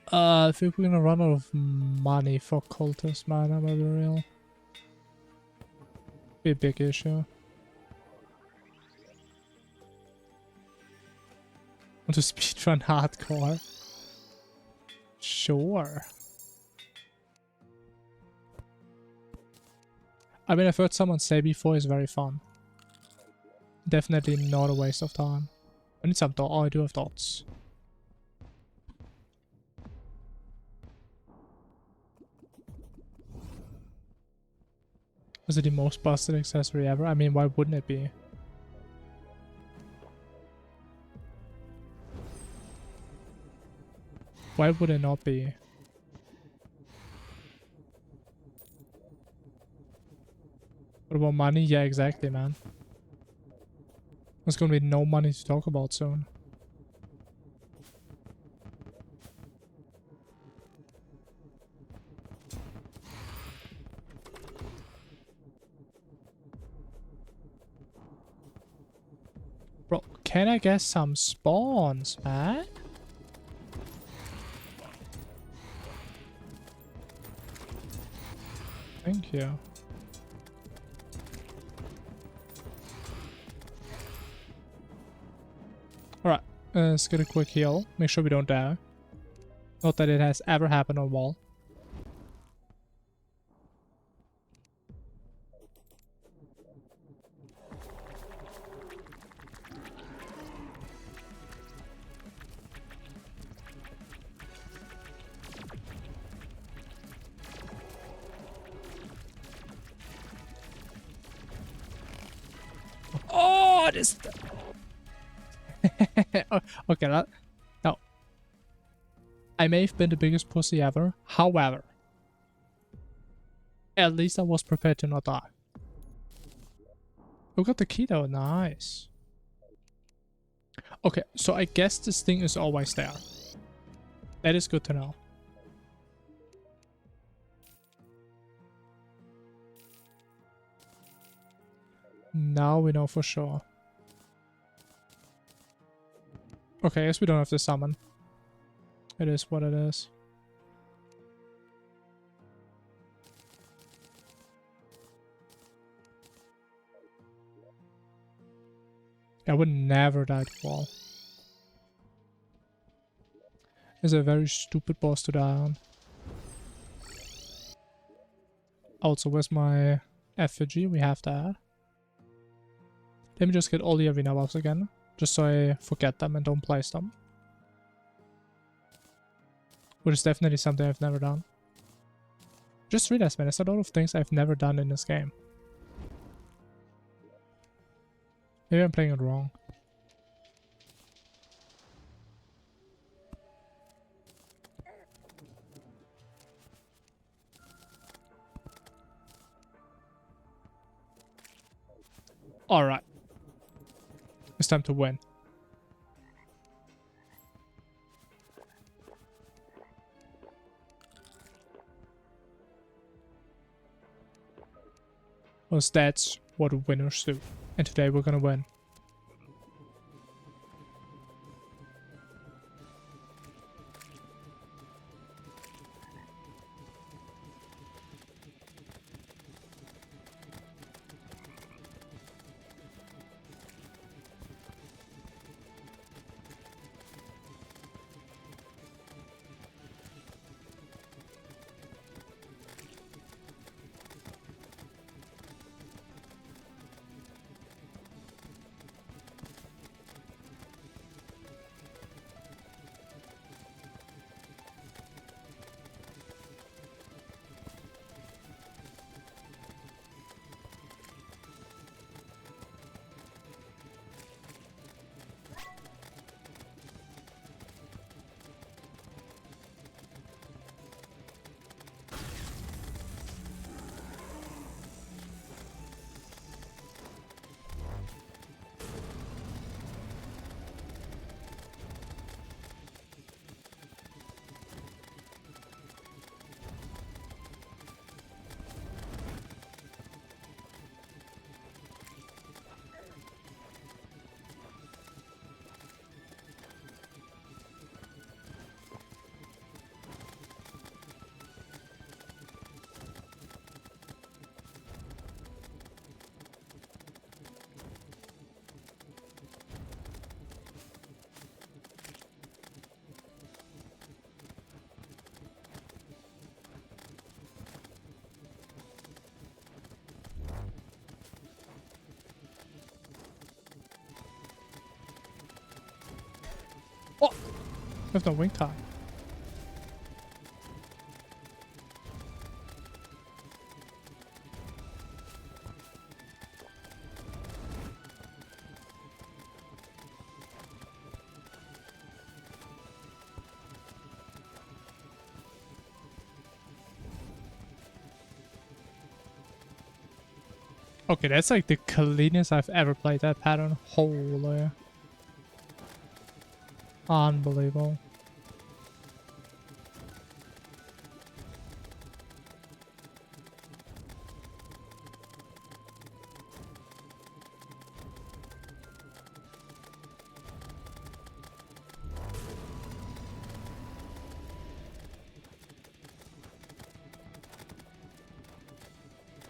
I think we're gonna run out of money for Cultist, man. I'm gonna be real. Be a big issue. Want to speedrun hardcore? Sure. I mean, I've heard someone say before it's very fun. Definitely not a waste of time. I need some dots. Oh, I do have dots. Was it the most busted accessory ever? I mean, why wouldn't it be? Why would it not be? What about money? Yeah, exactly, man. There's gonna be no money to talk about soon. Bro, can I get some spawns, man? Thank you. Alright, let's get a quick heal. Make sure we don't die. Not that it has ever happened on wall. Oh, this... Okay, that... No. I may have been the biggest pussy ever. However, at least I was prepared to not die. We got the key though. Nice. Okay, so I guess this thing is always there. That is good to know. Now we know for sure. Okay, I guess we don't have to summon. It is what it is. I would never die to wall. It's a very stupid boss to die on. Also, where's my effigy? We have that. Let me just get all the arena buffs again. Just so I forget them and don't place them. Which is definitely something I've never done. Just realized, man, there's a lot of things I've never done in this game. Maybe I'm playing it wrong. Alright. It's time to win. Because that's what winners do. And today we're gonna win. have no wing time. Okay, that's like the cleanest I've ever played that pattern. Holy. Unbelievable.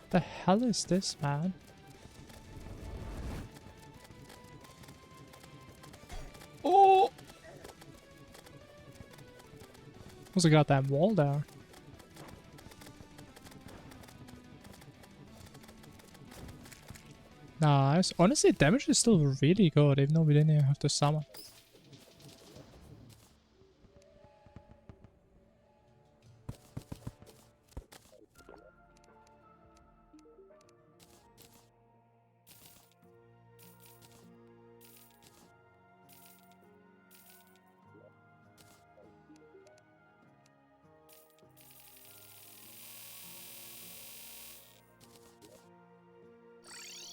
The hell is this, man? Oh! What's a goddamn wall there? Nice. Honestly, damage is still really good, even though we didn't even have to summon.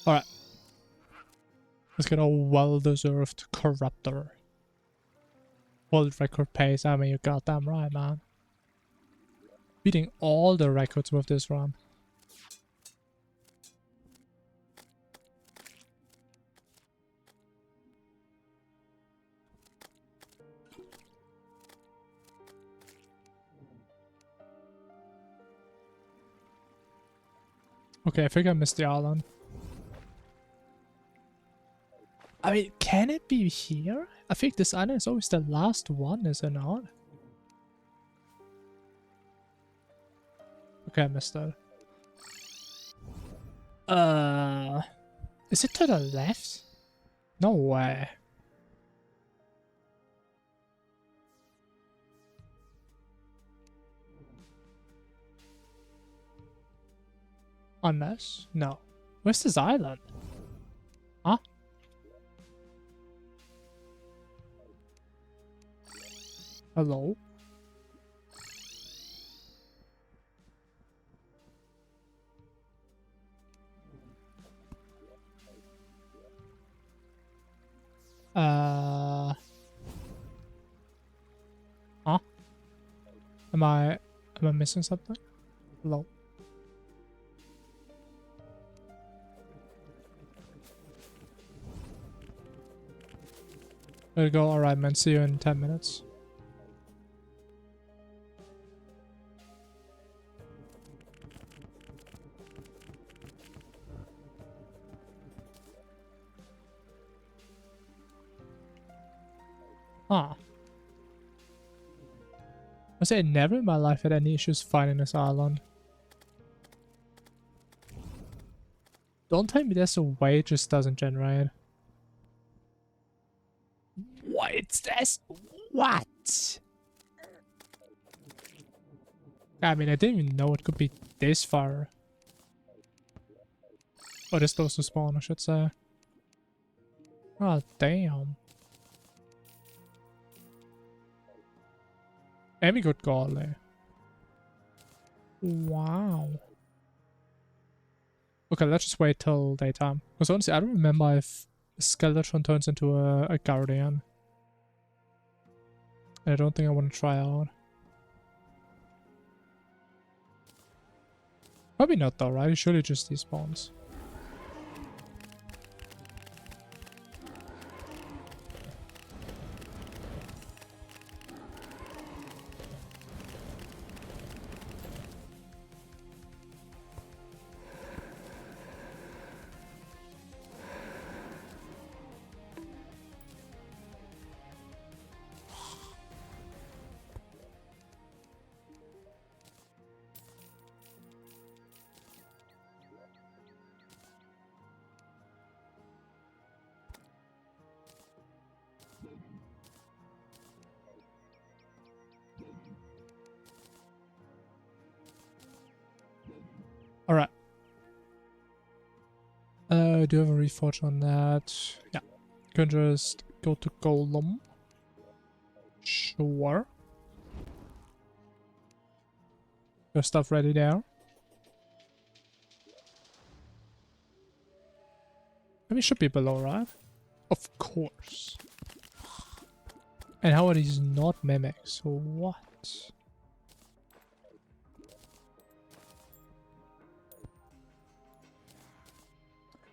Alright. Let's get a well-deserved corruptor. World record pace. I mean, you're goddamn right, man. Beating all the records with this run. Okay, I think I missed the island. I mean, can it be here? I think this island is always the last one, is it not? Okay, I missed that. Is it to the left? No way. Unless? No. Where's this island? Huh? Hello? Huh? Am I missing something? Hello? There you go. Alright, man. See you in 10 minutes. Huh. I say never in my life had any issues finding this island. Don't tell me there's a way it just doesn't generate. What? This? What? I mean, I didn't even know it could be this far. Or this close to spawn, I should say. Oh, damn. And we got Golem. Wow. Okay, let's just wait till daytime. Because honestly, I don't remember if a Skeleton turns into a Guardian. I don't think I want to try out. Probably not though, right? It surely just despawns. I do have a reforge on that. Yeah. Can just go to Golem. Sure. Your stuff ready there. I mean, should be below, right? Of course. And how are these not mimics? What?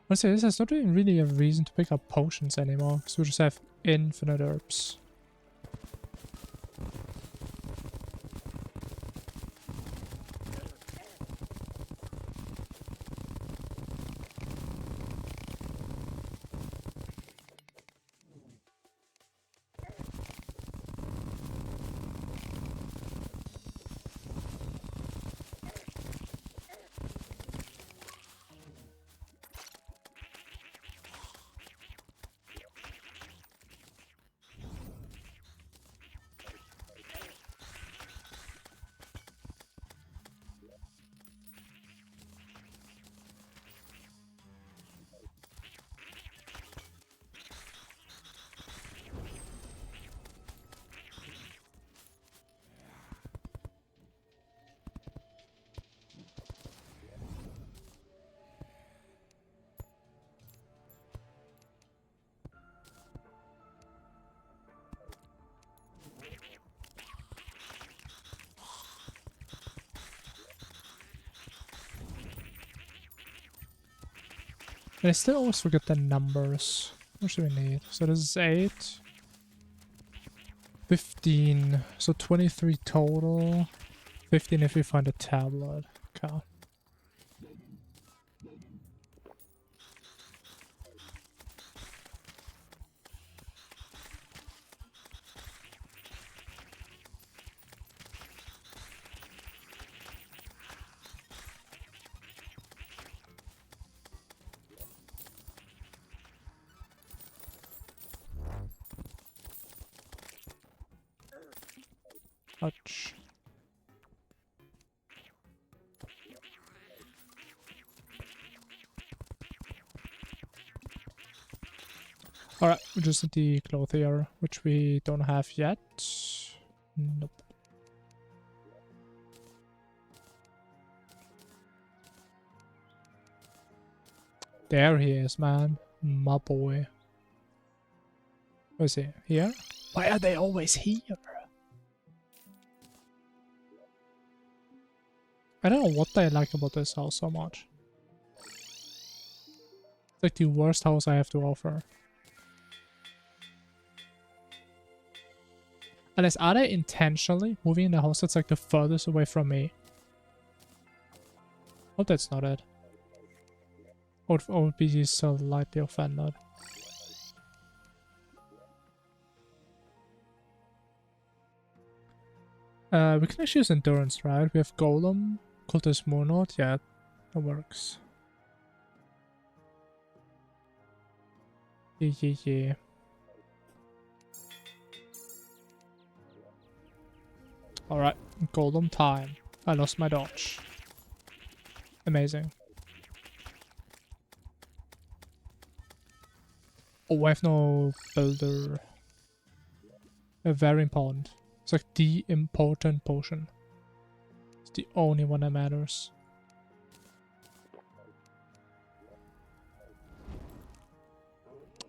Honestly, this is not really a reason to pick up potions anymore, because we just have infinite herbs. And I still always forget the numbers. What should we need? So this is 8. 15. So 23 total. 15 if we find a tablet. Okay. Touch. Alright, we just need the clothier, which we don't have yet. Nope. There he is, man. My boy. Where is he? Here? Why are they always here? I don't know what they like about this house so much. It's like the worst house I have to offer. Unless are they intentionally moving in the house that's like the furthest away from me? Hope that's not it. I would be slightly offended. We can actually use endurance, right? We have Golem, Cultist Monod, yeah, that works. Yeah. Alright, Golem time. I lost my dodge. Amazing. Oh, I have no builder. Very important. It's like the important potion. It's the only one that matters.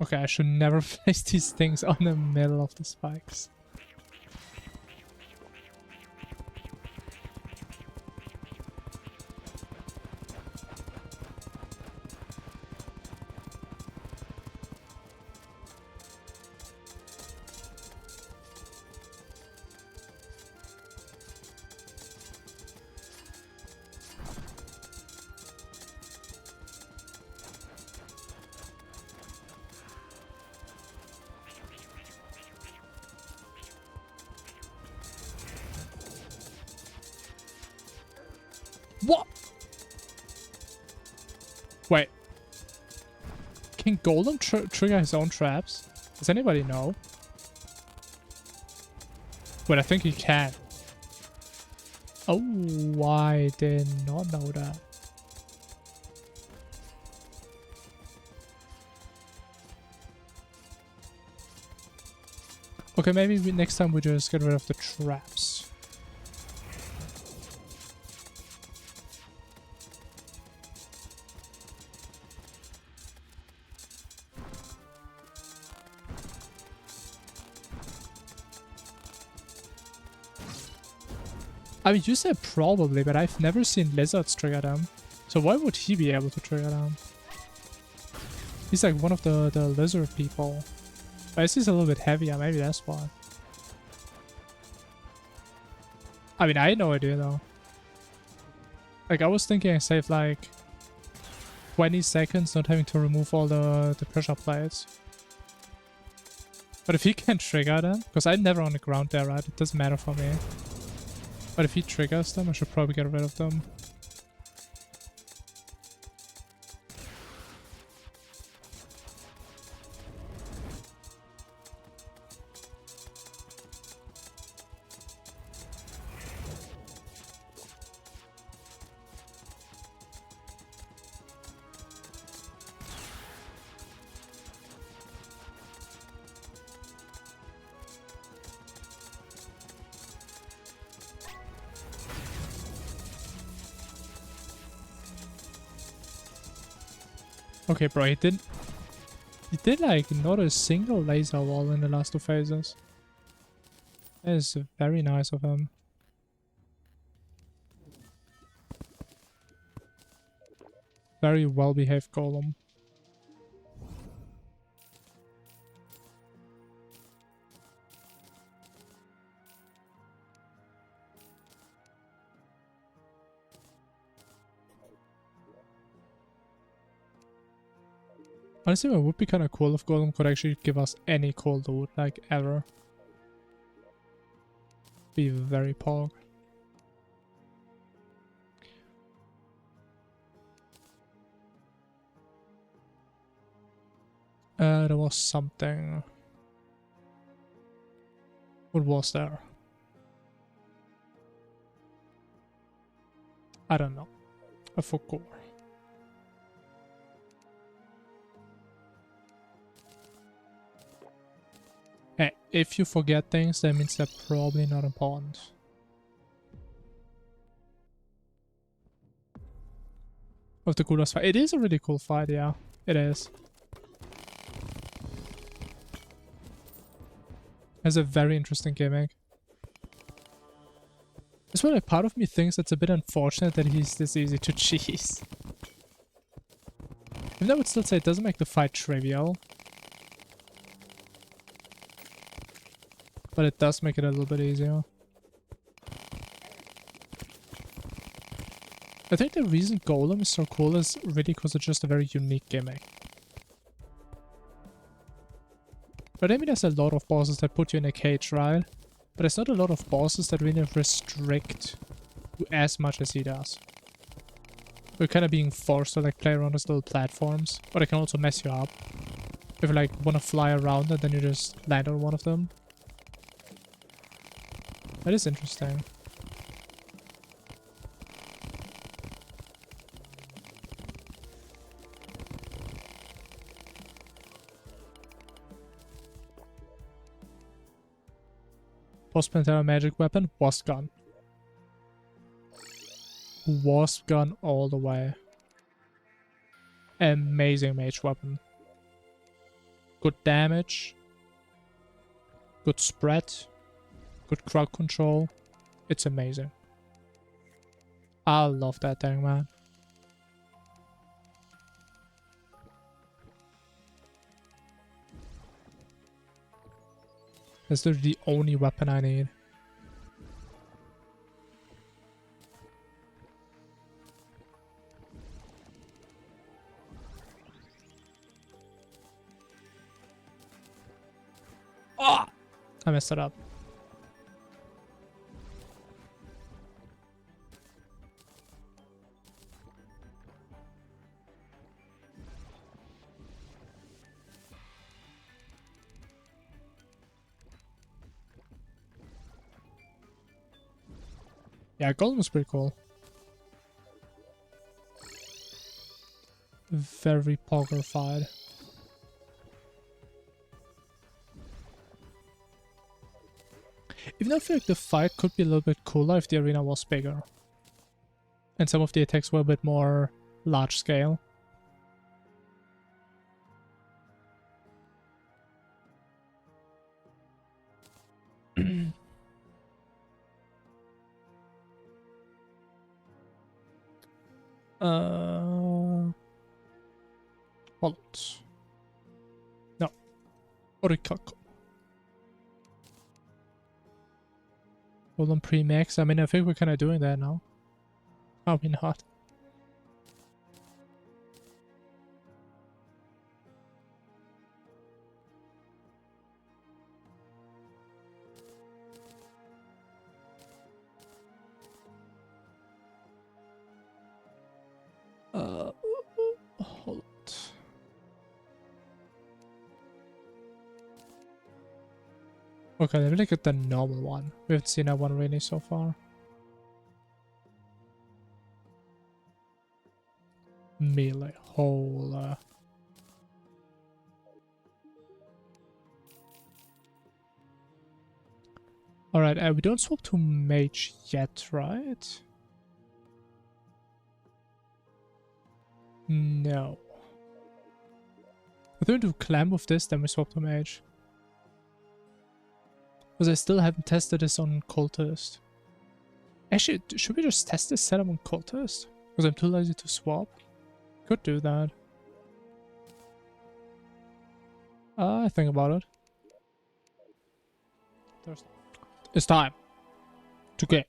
Okay, I should never place these things on the middle of the spikes. What? Wait. Can Golem trigger his own traps? Does anybody know? Wait, I think he can. Oh, I did not know that. Okay, maybe next time we just get rid of the traps. I mean, you said probably, but I've never seen lizards trigger them. So why would he be able to trigger them? He's like one of the lizard people. But he's a little bit heavier, maybe that's why. I mean, I had no idea though. Like, I was thinking I saved like 20 seconds not having to remove all the pressure plates. But if he can trigger them, because I'm never on the ground there, right? It doesn't matter for me. But if he triggers them, I should probably get rid of them. Okay, bro, he did like not a single laser wall in the last two phases. That is very nice of him. Very well behaved Golem. Honestly, it would be kind of cool if Golem could actually give us any cool loot, like, ever. Be very pog. There was something. What was there? I don't know. I forgot. Hey, if you forget things, that means they're probably not important. Of the coolest fight. It is a really cool fight, yeah. It is. Has a very interesting gimmick. That's why like, part of me thinks it's a bit unfortunate that he's this easy to cheese. Even though I would still say it doesn't make the fight trivial. But it does make it a little bit easier. I think the reason Golem is so cool is really because it's just a very unique gimmick. But I mean, there's a lot of bosses that put you in a cage, right? But there's not a lot of bosses that really restrict you as much as he does. You're kind of being forced to like play around those little platforms. But it can also mess you up. If you like want to fly around and then you just land on one of them. That is interesting. Post-Plantera magic weapon, Wasp Gun. Wasp Gun all the way. Amazing mage weapon. Good damage. Good spread. Good crowd control. It's amazing. I love that thing, man. That's literally the only weapon I need. Oh! I messed it up. Yeah, Golem is pretty cool. Very pogger-fied. Even though I feel like the fight could be a little bit cooler if the arena was bigger. And some of the attacks were a bit more large scale. Wallet. No. Orikako. Hold on, pre-max. I mean, I think we're kind of doing that now. Are we not? Hold. Okay, let me look at the normal one. We haven't seen that one really so far. Melee. Hole. Alright, we don't swap to mage yet, right? No. We're going to clam with this, then we swap to mage. Because I still haven't tested this on Cultist. Actually, should we just test this setup on Cultist? Because I'm too lazy to swap. Could do that. I think about it. It's time. To game.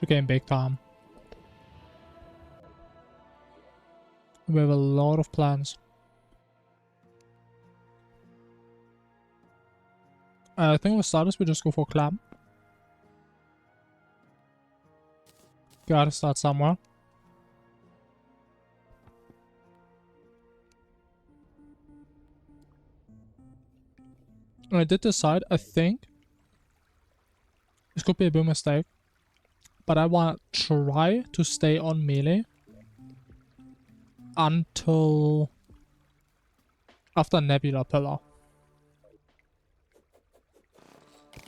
To game big time. We have a lot of plans. I think with starters we just go for clam. Gotta start somewhere. I did decide, I think this could be a big mistake, but I want to try to stay on melee until after Nebula Pillar.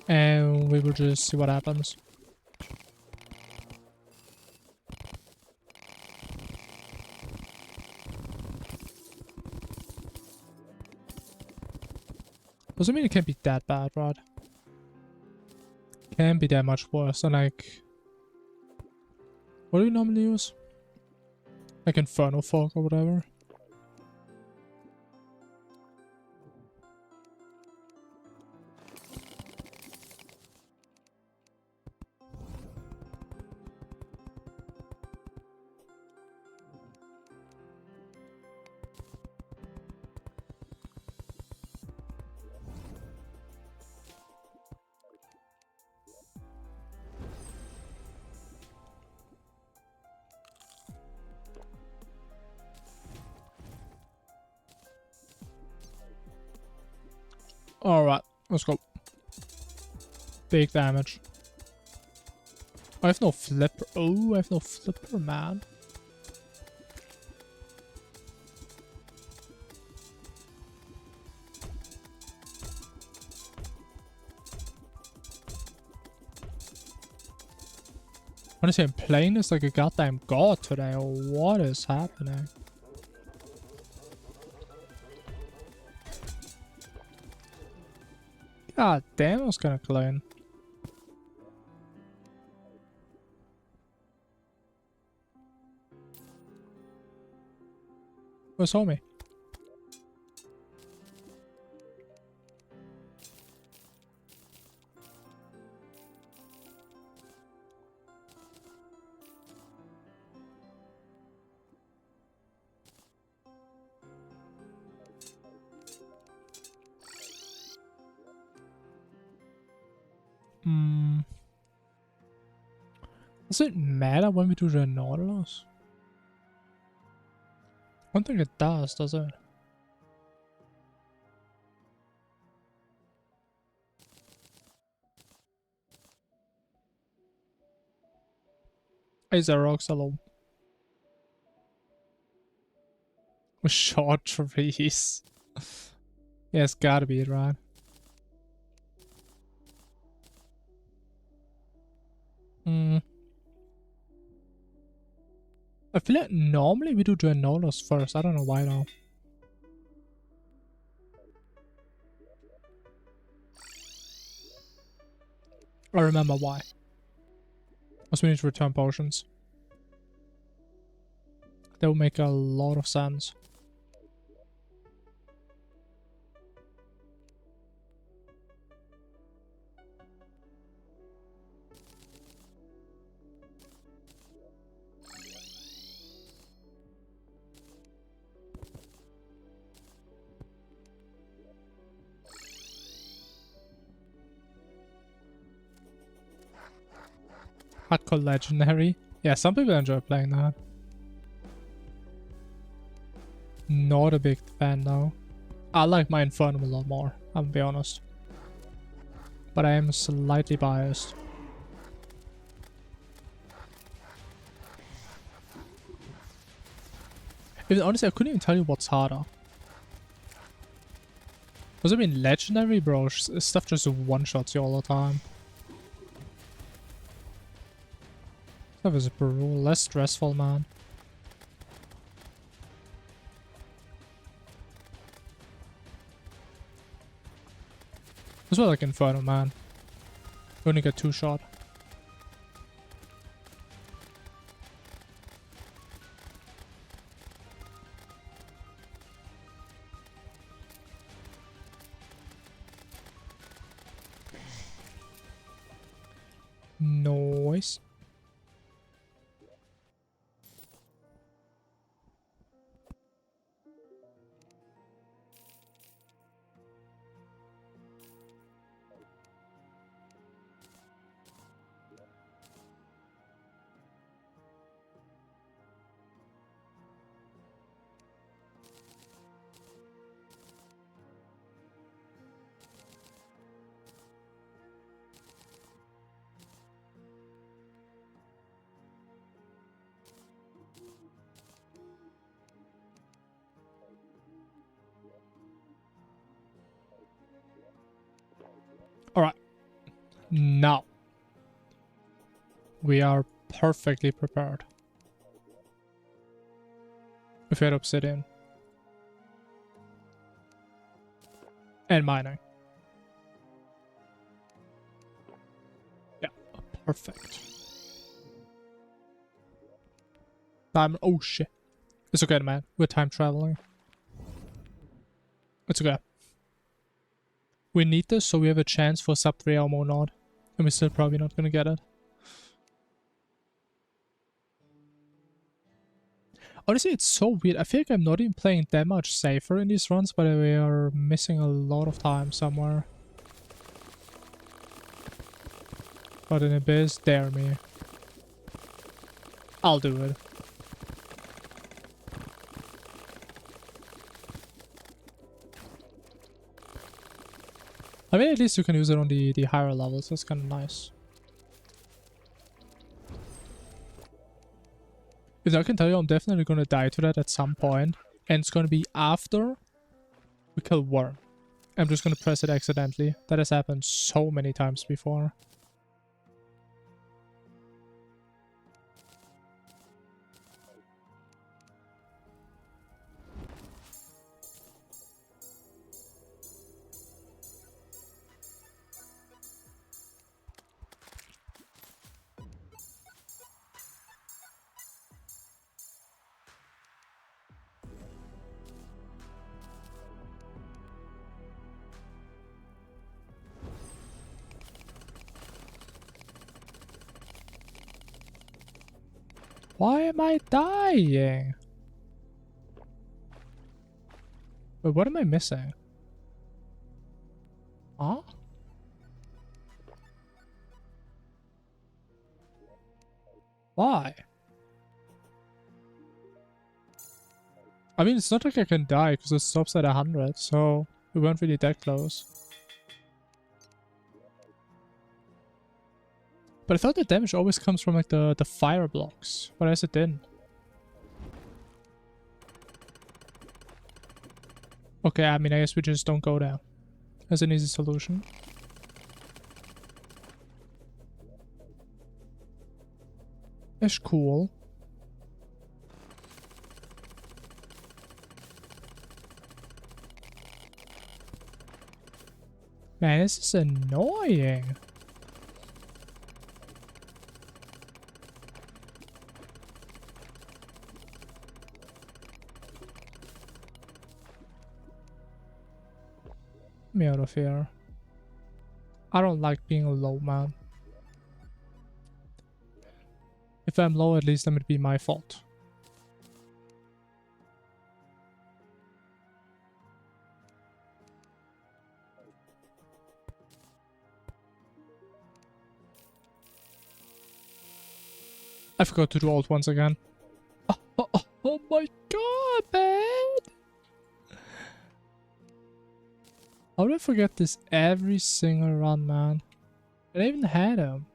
And we will just see what happens. Doesn't mean it can't be that bad, right? Can't be that much worse than like... What do we normally use? Like Inferno Fog or whatever. Alright, let's go. Big damage. I have no flipper. Oh, I have no flipper, man. Honestly, I'm playing this like a goddamn god today, or what is happening? God damn, I was kinda clean. Where's homie? Does it matter when we do the Nautilus? I don't think it does it? Is there rocks alone? With short trees. Yeah, it's gotta be it, right? feel like normally we do Duenolos first. I don't know why though. I remember why. Because we need to return potions. That would make a lot of sense. Hardcore legendary. Yeah, some people enjoy playing that. Not a big fan though. I like my Infernum a lot more, I'll be honest. But I am slightly biased. Even honestly, I couldn't even tell you what's harder. Does it mean legendary, bro? Stuff just one-shots you all the time. That was brutal. Less stressful, man. As well, like Inferno, man. You only get 2 shot. Nice. Alright. Now. We are perfectly prepared. If we had obsidian. And mining. Yeah, perfect. Oh shit. It's okay, man. We're time traveling. It's okay. We need this so we have a chance for sub 3 Elmo Nod. And we're still probably not gonna get it. Honestly, it's so weird. I feel like I'm not even playing that much safer in these runs, but we are missing a lot of time somewhere. But an abyss, dare me. I'll do it. I mean, at least you can use it on the higher levels. That's kind of nice. Because I can tell you, I'm definitely going to die to that at some point. And it's going to be after we kill Wyrm. I'm just going to press it accidentally. That has happened so many times before. Why am I dying? Wait, what am I missing? Huh? Why? I mean, it's not like I can die because it stops at 100, so we weren't really that close. But I thought the damage always comes from like the fire blocks, but I guess it didn't. Okay, I mean, I guess we just don't go there. That's an easy solution. That's cool. Man, this is annoying. Get me out of here. I don't like being low, man. If I'm low, at least that would be my fault. I forgot to do alt once again. Oh my god, man! How did I forget this every single run, man? I even had him.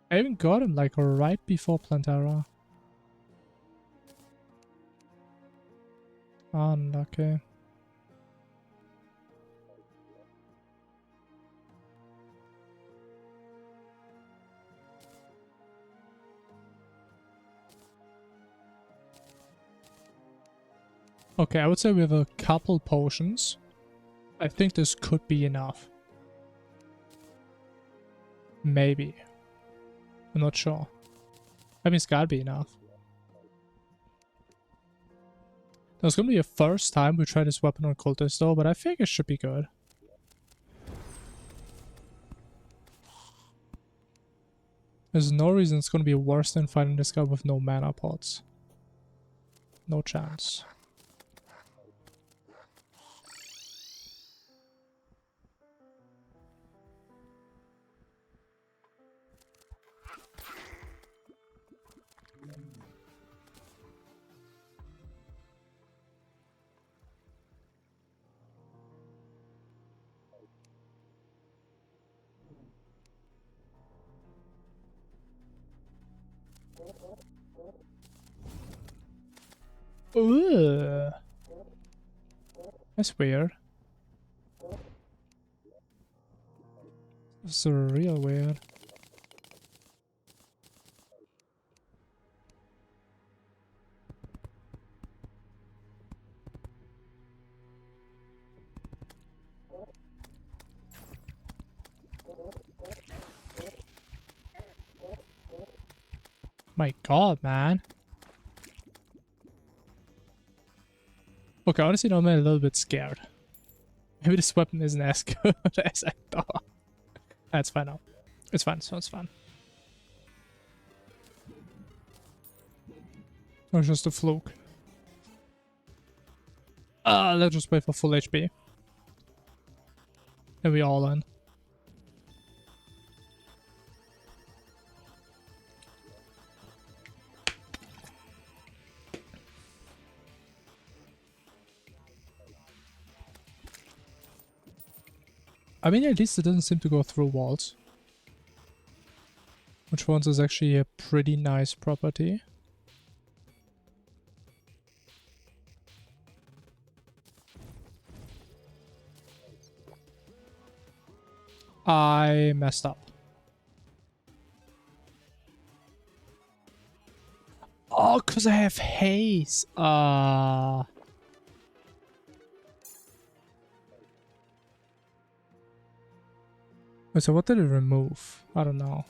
I even got him like right before Plantera. Unlucky. Okay, I would say we have a couple potions. I think this could be enough. Maybe. I'm not sure. I mean, it's gotta be enough. There's gonna be a first time we try this weapon on Cultist though, but I think it should be good. There's no reason it's gonna be worse than fighting this guy with no mana pots. No chance. Ugh. That's weird. This is real weird. My god, man. Okay, honestly, now I'm a little bit scared. Maybe this weapon isn't as good as I thought. That's fine now. It's fine, so it's fine. Or just a fluke. Let's just wait for full HP. Then we all in. I mean, at least it doesn't seem to go through walls. Which once is actually a pretty nice property. I messed up. Oh, because I have haze. Wait, so what did it remove? I don't know.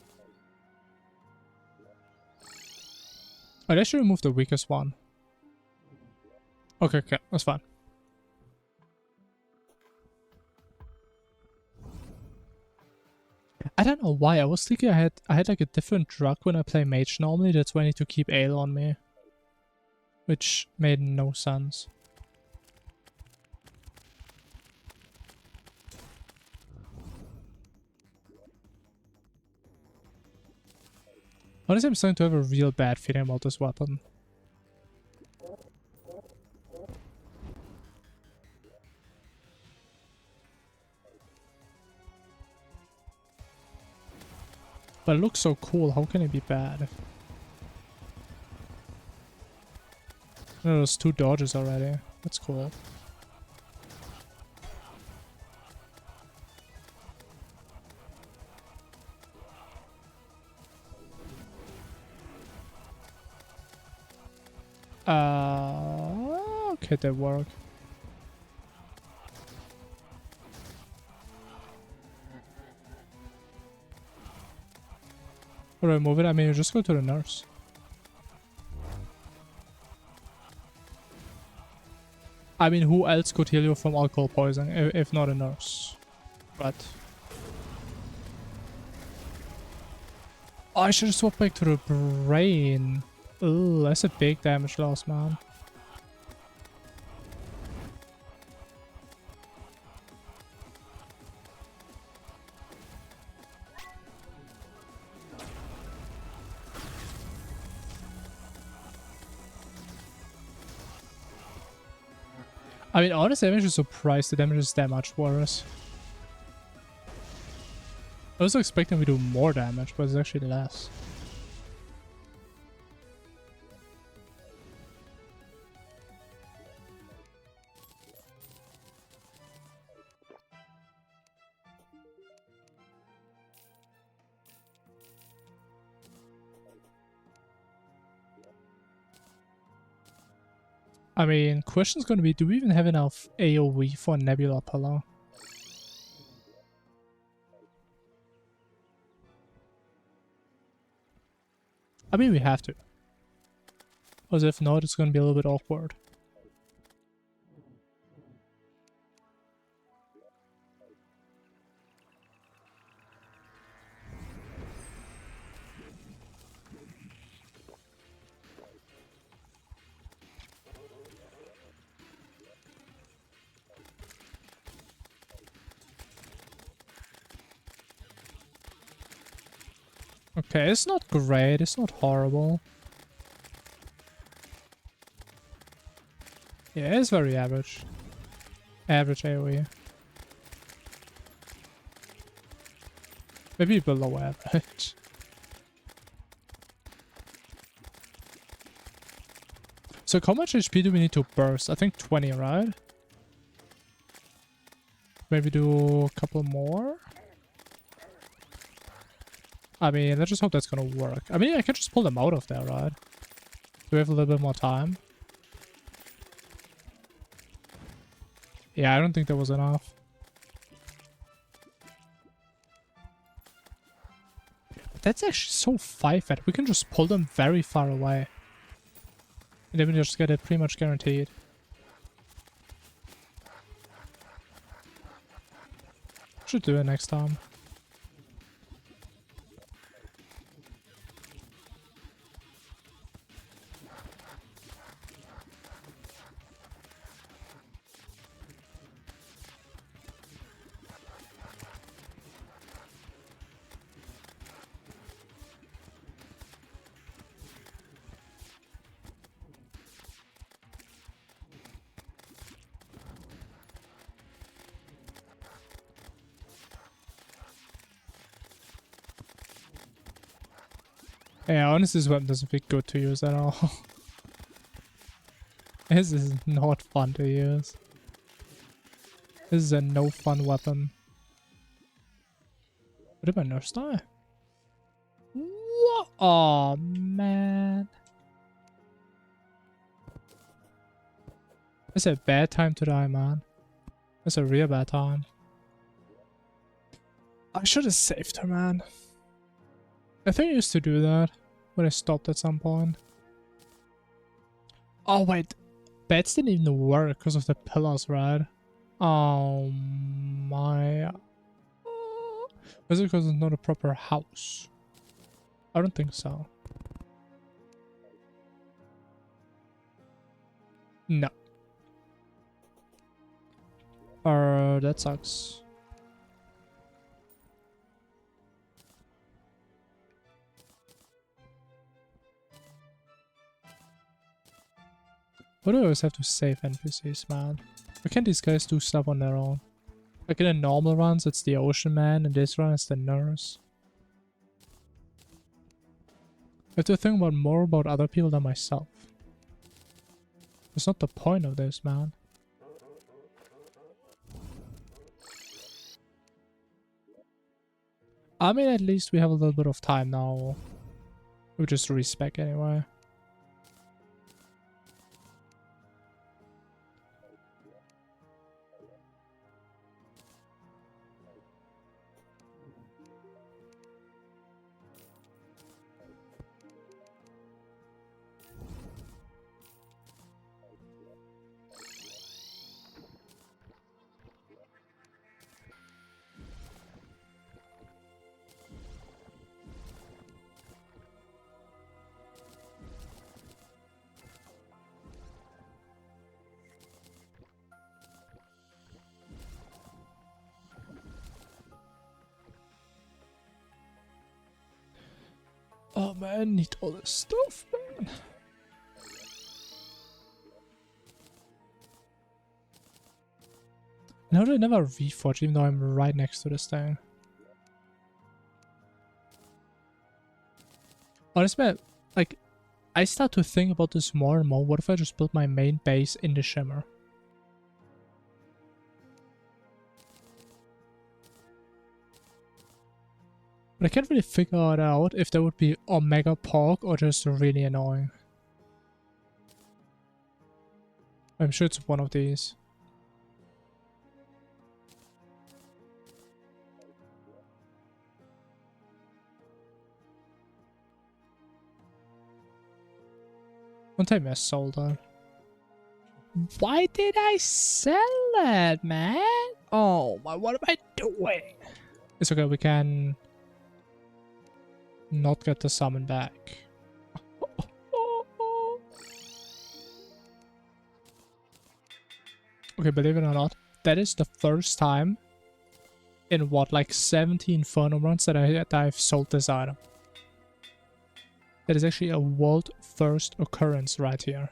Oh, they should remove the weakest one. Okay, okay, that's fine. I don't know why. I was thinking I had like a different drug when I play mage normally. That's why I need to keep ale on me. Which made no sense. Honestly, I'm starting to have a real bad feeling about this weapon. But it looks so cool, how can it be bad? Oh, there's 2 dodges already. That's cool. Okay, that worked. Or remove it? I mean, you just go to the nurse. I mean, who else could heal you from alcohol poisoning if not a nurse? But... Oh, I should have swapped back to the brain. Ugh, that's a big damage loss, man. I mean, honestly, I'm actually surprised the damage is that much worse. I was expecting we do more damage, but it's actually less. I mean, question's gonna be, do we even have enough AoE for Nebula Pillar? I mean, we have to. Because if not, it's gonna be a little bit awkward. Okay, it's not great, it's not horrible. Yeah, it's very average. Average AoE. Maybe below average. So how much HP do we need to burst? I think 20, right? Maybe do a couple more? I mean, let's just hope that's gonna work. I mean, I can just pull them out of there, right? Do we have a little bit more time? Yeah, I don't think that was enough. But that's actually so 5-fat. We can just pull them very far away. And then we just get it pretty much guaranteed. Should do it next time. Yeah, honestly, this weapon doesn't feel good to use at all. This is not fun to use. This is a no fun weapon. Did my nurse die? What? Oh man. It's a bad time to die, man. It's a real bad time. I should have saved her, man. I think I used to do that, but I stopped at some point. Oh wait, bats didn't even work because of the pillars, right? Oh my... Is it because it's not a proper house? I don't think so. No. That sucks. Why do I always have to save NPCs, man? Why can't these guys do stuff on their own? Like in the normal runs, it's the Ocean Man, and this run, it's the Nurse. I have to think about more about other people than myself. That's not the point of this, man. I mean, at least we have a little bit of time now. We just respec anyway. Oh man, need all this stuff, man. How do I never reforge even though I'm right next to this thing? Honestly, like, I start to think about this more and more. What if I just build my main base in the Shimmer? But I can't really figure it out if that would be Omega Pork or just really annoying. I'm sure it's one of these. Don't take me a soul though. Why did I sell it, man? Oh my, what am I doing? It's okay, we can not get the summon back. Okay, believe it or not, that is the first time in what, like 17 Infernum runs that I've sold this item. That is actually a world first occurrence right here.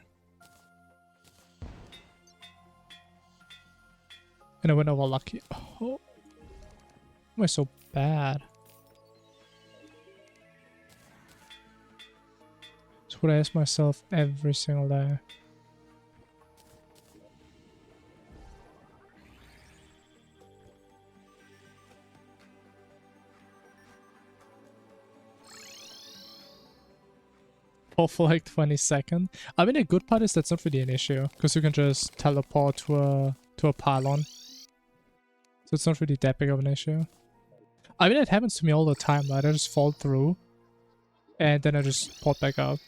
And I went over lucky. Oh, am I so bad? That's what I ask myself every single day. For like 20 seconds. I mean, the good part is that's not really an issue, because you can just teleport to a pylon. So it's not really that big of an issue. I mean, it happens to me all the time, right? I just fall through, and then I just port back up.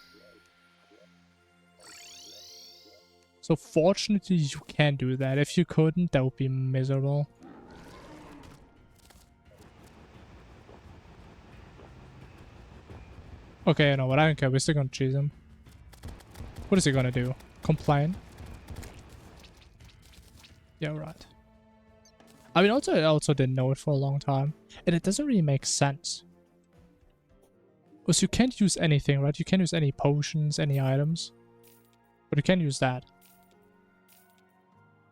So fortunately, you can do that. If you couldn't, that would be miserable. Okay, you know what? I don't care. We're still gonna cheese him. What is he gonna do? Complain? Yeah, right. I mean, I also didn't know it for a long time. And it doesn't really make sense. Because you can't use anything, right? You can't use any potions, any items. But you can use that.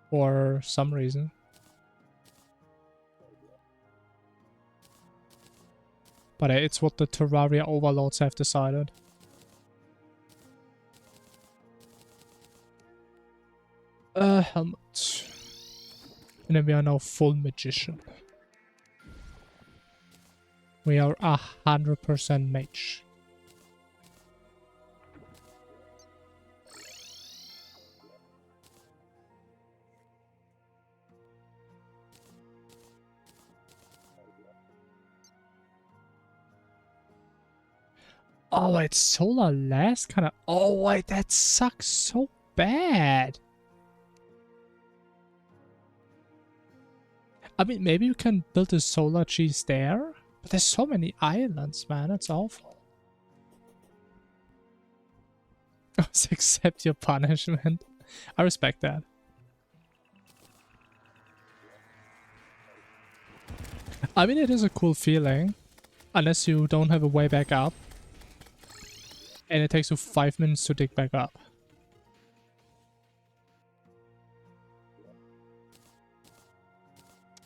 For some reason. But it's what the Terraria overlords have decided. Helmet. And then we are now full magician. We are 100% mage. Oh, wait, Solar last kind of... Oh, wait, that sucks so bad. I mean, maybe you can build a solar cheese there, but there's so many islands, man. That's awful. Just accept your punishment. I respect that. I mean, it is a cool feeling, unless you don't have a way back up, and it takes you 5 minutes to dig back up.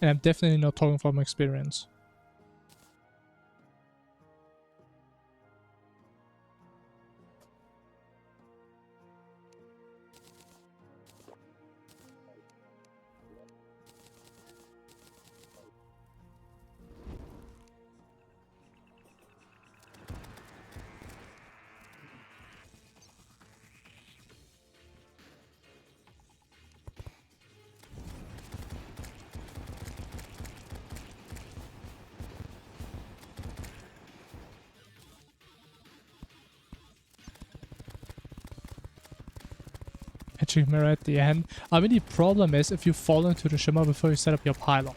And I'm definitely not talking from experience. Magic mirror at the end. I mean, the problem is if you fall into the shimmer before you set up your pylon.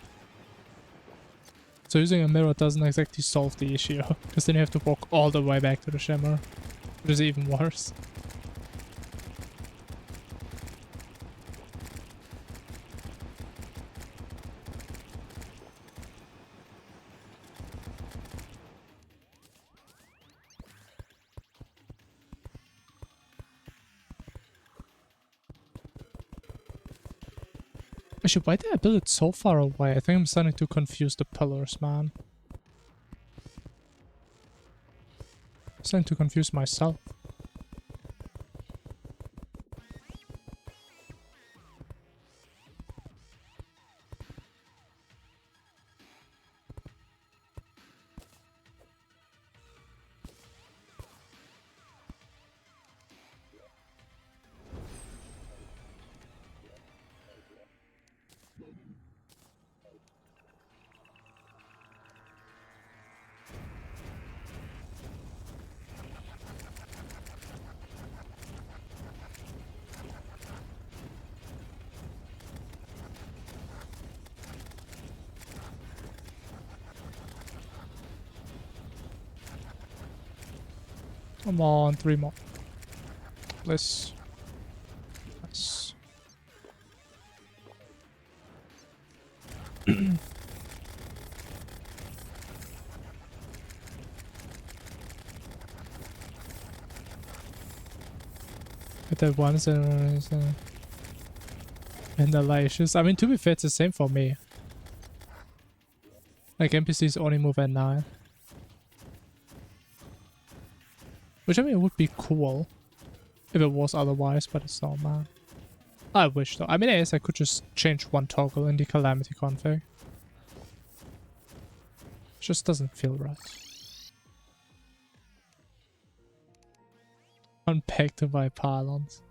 So using a mirror doesn't exactly solve the issue, because then you have to walk all the way back to the shimmer, which is even worse. Actually, why did I build it so far away? I think I'm starting to confuse the pillars, man. I'm starting to confuse myself. Come on, 3 more. Let's... Nice. But that one's Ventilatious. I mean, to be fair, it's the same for me. Like, NPCs only move at 9. Which, I mean, would be cool if it was otherwise, but it's not, man. I wish, though. I mean, I guess I could just change one toggle in the Calamity config. It just doesn't feel right. Unpack to buy pylons.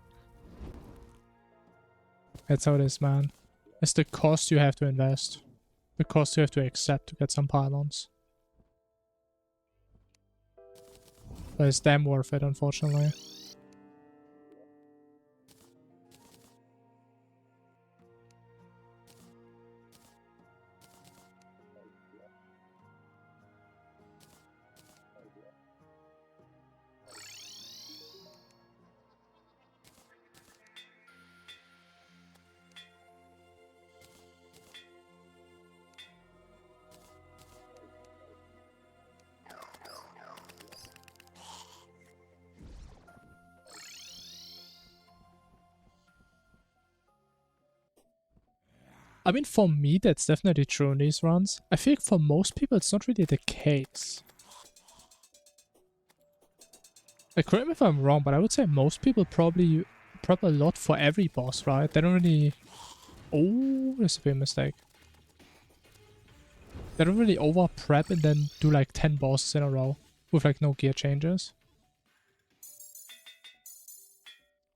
That's how it is, man. It's the cost you have to invest. The cost you have to accept to get some pylons. But it's damn worth it, unfortunately. I mean, for me, that's definitely true in these runs. I feel like for most people, it's not really the case. Like, correct me if I'm wrong, but I would say most people probably prep a lot for every boss, right? They don't really... Oh, that's a big mistake. They don't really over-prep and then do like 10 bosses in a row with like no gear changes.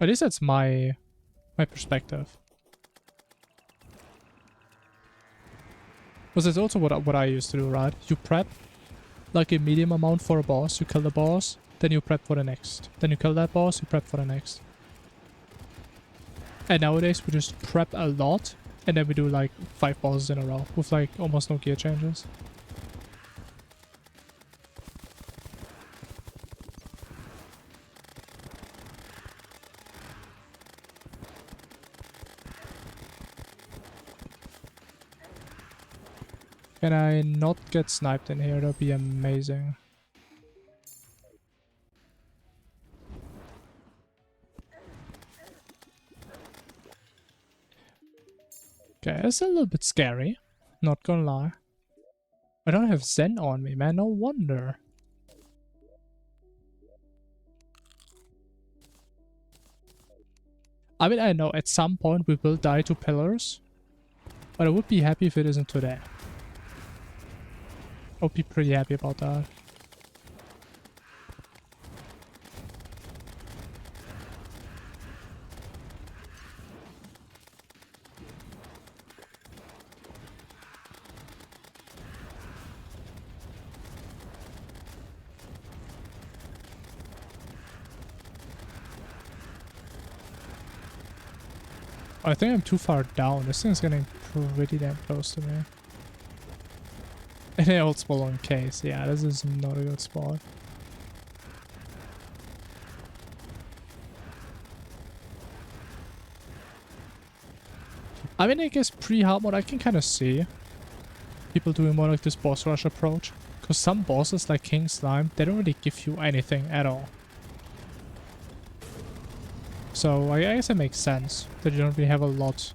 At least that's my perspective. Because that's also what I used to do, right? You prep like a medium amount for a boss, you kill the boss, then you prep for the next. Then you kill that boss, you prep for the next. And nowadays we just prep a lot, and then we do like 5 bosses in a row with like almost no gear changes. Can I not get sniped in here? That'd be amazing. Okay, that's a little bit scary. Not gonna lie. I don't have Zen on me, man. No wonder. I mean, I know at some point we will die to pillars. But I would be happy if it isn't today. I'll be pretty happy about that. I think I'm too far down. This thing's getting pretty damn close to me. And an old spawn case. Yeah, this is not a good spot. I mean, I guess pre-hard mode I can kind of see people doing more like this boss rush approach. Because some bosses like King Slime, they don't really give you anything at all. So I guess it makes sense that you don't really have a lot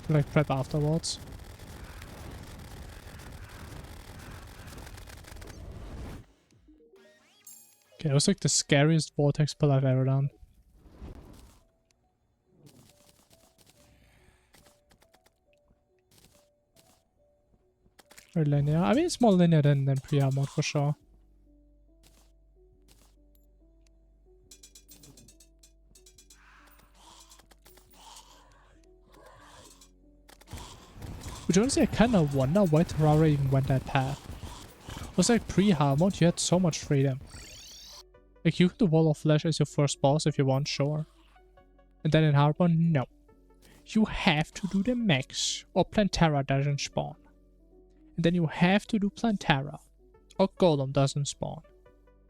like prep afterwards. Okay, it was like the scariest vortex pull I've ever done. Very linear. I mean, it's more linear than pre-armored for sure. Which honestly, I kind of wonder why Terraria even went that path. It was like pre-armored, you had so much freedom. Like, you could do Wall of Flesh as your first boss if you want, sure. And then in Hardmode, no. You have to do the max, or Plantera doesn't spawn. And then you have to do Plantera, or Golem doesn't spawn.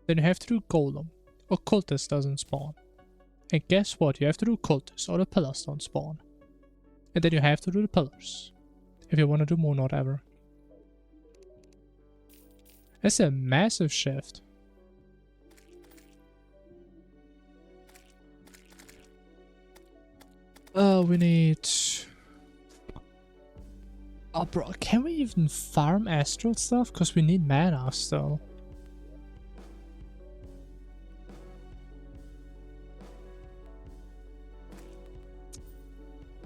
Then you have to do Golem, or Cultist doesn't spawn. And guess what? You have to do Cultist, or the Pillars don't spawn. And then you have to do the Pillars, if you want to do more, not ever. That's a massive shift. We need... Oh, bro, can we even farm astral stuff? Because we need mana still.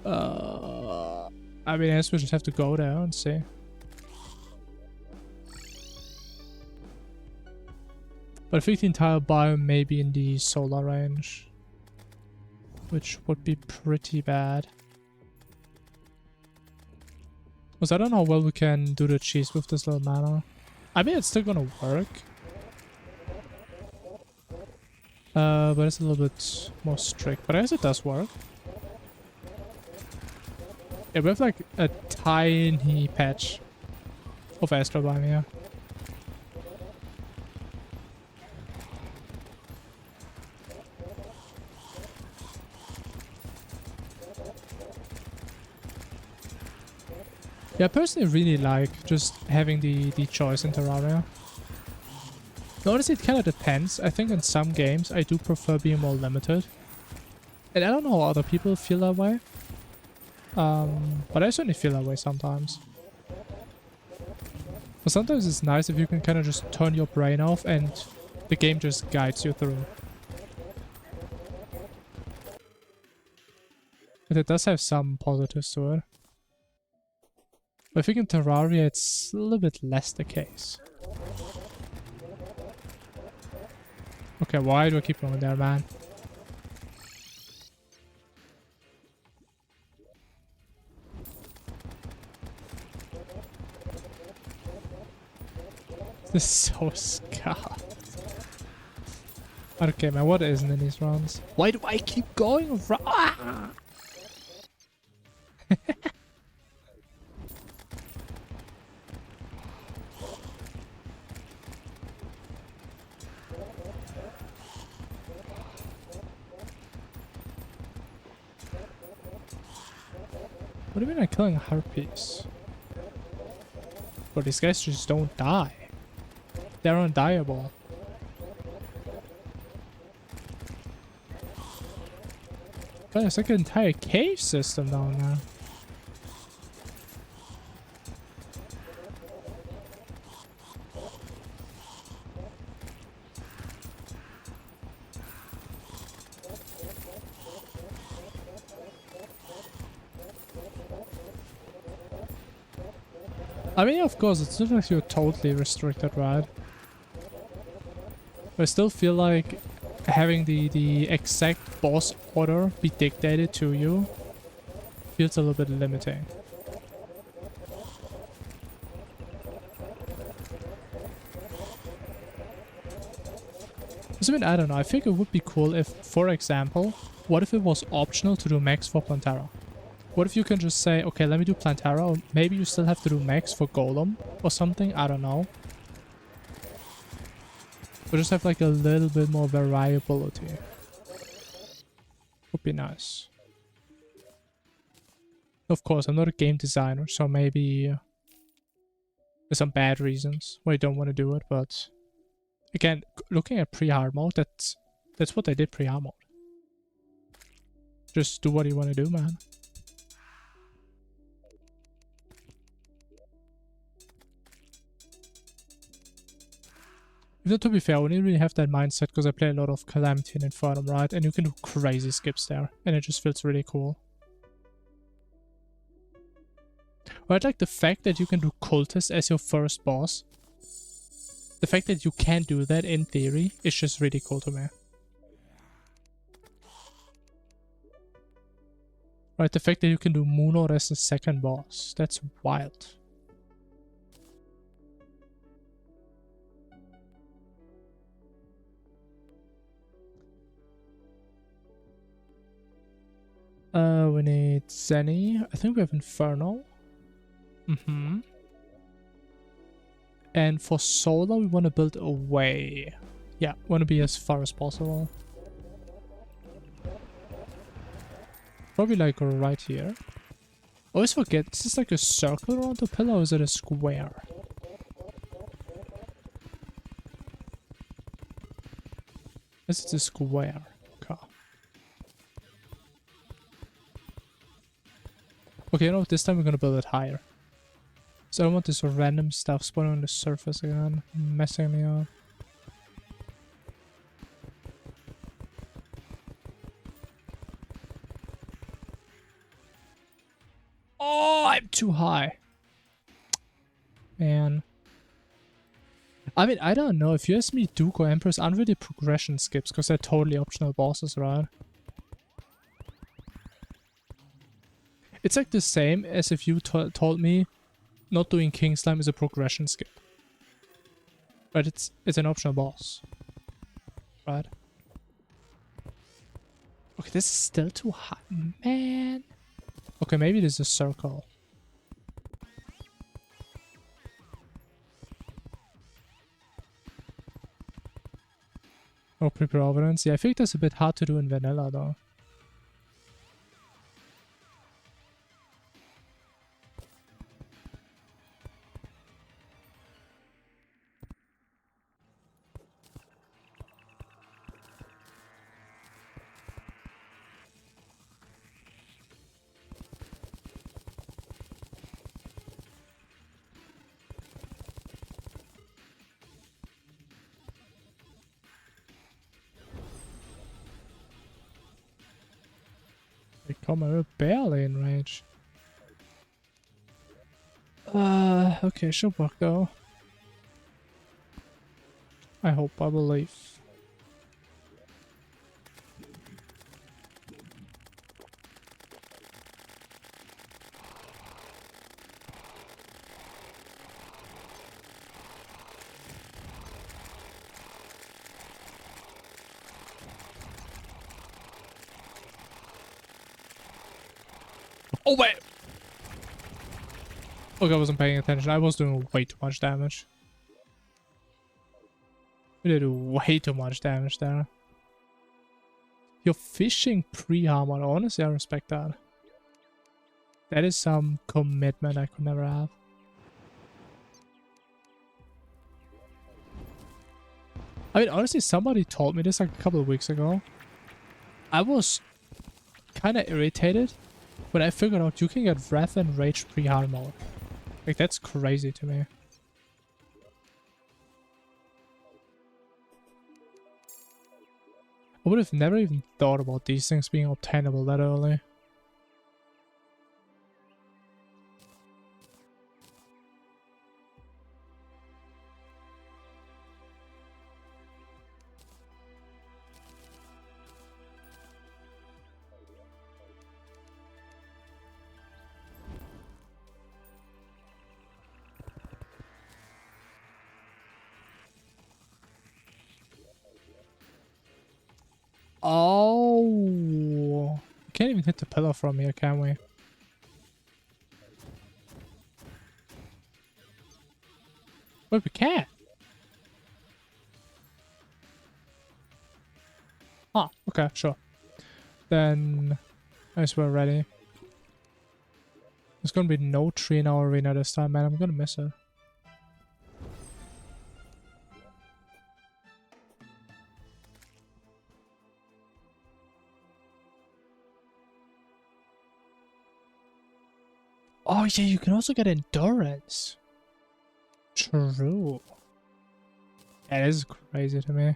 I mean, I guess we just have to go there and see. But I think the entire biome may be in the solar range, which would be pretty bad. Because I don't know how well we can do the cheese with this little mana. I mean, it's still gonna work. But it's a little bit more strict. But I guess it does work. Yeah, we have like a tiny patch of Astral Biome here. Yeah, I personally really like just having the choice in Terraria. Honestly, it kind of depends. I think in some games I do prefer being more limited. And I don't know how other people feel that way. But I certainly feel that way sometimes. But sometimes it's nice if you can kind of just turn your brain off and the game just guides you through. But it does have some positives to it. But I think in Terraria it's a little bit less the case. Okay, why do I keep going there, man? This is so scuffed. Okay, man, what isn't in these rounds? Why do I keep going? Ah! What do you mean I'm killing harpies? But these guys just don't die. They're undiable. But it's like an entire cave system down there. I mean, of course, it's not like you're totally restricted, right? But I still feel like having the exact boss order be dictated to you feels a little bit limiting. I mean, I don't know, I think it would be cool if, for example, what if it was optional to do max for Plantera? What if you can just say, okay, let me do Plantera, or maybe you still have to do max for Golem or something, I don't know. But just have like a little bit more variability. Would be nice. Of course, I'm not a game designer, so maybe there's some bad reasons why you don't want to do it, but again, looking at pre-hard mode, that's what they did pre-hard mode. Just do what you want to do, man. Even though, to be fair, I only really have that mindset because I play a lot of Calamity and Infernum, right? And you can do crazy skips there, and it just feels really cool. Right, like the fact that you can do Cultist as your first boss. The fact that you can do that in theory is just really cool to me. Right, the fact that you can do Moonlord as the second boss. That's wild. We need Zenny. I think we have Infernal. And for Solar, we want to build away. Yeah, want to be as far as possible. Probably like right here. I always forget, is this like a circle around the pillar or is it a square? This is a square. Okay. Okay, you know what? This time we're gonna build it higher. So I don't want this random stuff spawning on the surface again, messing me up. Oh, I'm too high. Man. I mean, I don't know. If you ask me, Duke or Empress aren't really progression skips because they're totally optional bosses, right? It's like the same as if you told me not doing King Slime is a progression skip. But it's an optional boss. Right? Okay, this is still too high. Man. Okay, maybe this is a circle. Oh, Providence. Yeah, I think that's a bit hard to do in vanilla though. We're barely in range. Okay, should work though. I hope, I believe. Oh wait! Okay, I wasn't paying attention. I was doing way too much damage. We did way too much damage there. You're fishing pre-armor. Honestly, I respect that. That is some commitment I could never have. I mean, honestly, somebody told me this like a couple of weeks ago. I was kind of irritated when I figured out you can get Wrath and Rage pre-hard mode. Like, that's crazy to me. I would have never even thought about these things being obtainable that early. Oh, we can't even hit the pillar from here, can we? Wait, we can't. Ah, okay, sure. Then, I guess we're ready. There's gonna be no tree in our arena this time, man. I'm gonna miss it. Oh yeah, you can also get endurance. True. That is crazy to me.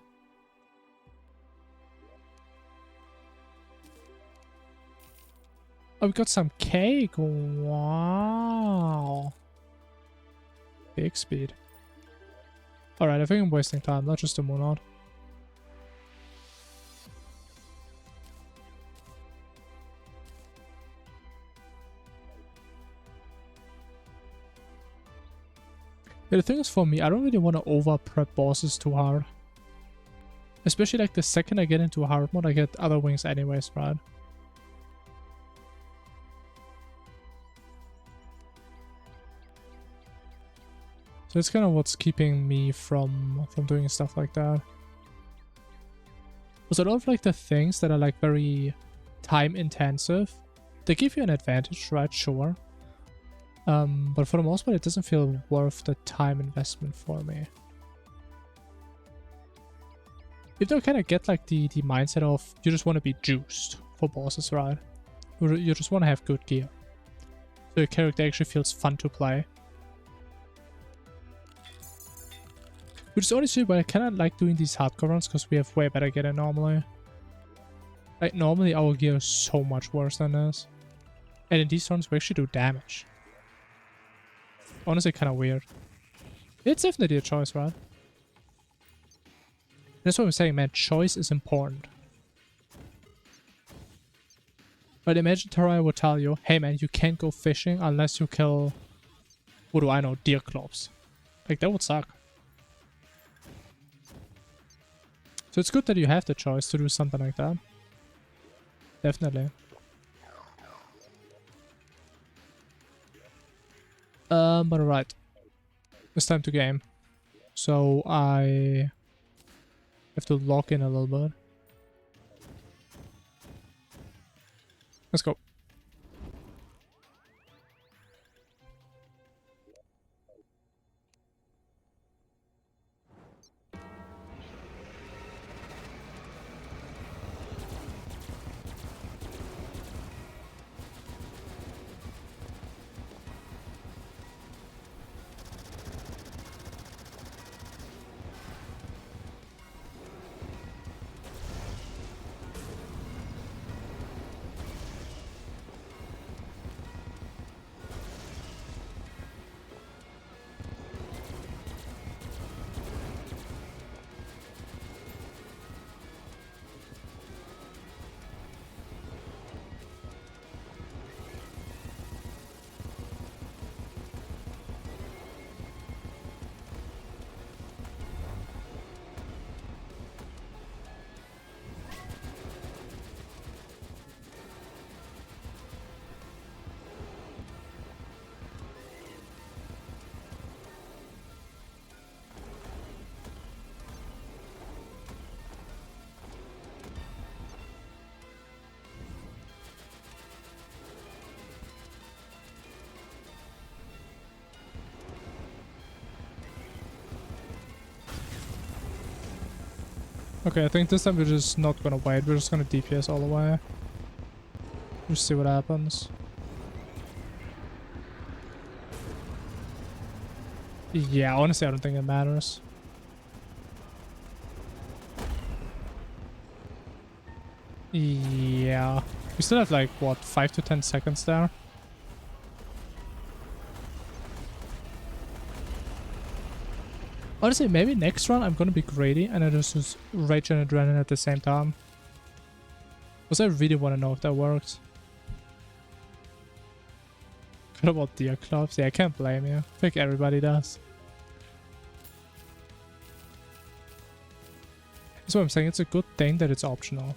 Oh, we got some cake. Wow. Big speed. Alright, I think I'm wasting time. Not just a Monad. Yeah, the thing is, for me, I don't really want to over-prep bosses too hard. Especially like the second I get into a hard mode, I get other wings anyways, right? So it's kind of what's keeping me from doing stuff like that. Because a lot of like the things that are like very time intensive, they give you an advantage, right? Sure. But for the most part, it doesn't feel worth the time investment for me. You don't kind of get like the mindset of you just want to be juiced for bosses, right? You just want to have good gear. So your character actually feels fun to play. Which is honestly why I kind of like doing these hardcore runs, because we have way better gear than normally. Like normally our gear is so much worse than this. And in these runs we actually do damage. Honestly kind of weird. It's definitely a choice, right? That's what I'm saying, man. Choice is important. But imagine Terraria would tell you, hey man, you can't go fishing unless you kill, what do I know, deer clubs. Like, that would suck. So it's good that you have the choice to do something like that. Definitely. But alright. It's time to game. So I have to log in a little bit. Let's go. Okay, I think this time we're just not gonna wait, we're just gonna DPS all the way. Just see what happens. Yeah, honestly I don't think it matters. Yeah. We still have like, what, 5 to 10 seconds there? Honestly, maybe next run I'm gonna be greedy and I just use Rage and Adrenaline at the same time. Because I really want to know if that works. What about deer clubs? Yeah, I can't blame you. I think everybody does. That's what I'm saying, it's a good thing that it's optional.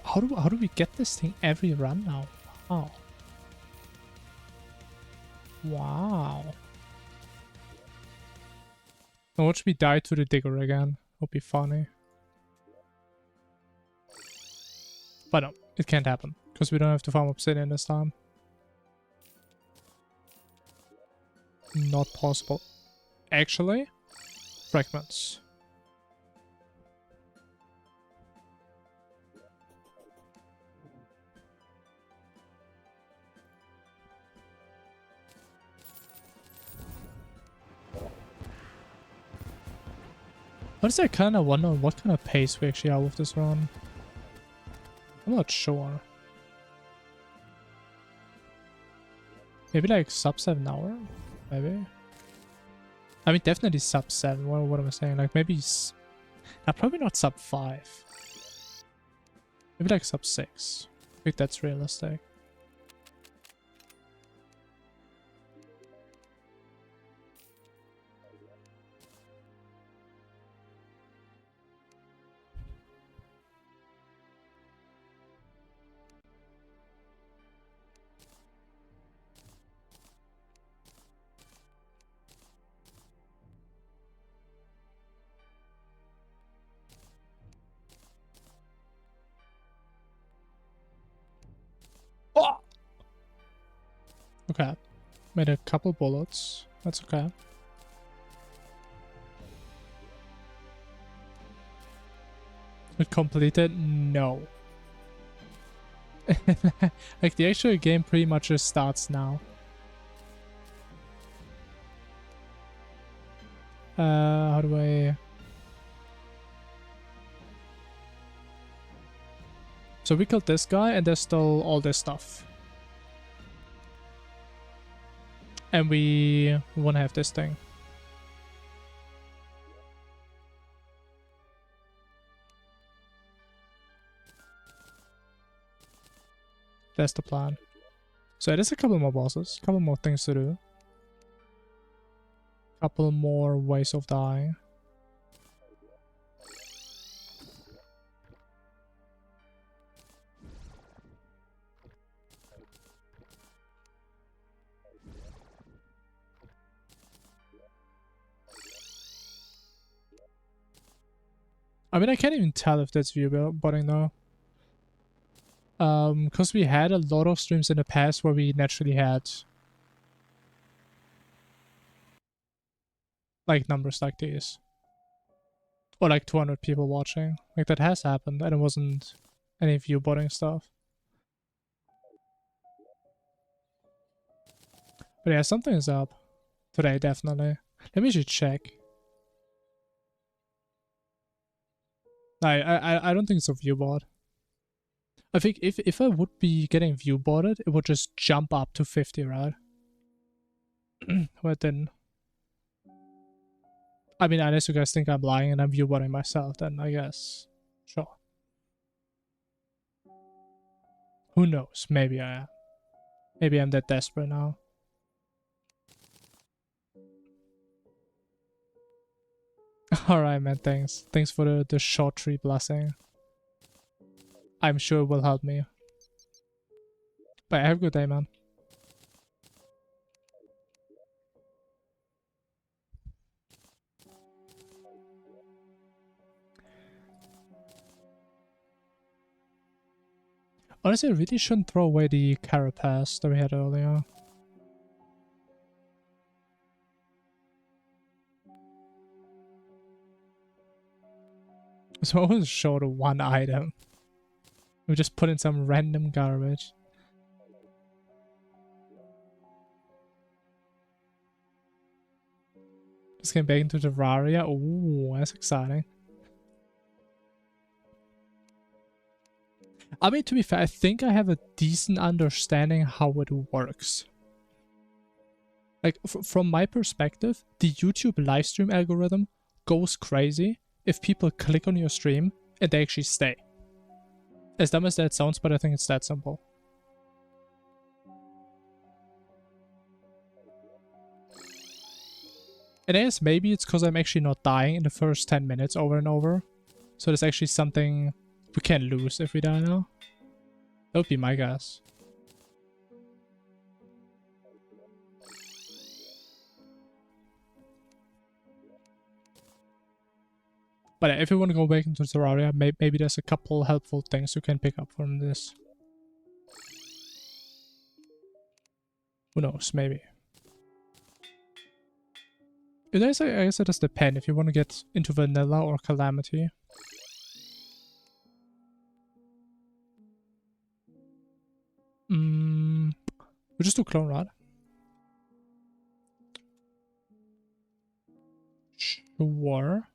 How do we get this thing every run now? Wow. Wow. Now watch me die to the digger again. Would be funny. But no, it can't happen. Because we don't have to farm obsidian this time. Not possible. Actually, fragments. Honestly, I kind of wonder what kind of pace we actually are with this run. I'm not sure. Maybe like sub 7 hour? Maybe? I mean, definitely sub 7. What am I saying? Like maybe... probably not sub 5. Maybe like sub 6. I think that's realistic. Oh! Okay. Made a couple bullets. That's okay. It completed? No. Like the actual game pretty much just starts now. How do I... So we killed this guy and there's still all this stuff. And we wanna have this thing. That's the plan. So there's a couple more bosses, a couple more things to do. Couple more ways of dying. I mean, I can't even tell if that's viewbotting though. Because we had a lot of streams in the past where we naturally had like numbers like these. Or like 200 people watching. Like that has happened and it wasn't any viewbotting stuff. But yeah, something is up today, definitely. Let me just check. I don't think it's a viewbot. I think if I would be getting viewbotted, it would just jump up to 50, right? But then, I mean, unless you guys think I'm lying and I'm viewbotting myself, then I guess, sure. Who knows? Maybe I am. Maybe I'm that desperate now. Alright, man, thanks. Thanks for the short tree blessing. I'm sure it will help me. But have a good day, man. Honestly, I really shouldn't throw away the carapace that we had earlier. So I was short of one item. We just put in some random garbage. Just came back into Terraria. Ooh, that's exciting. I mean, to be fair, I think I have a decent understanding how it works. Like, from my perspective, the YouTube livestream algorithm goes crazy if people click on your stream and they actually stay. As dumb as that sounds, but I think it's that simple. And I guess maybe it's because I'm actually not dying in the first 10 minutes over and over. So there's actually something we can't lose if we die now. That would be my guess. But if you want to go back into Terraria, maybe there's a couple helpful things you can pick up from this. Who knows, maybe. I guess it does depend if you want to get into Vanilla or Calamity. We'll just do Clone Rod. Sure.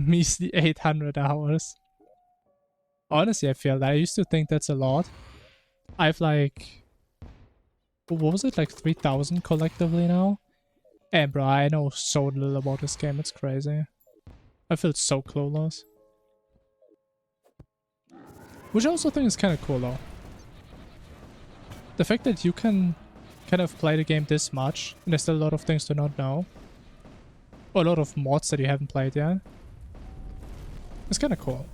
Measly 800 hours. Honestly, I feel that. I used to think that's a lot. I've like... What was it? Like 3,000 collectively now? And bro, I know so little about this game. It's crazy. I feel so clueless. Which I also think is kind of cool though. The fact that you can kind of play the game this much, and there's still a lot of things to not know. Or a lot of mods that you haven't played yet. It's kind of cool.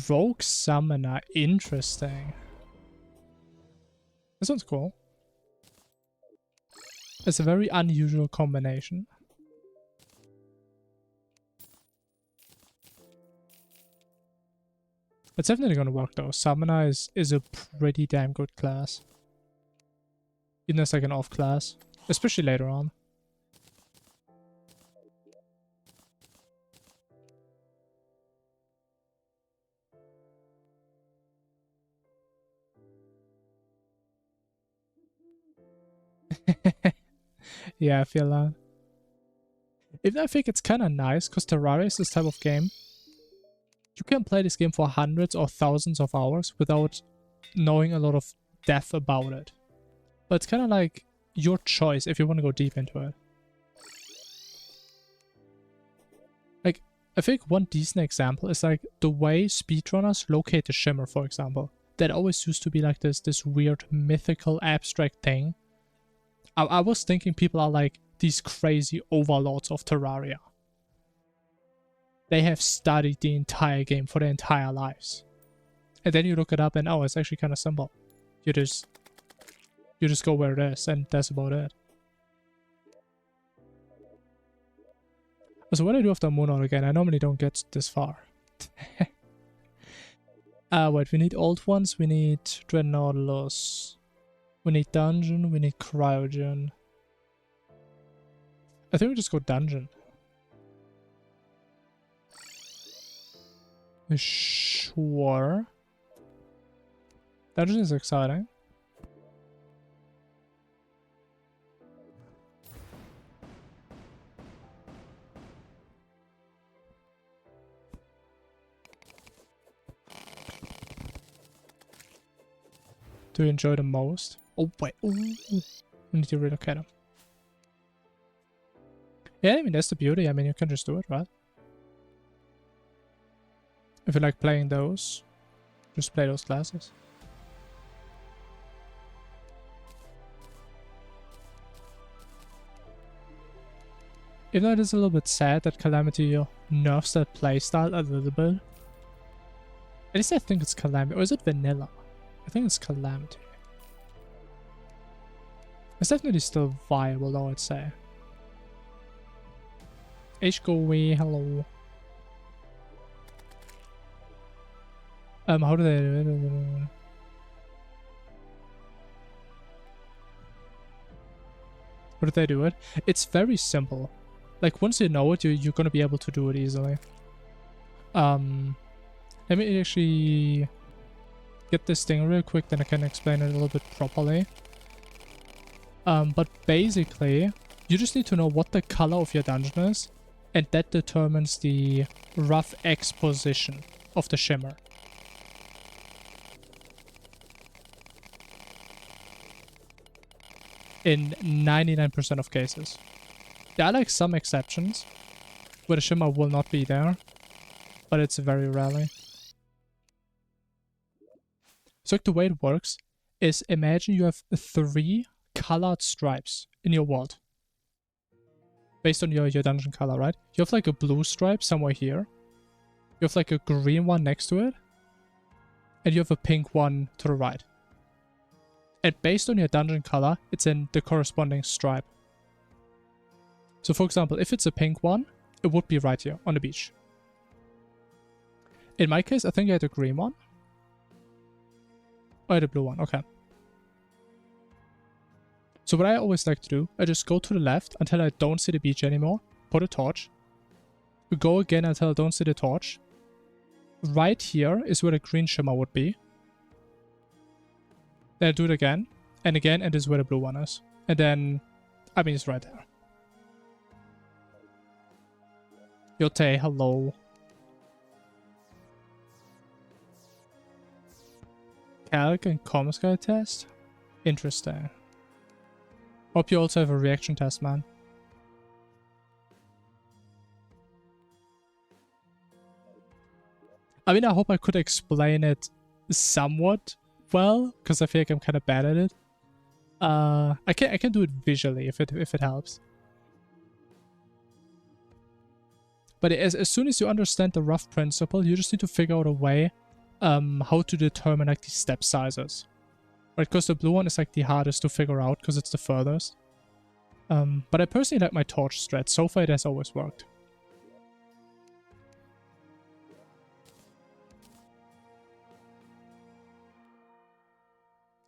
Rogue Summoner, interesting. This one's cool. It's a very unusual combination. It's definitely gonna work though. Summoner is a pretty damn good class. Even as like an off class. Especially later on. Yeah, I feel that. Even I think it's kind of nice, because Terraria is this type of game. You can play this game for hundreds or thousands of hours without knowing a lot of depth about it. But it's kind of like your choice if you want to go deep into it. Like, I think one decent example is like the way speedrunners locate the shimmer, for example. That always used to be like this weird mythical abstract thing. I was thinking people are like these crazy overlords of Terraria. They have studied the entire game for their entire lives. And then you look it up and oh, it's actually kind of simple. You just go where it is and that's about it. So what do I do after Moonlight again? I normally don't get this far. Wait, we need old ones, we need Dreadnoughtless. We need dungeon, we need cryogen. I think we just go dungeon. Sure. Dungeon is exciting. Do you enjoy the most? Oh wait, ooh. We need to relocate him. Yeah, I mean that's the beauty. I mean you can just do it, right? If you like playing those, just play those classes. Even though it is a little bit sad that Calamity nerfs that playstyle a little bit. At least I think it's Calamity, or is it Vanilla? I think it's Calamity. It's definitely still viable though, I'd say. HGoWay, hello. How do they do it? How do they do it? It's very simple. Like once you know it, you're gonna be able to do it easily. Let me actually get this thing real quick, then I can explain it a little bit properly. But basically, you just need to know what the color of your dungeon is, and that determines the rough X position of the shimmer. In 99% of cases. There are like some exceptions where the shimmer will not be there, but it's very rarely. So like the way it works is imagine you have 3 colored stripes in your world. Based on your dungeon color, right? You have like a blue stripe somewhere here. You have like a green one next to it. And you have a pink one to the right. And based on your dungeon color, it's in the corresponding stripe. So for example, if it's a pink one, it would be right here on the beach. In my case, I think I had a green one. Oh, I had a blue one, okay. So what I always like to do, I just go to the left until I don't see the beach anymore, put a torch, We go again until I don't see the torch. Right here is where the green shimmer would be. Then I do it again. And again, and this is where the blue one is. And then, I mean, it's right there. Yote, hello. Calc and Comsky test? Interesting. Hope you also have a reaction test, man. I mean, I hope I could explain it somewhat well, because I feel like I'm kind of bad at it. I can do it visually if it helps. But as soon as you understand the rough principle, you just need to figure out a way how to determine like the step sizes. Right, because the blue one is like the hardest to figure out because it's the furthest. But I personally like my torch strat. So far it has always worked.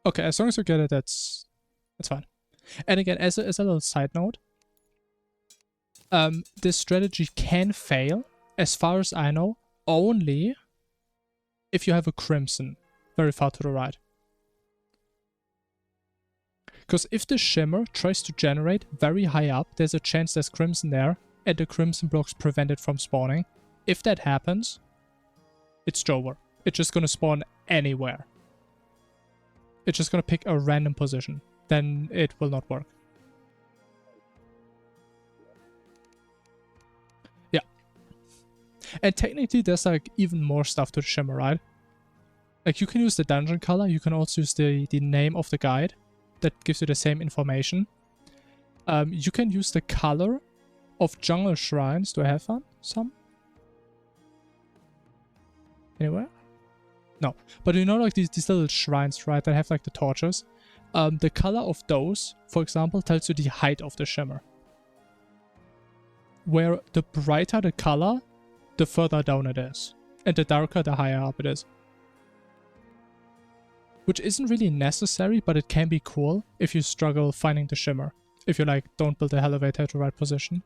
Okay, as long as you get it, that's fine. And again, as a little side note, this strategy can fail, as far as I know, only if you have a crimson very far to the right. Because if the shimmer tries to generate very high up, there's a chance there's crimson there, and the crimson blocks prevent it from spawning. If that happens, it's over. It's just gonna spawn anywhere. It's just gonna pick a random position. Then it will not work. Yeah. And technically there's like even more stuff to the shimmer, right? Like you can use the dungeon color, you can also use the name of the guide. That gives you the same information. You can use the color of jungle shrines. Do I have some? Anywhere? No. But you know like these little shrines, right? That have like the torches. The color of those, for example, tells you the height of the shimmer. Where the brighter the color, the further down it is. And the darker, the higher up it is. Which isn't really necessary, but it can be cool if you struggle finding the shimmer. If you like, don't build the elevator at the right position.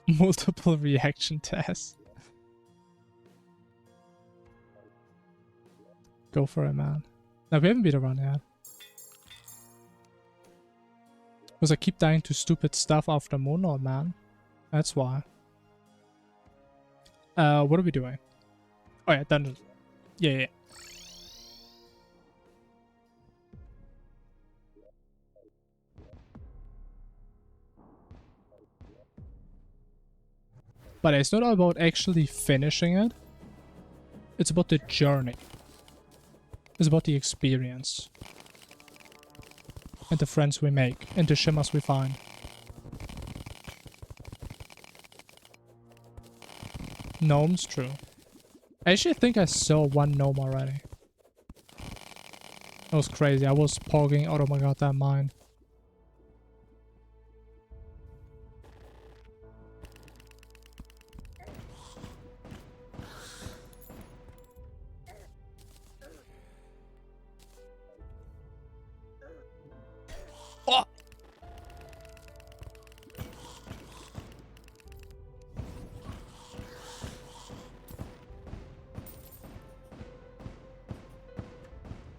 Multiple reaction tests. Go for it, man. No, we haven't beat around yet. Because I keep dying to stupid stuff after Moonlord, man. That's why. What are we doing? Oh yeah, dungeon. Yeah. But it's not about actually finishing it. It's about the journey. It's about the experience. And the friends we make. And the shimmers we find. Gnomes, true. I actually think I saw one gnome already. That was crazy. I was pogging out of my goddamn mind. Oh!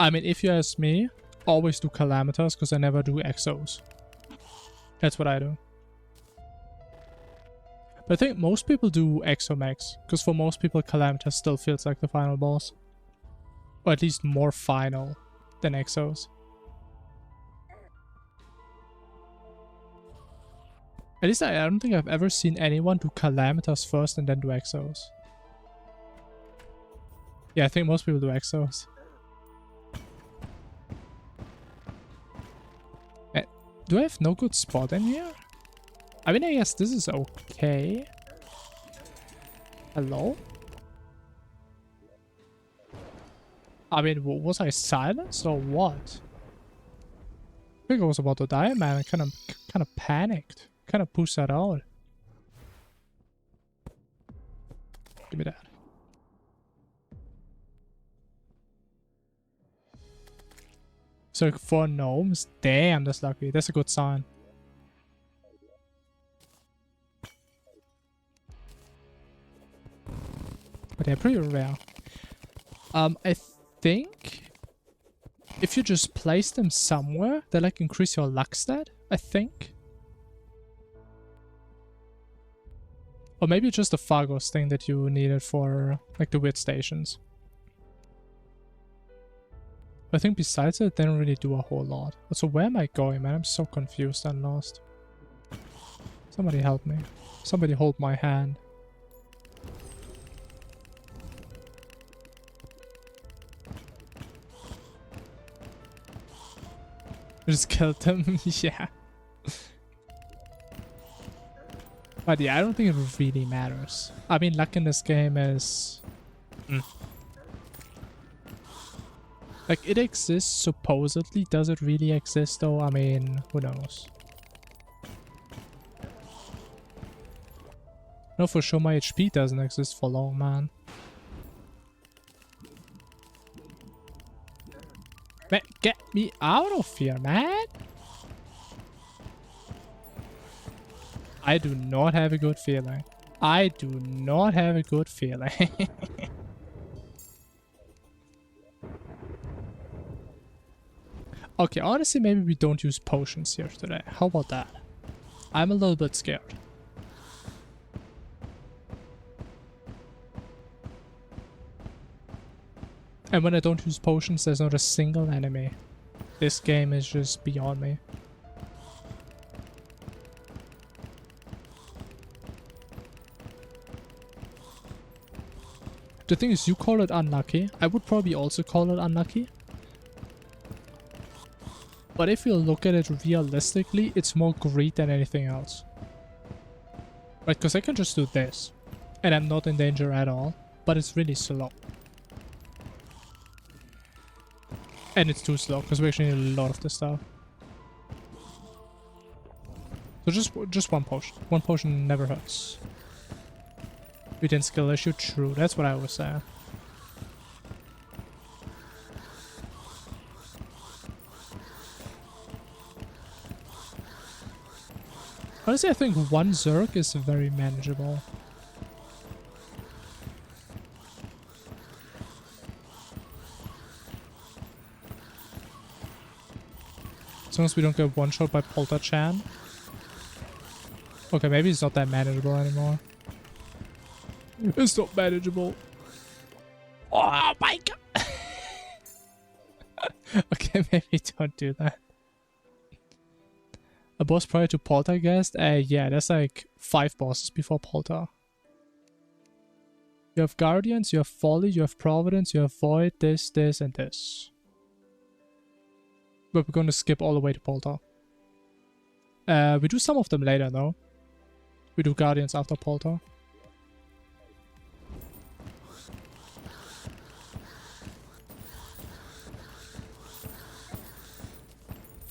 I mean, if you ask me, always do Calamitas, because I never do Exos. That's what I do. But I think most people do Exomax, because for most people Calamitas still feels like the final boss. Or at least more final than Exos. At least I don't think I've ever seen anyone do Calamitas first and then do Exos. Yeah, I think most people do Exos. Do I have no good spot in here? I mean, I guess this is okay. Hello? I mean, was I silenced or what? I think I was about to die, man. I kind of panicked. Kind of pushed that out. Give me that. So 4 gnomes? Damn, that's lucky. That's a good sign. But they're pretty rare. I think if you just place them somewhere, they like increase your luck stat, I think. Or maybe just the Fargos thing that you needed for like the weird stations. I think besides it, they don't really do a whole lot. So where am I going, man? I'm so confused and lost. Somebody help me. Somebody hold my hand. I just killed them. Yeah. But yeah, I don't think it really matters. I mean, luck in this game is... Like, it exists, supposedly. Does it really exist, though? I mean, who knows? No, for sure my HP doesn't exist for long, man. Man, get me out of here, man! I do not have a good feeling. I do not have a good feeling. Okay, honestly, maybe we don't use potions here today. How about that? I'm a little bit scared. And when I don't use potions, there's not a single enemy. This game is just beyond me. The thing is, you call it unlucky. I would probably also call it unlucky. But if you look at it realistically, it's more greed than anything else. Right, because I can just do this. And I'm not in danger at all. But it's really slow. And it's too slow, because we actually need a lot of this stuff. So just one potion. One potion never hurts. We didn't skill issue? True, that's what I was saying. Honestly, I think one Zerg is very manageable. As long as we don't get one-shot by Polterghast. Okay, maybe it's not that manageable anymore. It's not manageable. Oh my god! Okay, maybe don't do that. A boss prior to Polterghast? Yeah, there's like 5 bosses before Polter. You have Guardians, you have Folly, you have Providence, you have Void, this, and this. But we're going to skip all the way to Polter. We do some of them later though. We do Guardians after Polter.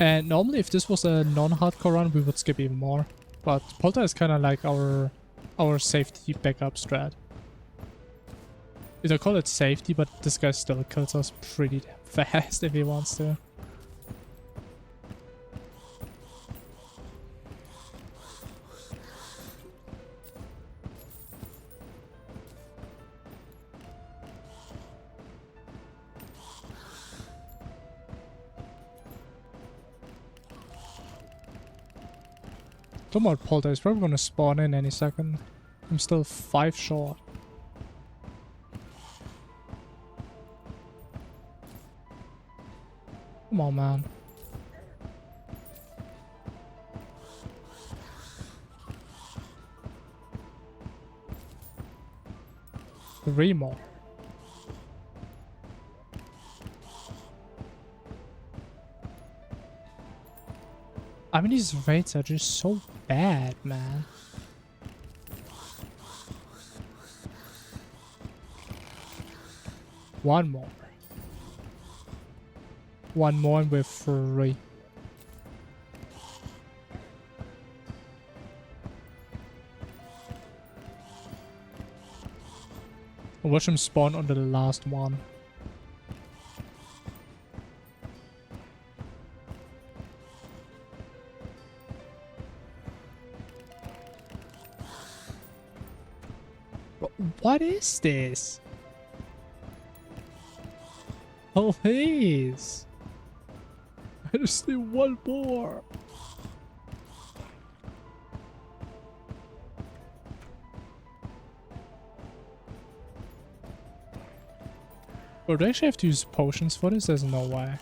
And normally if this was a non-hardcore run, we would skip even more. But Polter is kind of like our safety backup strat. You don't call it safety, but this guy still kills us pretty damn fast if he wants to. Come on, Polter is probably going to spawn in any second. I'm still 5 short. Come on, man. Three more. I mean, these raids are just so bad, man. One more. One more and we're free. I'll watch him spawn on the last one. Bro, what is this? Oh, please. I just need one more. Bro, do I actually have to use potions for this? There's no way.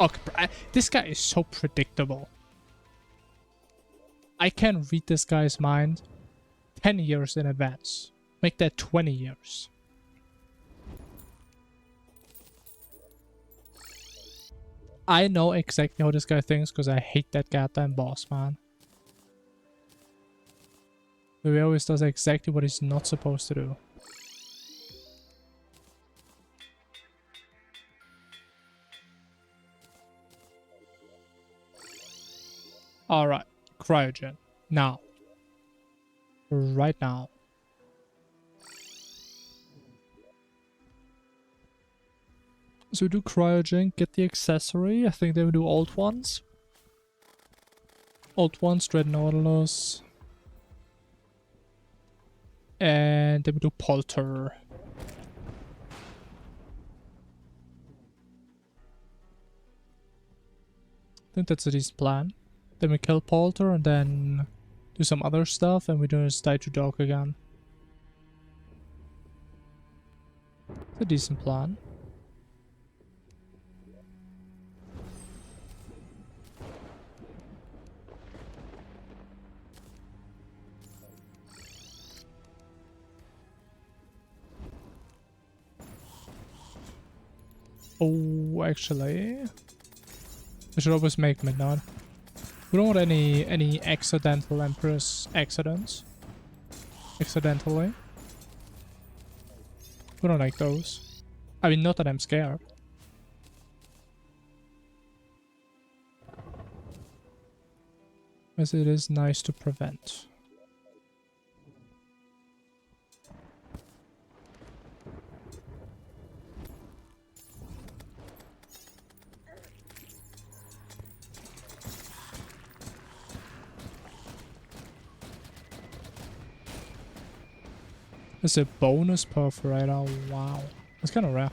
Okay, this guy is so predictable. I can read this guy's mind 10 years in advance. Make that 20 years. I know exactly how this guy thinks because I hate that goddamn boss, man. He always does exactly what he's not supposed to do. Alright, cryogen. Now. Right now. So we do cryogen, get the accessory. I think they will do old ones. Old ones, Dread Nautilus. And then we do Polter. I think that's a decent plan. Then we kill Polter and then do some other stuff and we just die to dog again. It's a decent plan. Oh, actually, I should always make midnight. We don't want any accidental Empress accidents. Accidentally. We don't like those. I mean, not that I'm scared. As it is nice to prevent. There's a bonus perforator. Wow. That's kind of rare.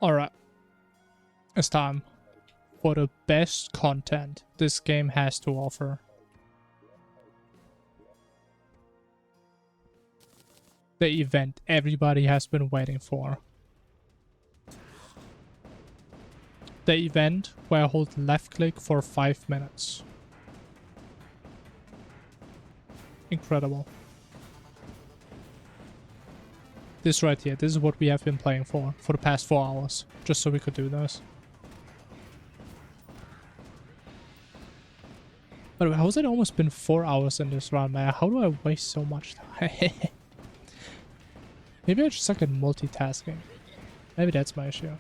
Alright. It's time for the best content this game has to offer. The event everybody has been waiting for. The event where I hold left click for 5 minutes. Incredible. This right here, this is what we have been playing for the past 4 hours, just so we could do this. By the way, how has it almost been 4 hours in this run, man? How do I waste so much time? Maybe I just suck at multitasking. Maybe that's my issue.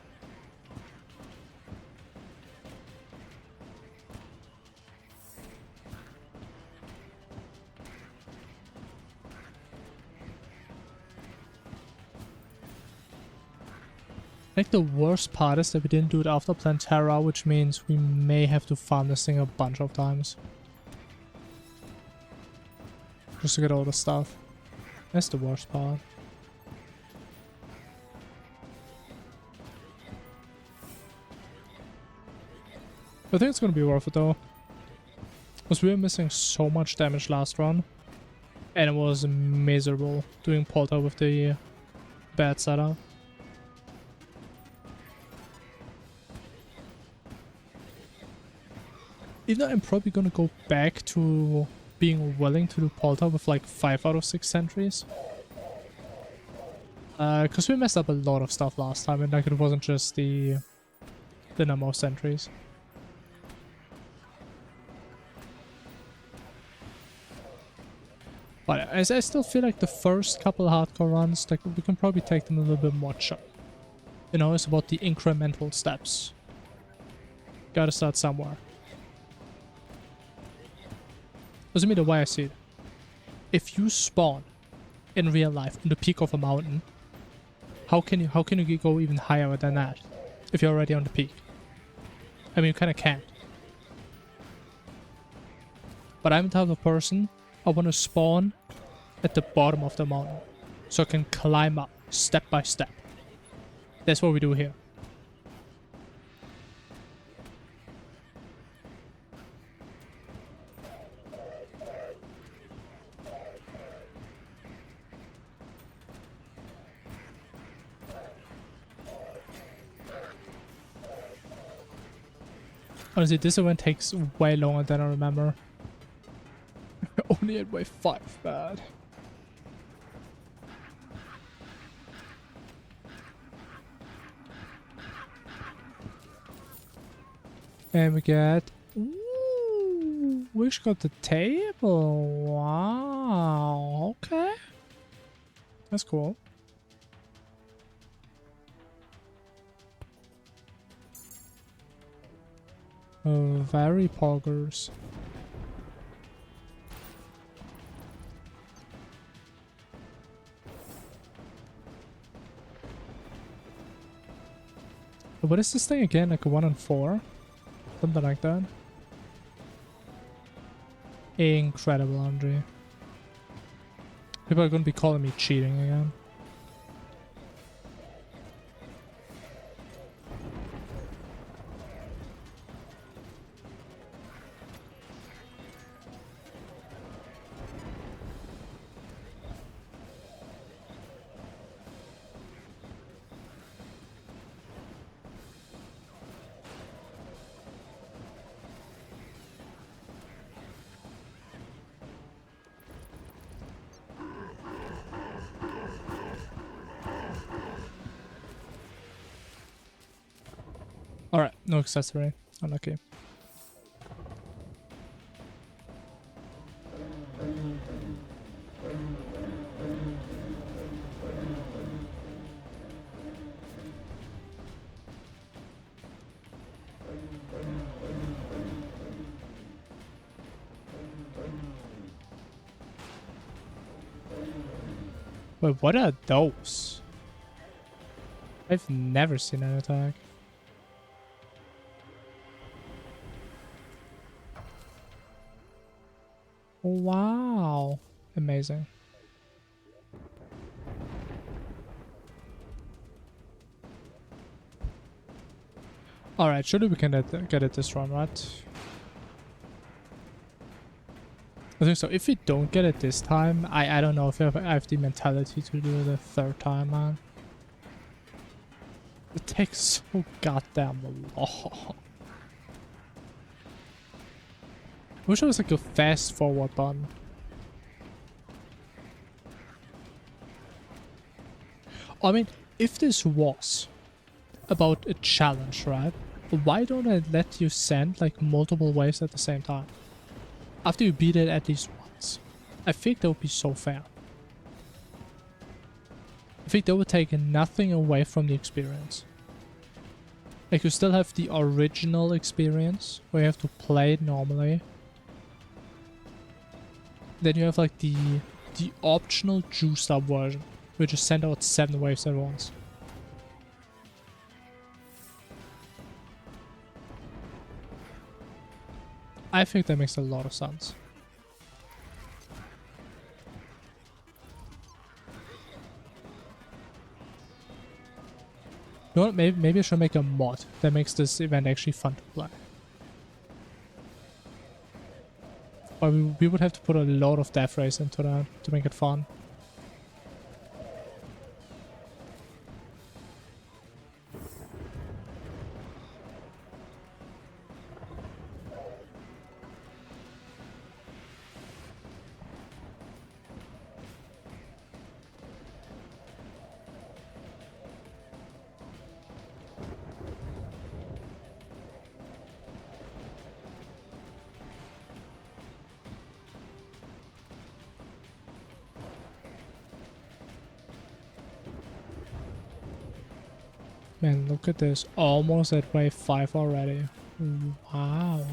I think the worst part is that we didn't do it after Plantera, which means we may have to farm this thing a bunch of times. Just to get all the stuff. That's the worst part. I think it's gonna be worth it though. Because we were missing so much damage last run. And it was miserable doing Polter with the bad setup. Even though I'm probably gonna go back to being willing to do Polter with like 5 out of 6 sentries. Because we messed up a lot of stuff last time, and like it wasn't just the number of sentries. But I still feel like the first couple hardcore runs, like we can probably take them a little bit more chill. You know, it's about the incremental steps. Gotta start somewhere. Doesn't mean the way I see it. If you spawn in real life on the peak of a mountain, how can you go even higher than that if you're already on the peak? I mean, you kind of can't. But I'm the type of person, I want to spawn at the bottom of the mountain so I can climb up step by step. That's what we do here. Honestly, this event takes way longer than I remember. Only at wave 5, bad. And we get... Ooh, Wish got the table. Wow, okay. That's cool. Very poggers. What is this thing again? Like a 1 and 4? Something like that. Incredible, Andre. People are gonna be calling me cheating again. Alright, no accessory. Unlucky. Wait, what are those? I've never seen an attack. Wow. Amazing. Alright, surely we can get it this run, right? I think so. If we don't get it this time, I don't know if I have the mentality to do it the third time, man. It takes so goddamn long. I wish there was like a fast forward button. I mean, if this was about a challenge, right? Why don't I let you send like multiple waves at the same time? After you beat it at least once. I think that would be so fair. I think that would take nothing away from the experience. Like you still have the original experience where you have to play it normally. Then you have like the optional juiced up version, where you just send out 7 waves at once. I think that makes a lot of sense. You know what, maybe I should make a mod that makes this event actually fun to play. But we would have to put a lot of death rays into that to make it fun. Man, look at this. Almost at wave 5 already. Wow.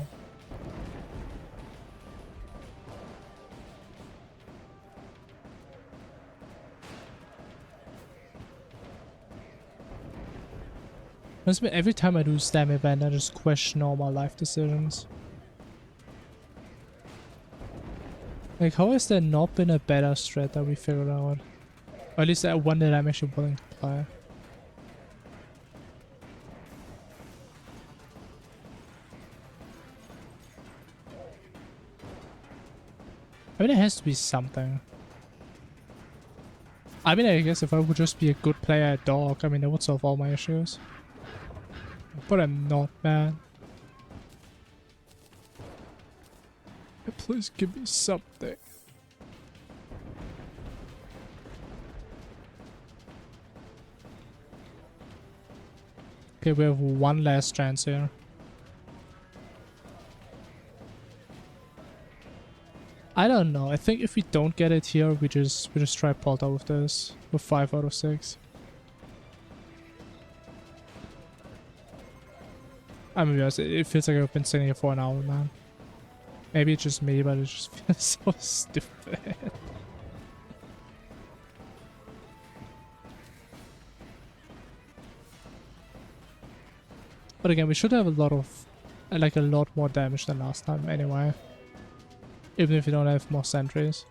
Every time I do STEM event, I just question all my life decisions. Like, how has there not been a better strat that we figured out? Or at least one that I'm actually willing to play. I mean, it has to be something. I mean, I guess if I would just be a good player at Dog, I mean, that would solve all my issues. But I'm not, man. Please give me something. Okay, we have one last chance here. I don't know. I think if we don't get it here, we just try Polter with this with 5 out of 6. I mean, yes, it feels like I've been sitting here for an hour, man. Maybe it's just me, but it just feels so stupid. But again, we should have a lot of, like a lot more damage than last time anyway. Even if we don't have more sentries.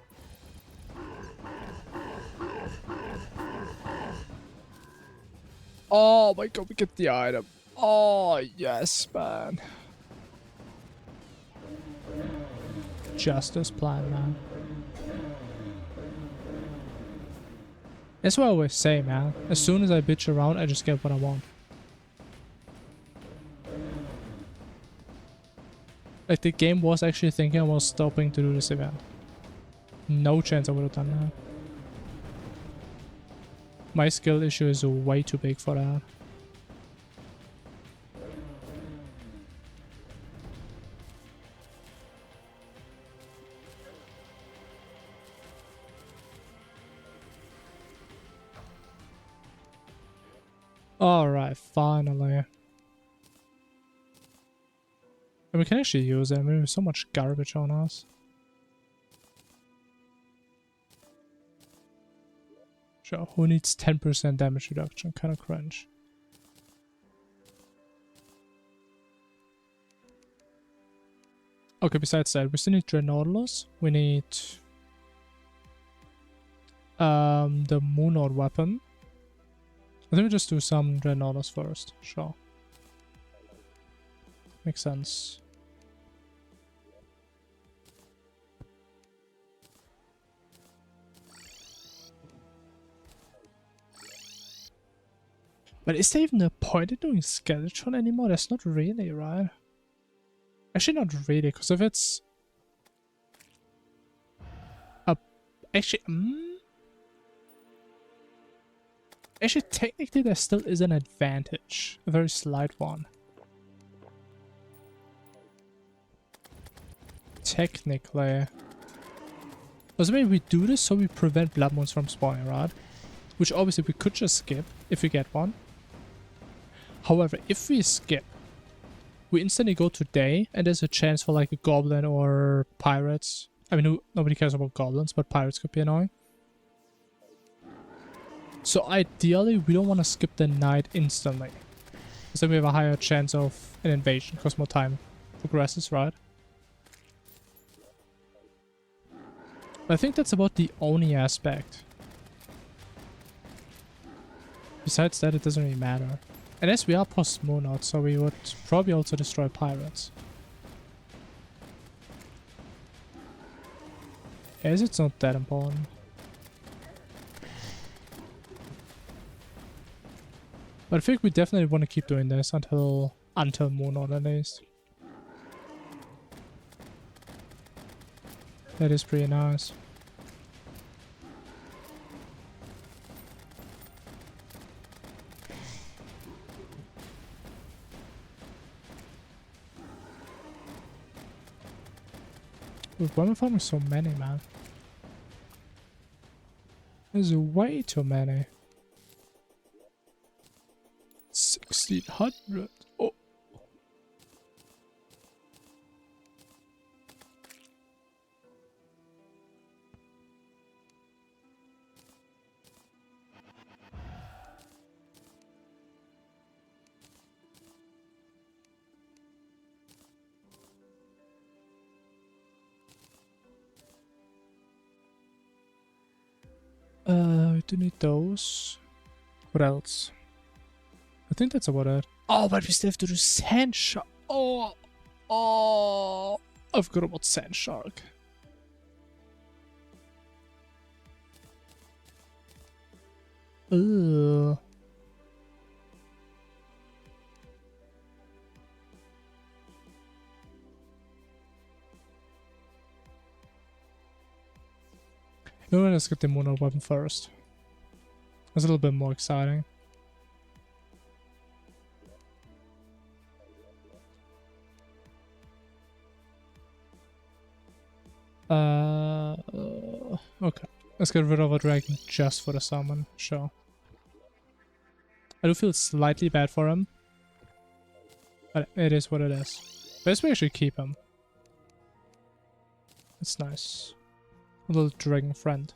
Oh my god, we get the item. Oh yes, man. Justice plan, man. That's what I always say, man. As soon as I bitch around, I just get what I want. Like, the game was actually thinking I was stopping to do this event. No chance I would have done that. My skill issue is way too big for that. Alright, finally. And we can actually use it. I mean, there's so much garbage on us. Sure, who needs 10% damage reduction? Kind of cringe. Okay, besides that, we still need Dreadnoughtless. We need the Moonlord weapon. I think we just do some Dreadnoughtless first. Sure. Makes sense. But is there even a point in doing Skeleton anymore? That's not really, right? Actually, not really, because if it's... Actually, Actually, technically, there still is an advantage. A very slight one. Technically. Because maybe we do this so we prevent blood moons from spawning, right? Which obviously we could just skip if we get one. However, if we skip, we instantly go to day and there's a chance for like a goblin or pirates. I mean, nobody cares about goblins, but pirates could be annoying. So ideally, we don't want to skip the night instantly. Because then we have a higher chance of an invasion because more time progresses, right? But I think that's about the only aspect. Besides that, it doesn't really matter. And as we are post-moon out, so we would probably also destroy pirates. As it's not that important. But I think we definitely want to keep doing this until moon out at least. That is pretty nice. Why am I farming so many, man? There's way too many. 1600. Oh. We do need those. What else? I think that's about it. Oh, but we still have to do Sand Shark. Oh, I forgot about Sand Shark. Ugh. No, let's get the mono weapon first. It's a little bit more exciting. Okay. Let's get rid of a dragon just for the summon. Sure. I do feel slightly bad for him. But it is what it is. Best we actually keep him. It's nice. A little dragon friend.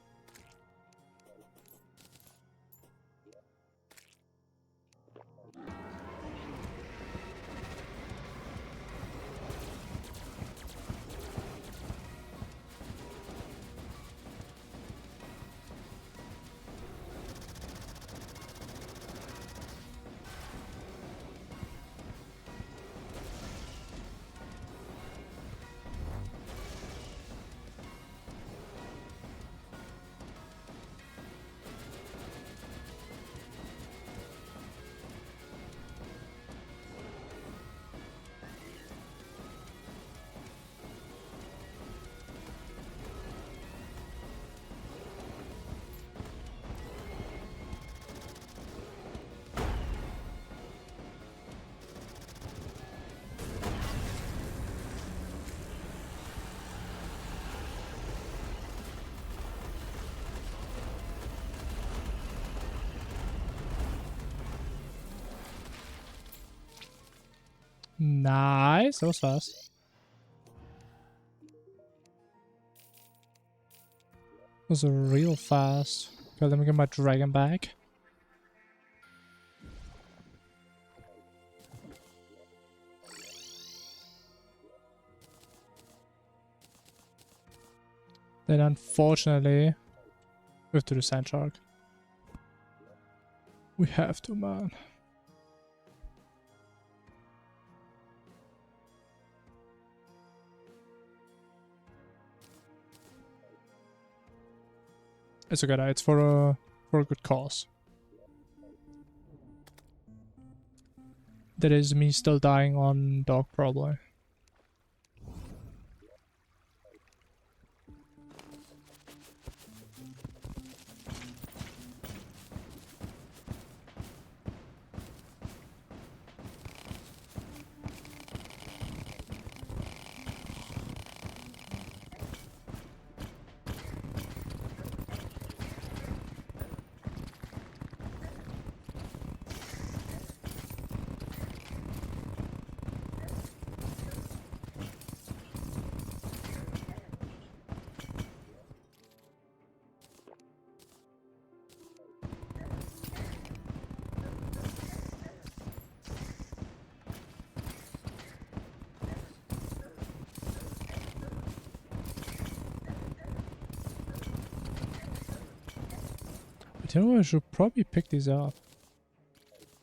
Nice, that was fast. That was real fast. Okay, let me get my dragon back. Then unfortunately, we have to do Sand Shark. We have to, man. It's okay, it's for a good cause. That is me still dying on dog, probably. You know, I should probably pick these up.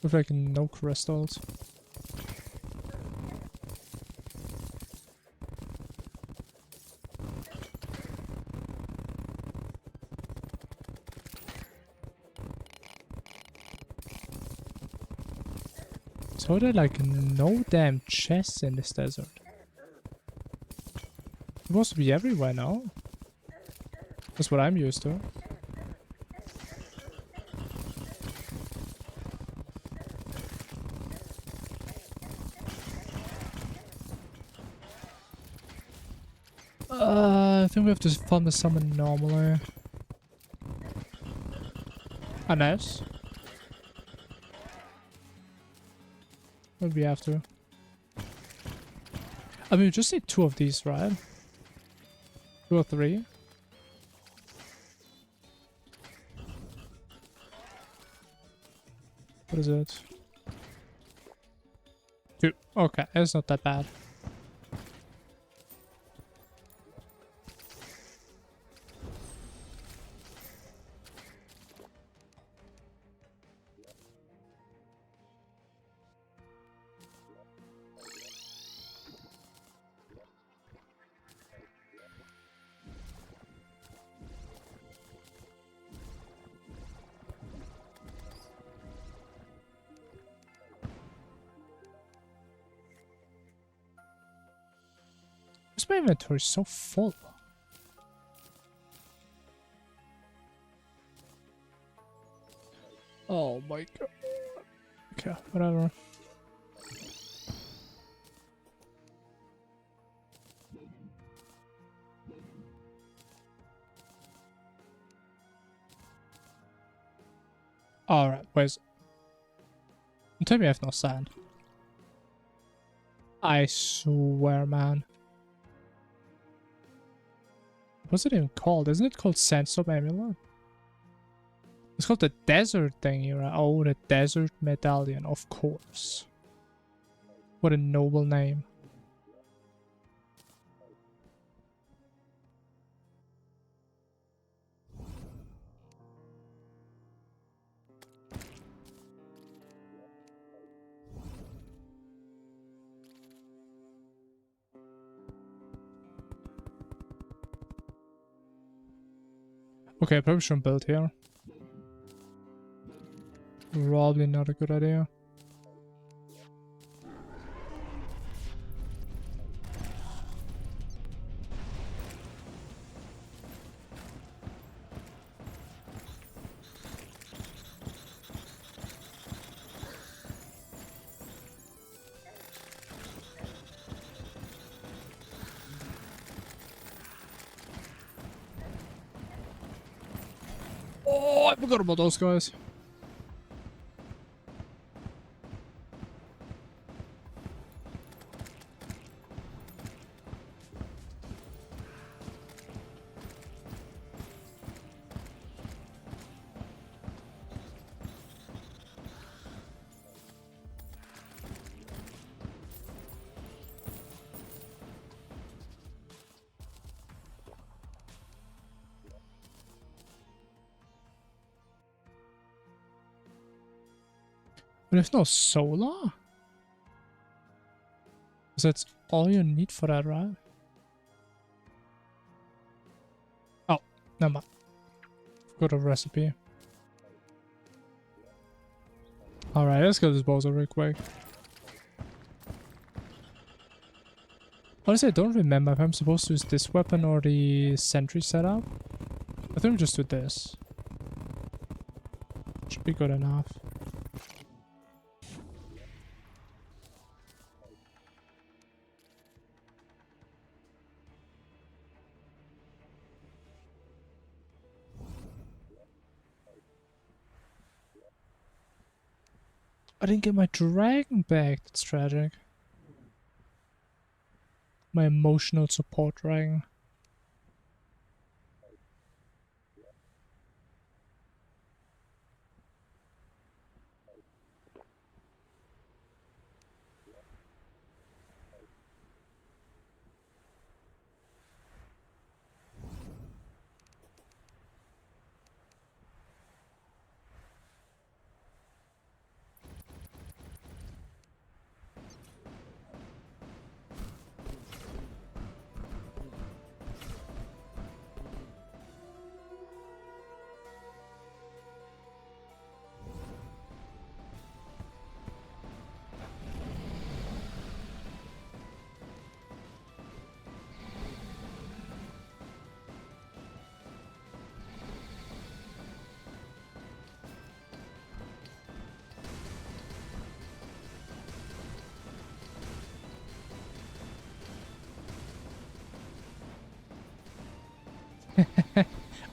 With like no crystals. So there are like no damn chests in this desert. It must be everywhere now. That's what I'm used to. I think we have to farm the summon normally. Unless. but we have to. I mean, we just need 2 of these, right? 2 or 3. What is it? 2. Okay, it's not that bad. My inventory is so full. Oh my god. Okay, whatever. Alright, where's... Tell me I have no sand. I swear, man. What's it even called? Isn't it called Sandstorm Amulet? It's called the desert thingy, right? Oh, the desert medallion, of course. What a noble name. Okay, I probably shouldn't build here. Probably not a good idea. Oh, I forgot about those guys. But there's no solar? Because that's all you need for that, right? Oh, never mind. Forgot a recipe. Alright, let's kill this bozo real quick. Honestly, I don't remember if I'm supposed to use this weapon or the sentry setup. I think we just do this. Should be good enough. I didn't get my dragon back. That's tragic. My emotional support dragon.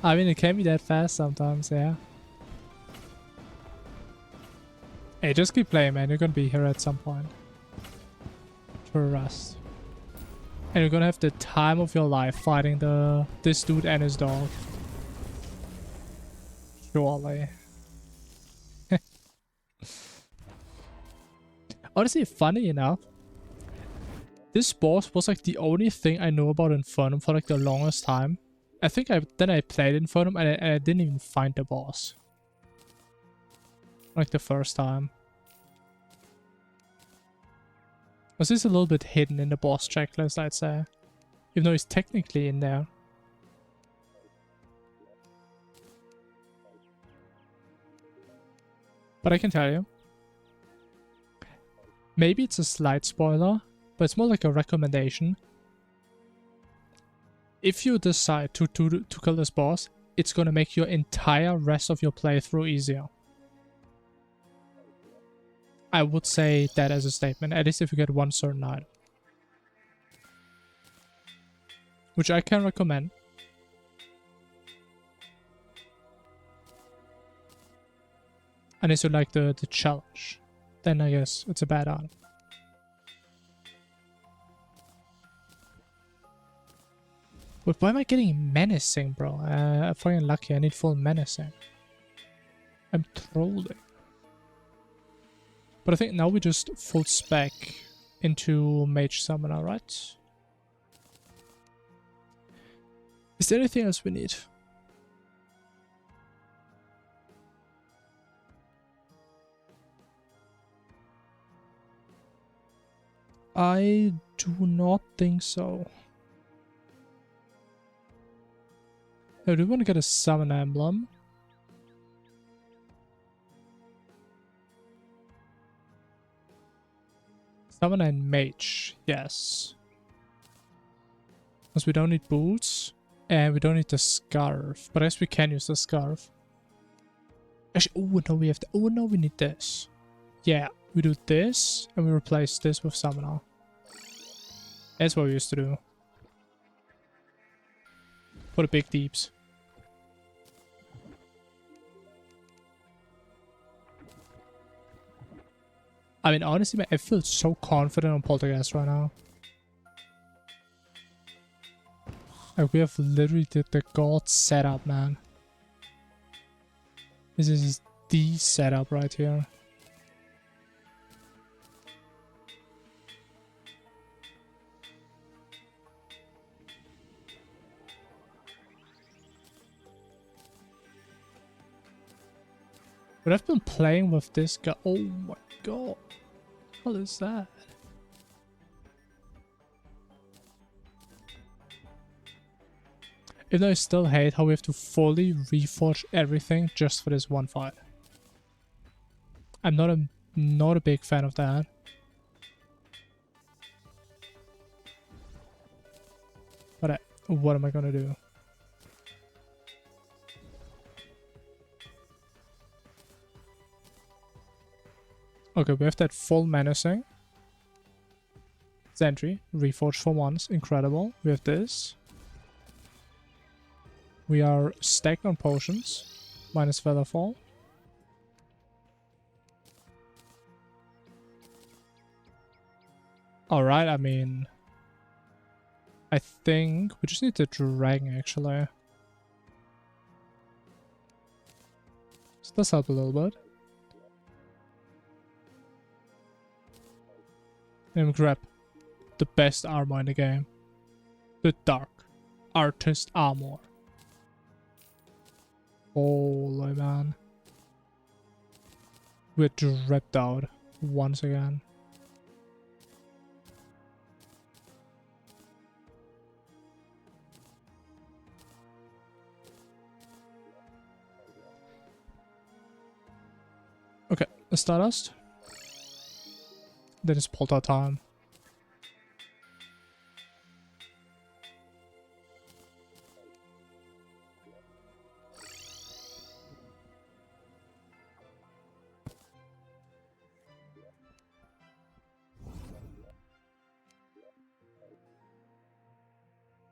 I mean, it can be that fast sometimes, yeah. Hey, just keep playing, man. You're gonna be here at some point. Trust. And you're gonna have the time of your life fighting this dude and his dog. Surely. Honestly, funny enough, this boss was like the only thing I know about Infernum for like the longest time. I think I played Infernum and I didn't even find the boss. Like the first time. Was this a little bit hidden in the boss checklist, I'd say. Even though he's technically in there. But I can tell you. Maybe it's a slight spoiler, but it's more like a recommendation. If you decide to kill this boss, it's gonna make your entire rest of your playthrough easier. I would say that as a statement, at least if you get one certain item. Which I can recommend. Unless you like the challenge. Then I guess it's a bad item. But why am I getting menacing, bro? I'm fucking lucky. I need full menacing. I'm trolling. But I think now we just full spec into Mage Summoner, right? Is there anything else we need? I do not think so. I do want to get a Summon Emblem. Summon and Mage, yes. Because we don't need boots. And we don't need the scarf. But I guess we can use the scarf. Actually, oh no, we have to. Oh no, we need this. Yeah, we do this and we replace this with Summoner. That's what we used to do. For the big deeps. I mean, honestly, man, I feel so confident on Polterghast right now. Like, we have literally the god setup, man. This is the setup right here. But I've been playing with this guy. Oh my god. What is that? Even though I still hate how we have to fully reforge everything just for this one fight. I'm not a big fan of that. But what am I gonna do? Okay, we have that full menacing. Sentry, reforged for once, incredible. We have this. We are stacked on potions, minus Featherfall. Alright, I mean... I think we just need the dragon, actually. So this help a little bit. And grab the best armor in the game. The Dark Artist Armor. Holy man. We're dripped out once again. Okay, the Stardust. Then it's Polter time.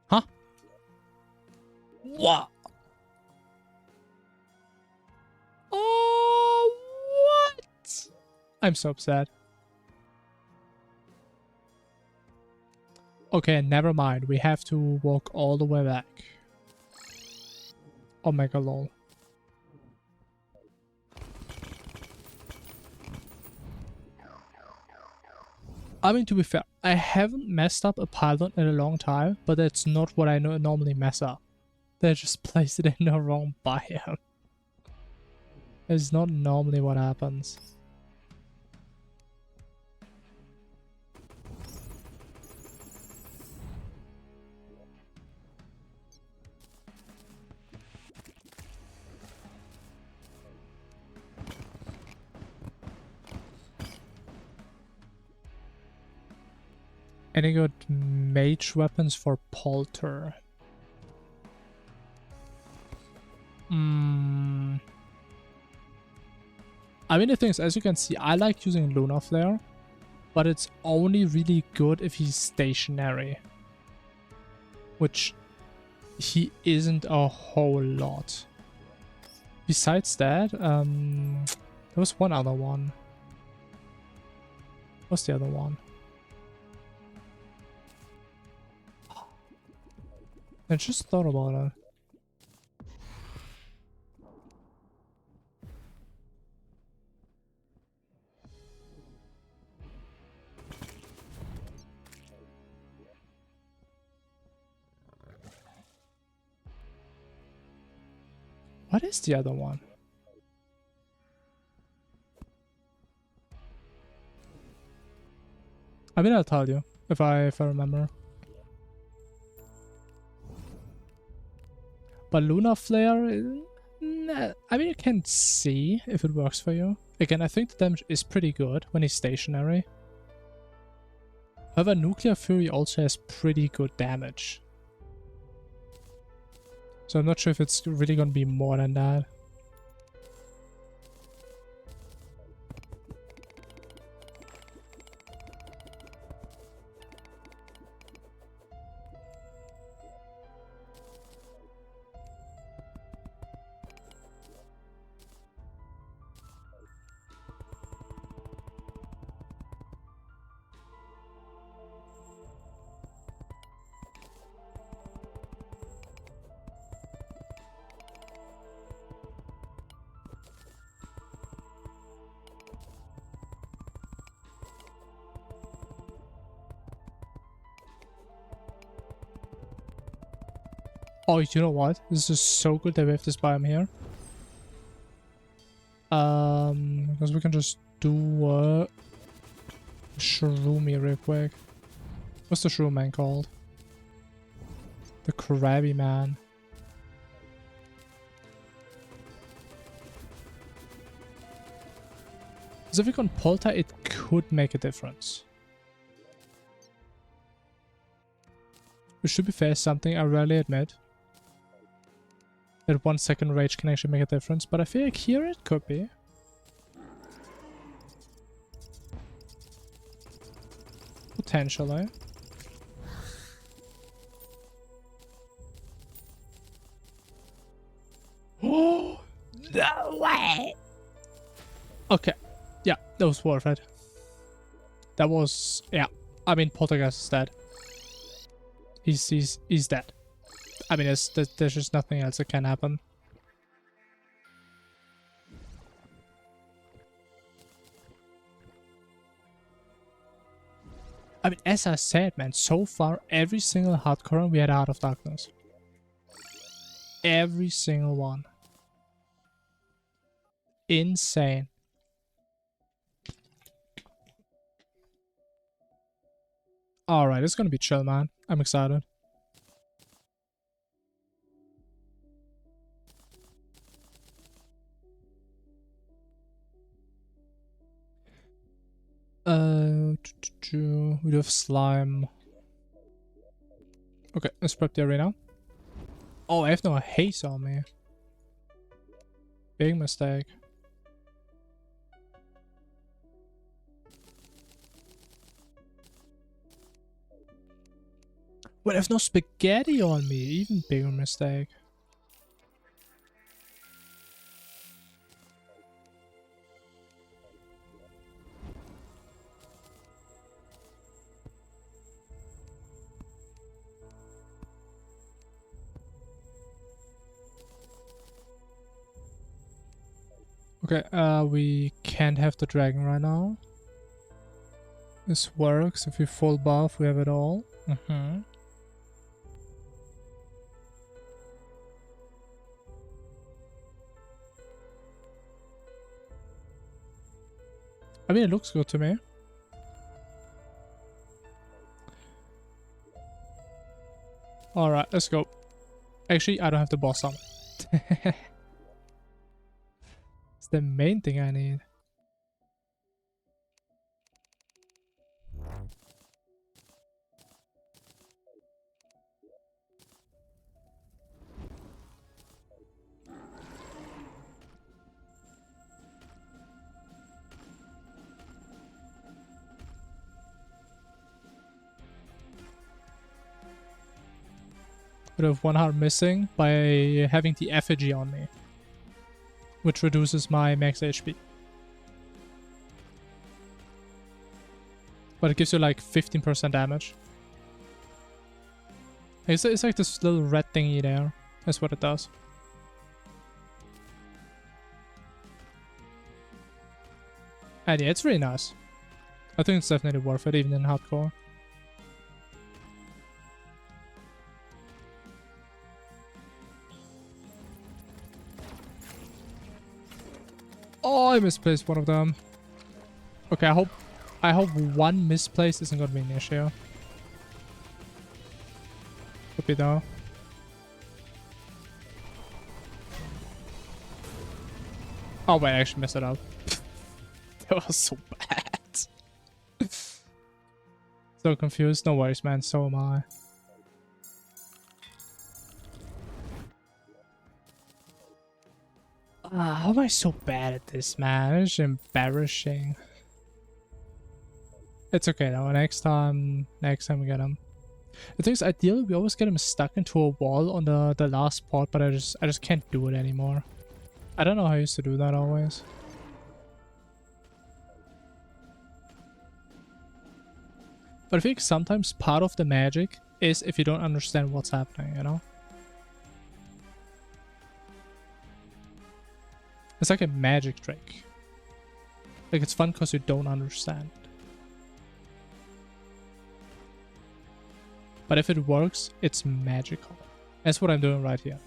Huh? What? Oh, what? I'm so upset. Okay, never mind. We have to walk all the way back. Omega lol. I mean, to be fair, I haven't messed up a pylon in a long time, but that's not what I normally mess up. They just place it in the wrong biome. It's not normally what happens. Any good mage weapons for Polter? I mean, the thing is, as you can see, I like using Lunar Flare, but it's only really good if he's stationary. Which he isn't a whole lot. Besides that, there was one other one. What's the other one? I just thought about it. What is the other one? I mean, I'll tell you if I remember. But Lunar Flare, nah, I mean, you can see if it works for you. Again, I think the damage is pretty good when he's stationary. However, Nuclear Fury also has pretty good damage. So I'm not sure if it's really going to be more than that. Oh, you know what? This is so good that we have this biome here. Because we can just do Shroomy real quick. What's the Shroom man called? The Crabby Man. So if we can Polter, it could make a difference. Which, to be fair, is something I rarely admit. That 1 second rage can actually make a difference, but I feel like here it could be. Potentially. Oh, no way! Okay, yeah, that was worth it. That was, yeah. I mean, Polterghast is dead. He's dead. I mean, there's just nothing else that can happen. I mean, as I said, man, so far, every single hardcore we had Out of Darkness. Every single one. Insane. Alright, it's gonna be chill, man. I'm excited. We have slime. Okay, let's prep the arena. Oh, I have no haste on me. Big mistake. Wait, I have no spaghetti on me. Even bigger mistake. Okay, we can't have the dragon right now. This works. If we full buff, we have it all. I mean, it looks good to me. Alright, let's go. Actually, I don't have the boss summon. It's the main thing I need. Would have 1 heart missing by having the effigy on me, which reduces my max HP. But it gives you like 15% damage. It's like this little red thingy there. That's what it does. And yeah, it's really nice. I think it's definitely worth it, even in hardcore. Oh, I misplaced one of them. Okay, I hope one misplace isn't gonna be an issue. Could be though. Oh wait, I actually messed it up. That was so bad. So confused. No worries, man. So am I. How am I so bad at this, man? It's embarrassing. It's okay though. Next time we get him. The thing is, ideally we always get him stuck into a wall on the last part, but I just can't do it anymore. I don't know how I used to do that always. But I think sometimes part of the magic is if you don't understand what's happening, you know? It's like a magic trick. Like, it's fun because you don't understand. But if it works, it's magical. That's what I'm doing right here.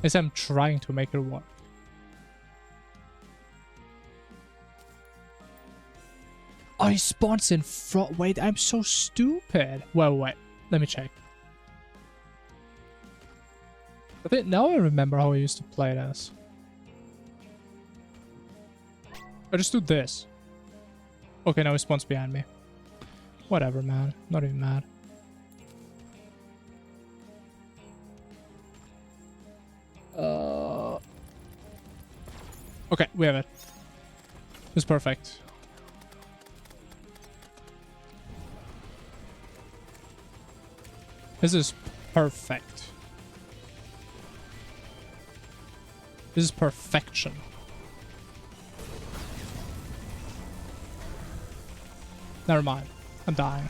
Is I'm trying to make it work. Oh, he spawns in front. Wait, I'm so stupid. Wait. Let me check. I think now I remember how I used to play this. I just do this. Okay, now he spawns behind me. Whatever, man. Not even mad. Okay, we have it. It's perfect. This is perfect. This is perfection. Never mind. I'm dying.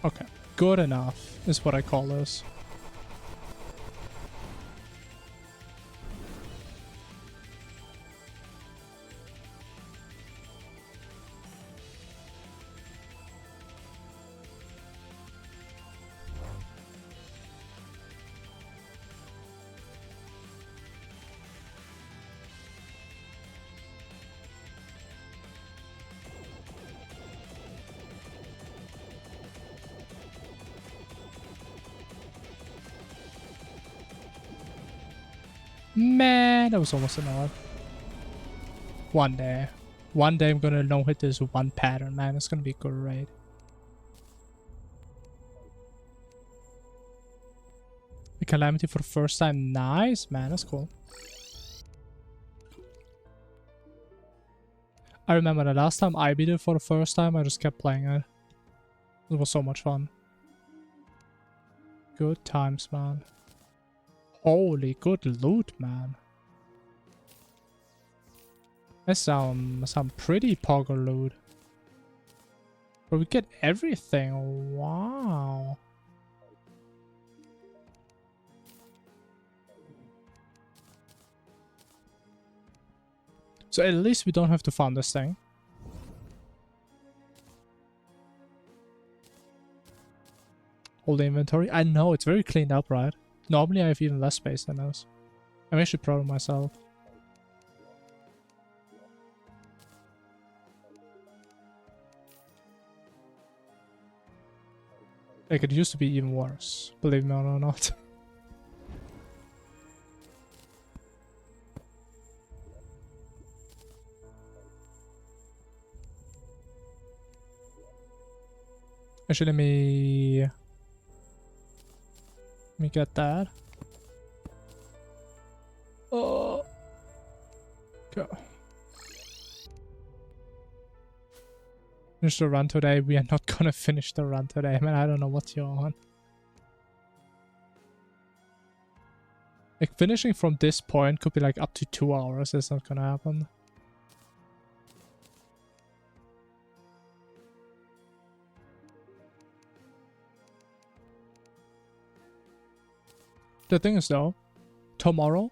Okay. Good enough is what I call this. Man, that was almost annoying. One day I'm gonna no-hit this one pattern, man. It's gonna be great. The Calamity for the first time. Nice, man. That's cool. I remember the last time I beat it for the first time, I just kept playing it. It was so much fun. Good times, man. Holy, good loot, man. That's some pretty poker loot. But we get everything. Wow. So at least we don't have to farm this thing. Hold the inventory. I know, it's very cleaned up, right? Normally I have even less space than this. I'm actually proud of myself. Like, it used to be even worse, believe me or not. Actually, let me get that. Oh, go. Finish the run today. We are not gonna finish the run today, man. I don't know what you're on. Like, finishing from this point could be like up to 2 hours. That's not gonna happen. The thing is though, tomorrow,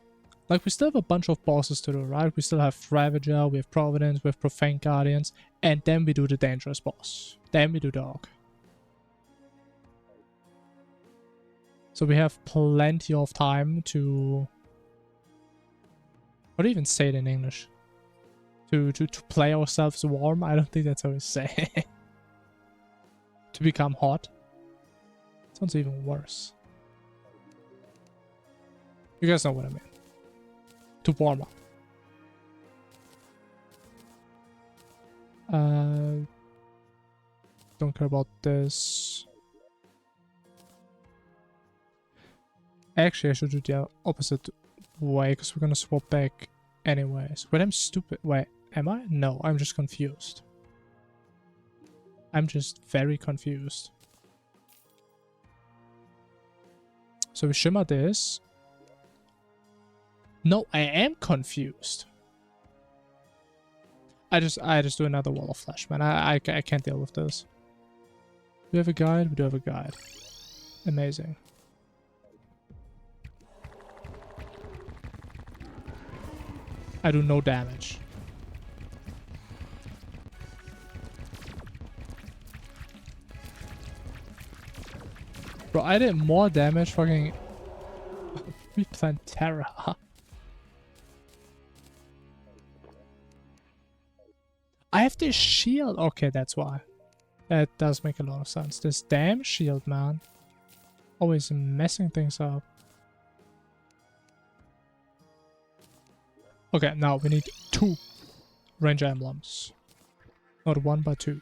like, we still have a bunch of bosses to do, right? We still have Ravager, we have Providence, we have Profaned Guardians, and then we do the dangerous boss. Then we do Dog. So we have plenty of time to... How do you even say it in English? To play ourselves warm? I don't think that's how we say it. To become hot. Sounds even worse. You guys know what I mean. To warm up. Don't care about this. Actually, I should do the opposite way because we're gonna swap back anyways. Wait, I'm stupid. Wait, am I? No, I'm just confused. I'm just very confused. So we shimmer this. No, I am confused. I just do another wall of flesh, man. I can't deal with this. We have a guide. We do have a guide. Amazing. I do no damage. Bro, I did more damage fucking... Plantera. I have this shield. Okay, that's why. That does make a lot of sense. This damn shield, man. Always messing things up. Okay, now we need 2 ranger emblems. Not 1, but 2.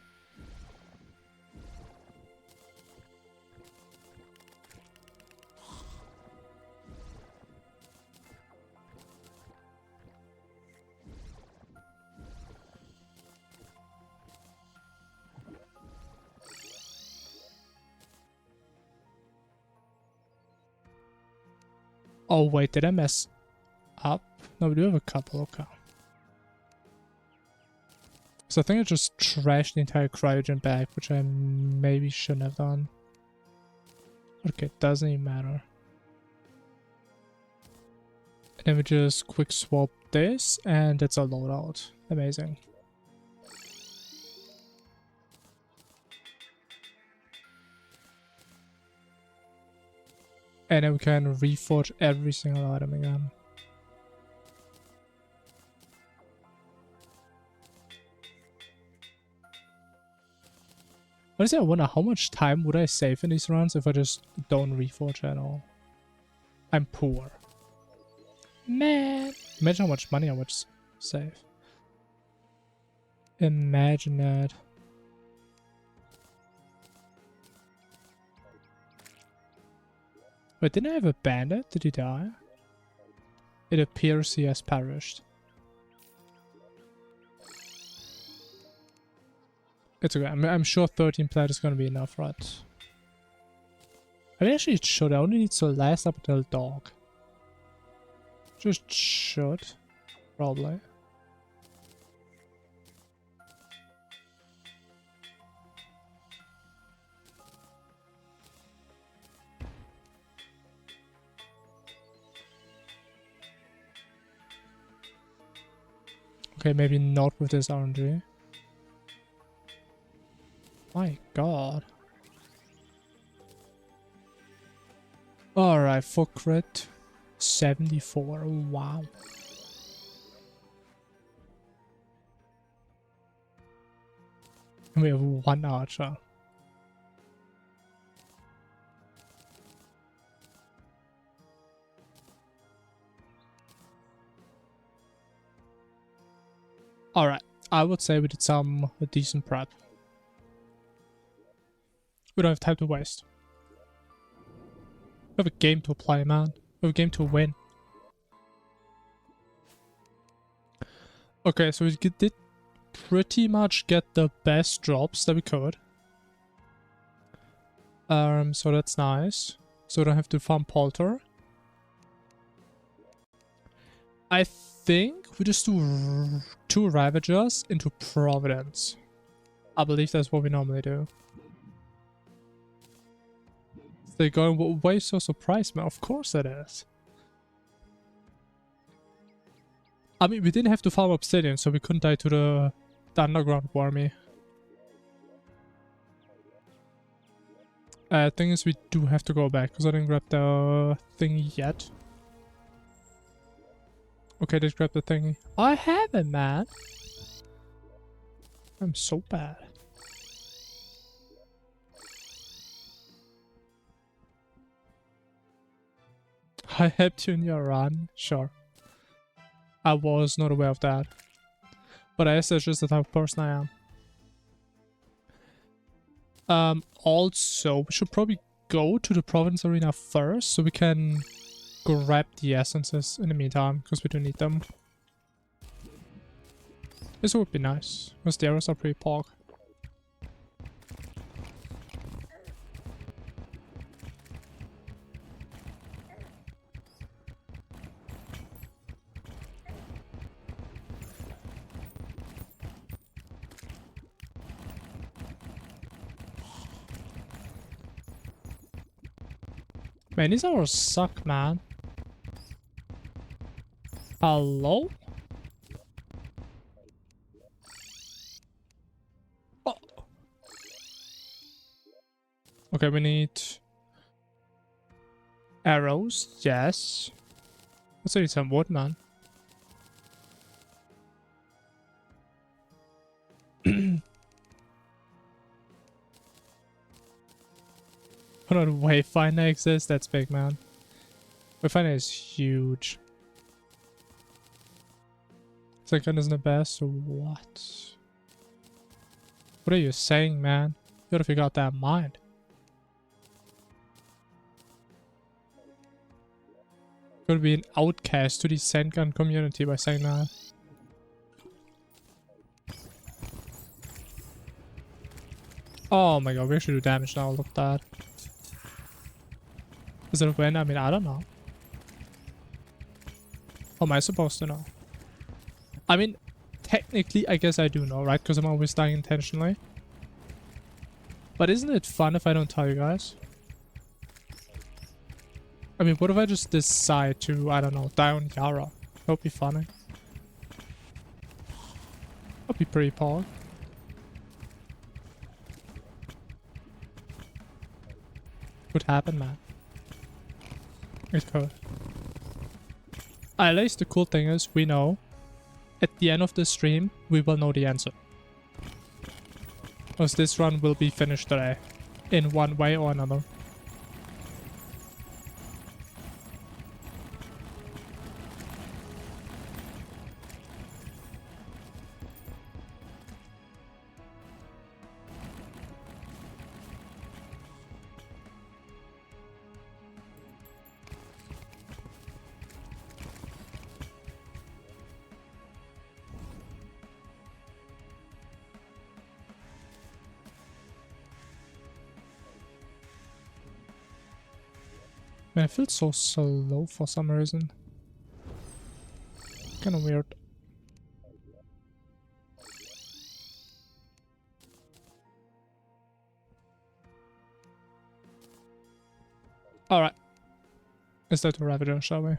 Oh wait, did I mess up? No, we do have a couple, okay. So I think I just trashed the entire cryogen bag, which I maybe shouldn't have done. Okay, doesn't even matter. And then we just quick swap this, and it's a loadout. Amazing. And then we can reforge every single item again. Honestly, I wonder how much time would I save in these runs if I just don't reforge at all. I'm poor. Man. Imagine how much money I would save. Imagine that. Wait, didn't I have a bandit? Did he die? It appears he has perished. It's okay. I'm sure 13 plat is gonna be enough, right? I mean, actually it should. I only need to last up until dog. Just should. Probably. Okay, maybe not with this RNG. My god. Alright, for crit. 74. Wow. And we have one archer. Alright, I would say we did some decent prep. We don't have time to waste. We have a game to play, man. We have a game to win. Okay, so we did pretty much get the best drops that we could. So that's nice. So we don't have to farm Polter. I think we just do 2 Ravagers into Providence. I believe that's what we normally do. They're going, why are you so surprised, man? Of course it is. I mean, we didn't have to farm Obsidian, so we couldn't die to the underground Wyrm. Thing is, we do have to go back, because I didn't grab the thing yet. Okay, just grab the thingy. I have it, man. I'm so bad. I helped you in your run? Sure. I was not aware of that. But I guess that's just the type of person I am. Also, we should probably go to the Province Arena first, so we can grab the essences in the meantime, because we do need them. This would be nice, because the arrows are pretty pog. Man, these arrows suck, man. Hello? Oh. Okay, we need arrows, yes. Let's need some wood, man. Hold on, Wayfinder exists? That's big, man. Wayfinder is huge. Second isn't the best, so what? What are you saying, man? What if you got that in mind? Gonna be an outcast to the Sandgun community by saying that. Oh my god, we actually do damage now, look at that. Is it a win? I mean, I don't know. How am I supposed to know? I mean, technically, I guess I do know, right? Because I'm always dying intentionally. But isn't it fun if I don't tell you guys? I mean, what if I just decide to, I don't know, die on Yharon? That would be funny. That'd be pretty pog. Could happen, man. It could. At least the cool thing is, we know at the end of the stream, we will know the answer. Because this run will be finished today. In one way or another. Man, I feel so slow for some reason. Kinda weird. Alright. Let's start to Ravager, shall we?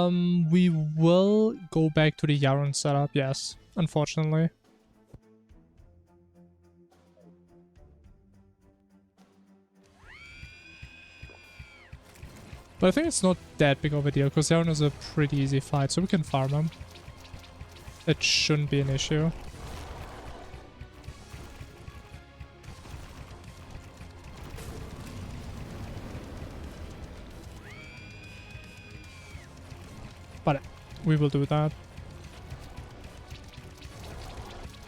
We will go back to the Yharon setup, yes, unfortunately. But I think it's not that big of a deal, because Yharon is a pretty easy fight, so we can farm him. It shouldn't be an issue. But we will do that.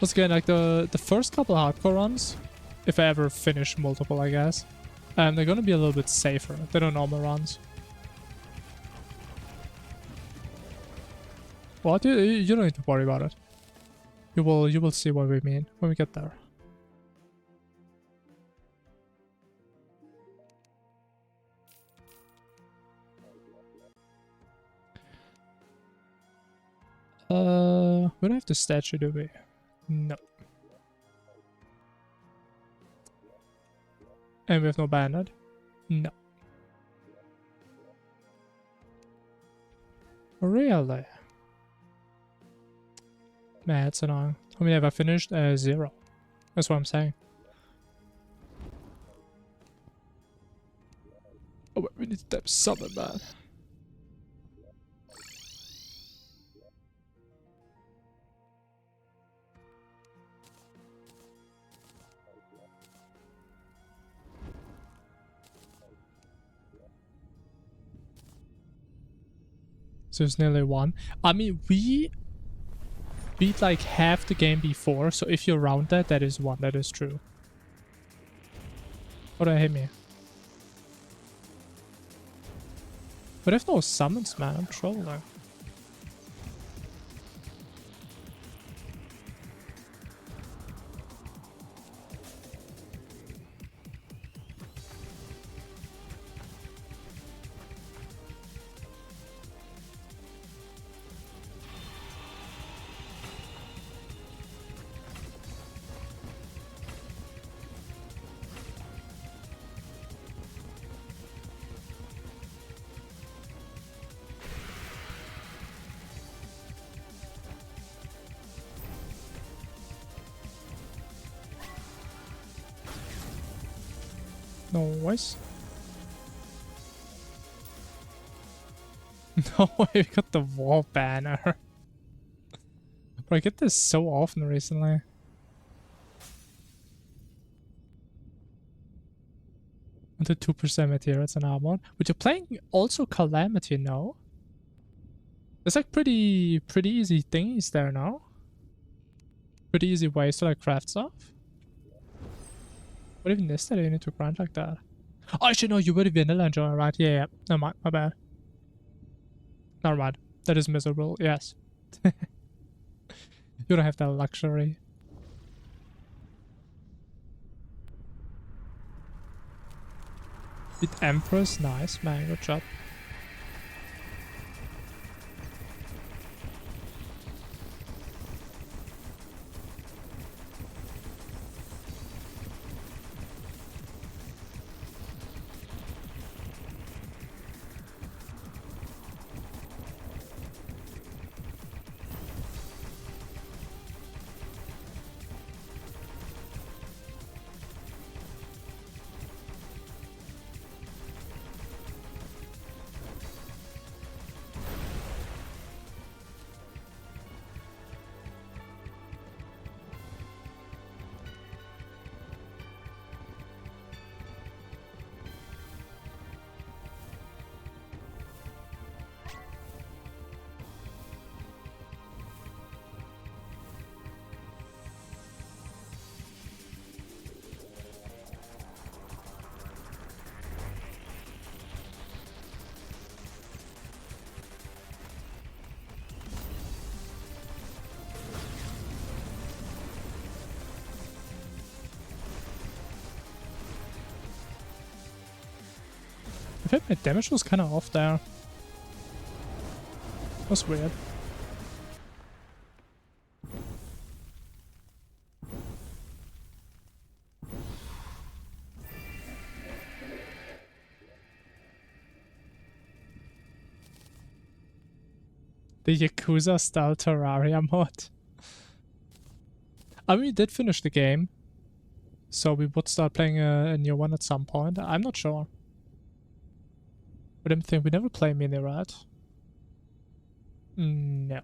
Once again, like the first couple hardcore runs, if I ever finish multiple, I guess, they're gonna be a little bit safer than the normal runs. What? You don't need to worry about it. You will see what we mean when we get there. We don't have the statue, do we? No. And we have no bandit? No. Really? Man, that's annoying. How many have I finished? 0. That's what I'm saying. Oh wait, we need to summon, man. So it's nearly 1. I mean, we beat like half the game before, so if you round that, that is 1. That is true. Oh, don't hit me. But if no summons, man, I'm trolling. Nice. No way, we got the wall banner. Bro, I get this so often recently. And the 2% materials in armor. But you're playing also Calamity, no? There's like pretty easy thingies there, no? Pretty easy ways to like craft stuff. What even is that you need to grind like that? Oh, actually, no, you were the vanilla enjoyer, right? Yeah. Never mind, my bad. Never mind. That is miserable, yes. You don't have that luxury. Beat Empress, nice, man, good job. I think my damage was kind of off there. That's weird. The Yakuza style Terraria mod. I mean, we did finish the game, so we would start playing a new one at some point. I'm not sure. But I think we never play Mini Rat. No.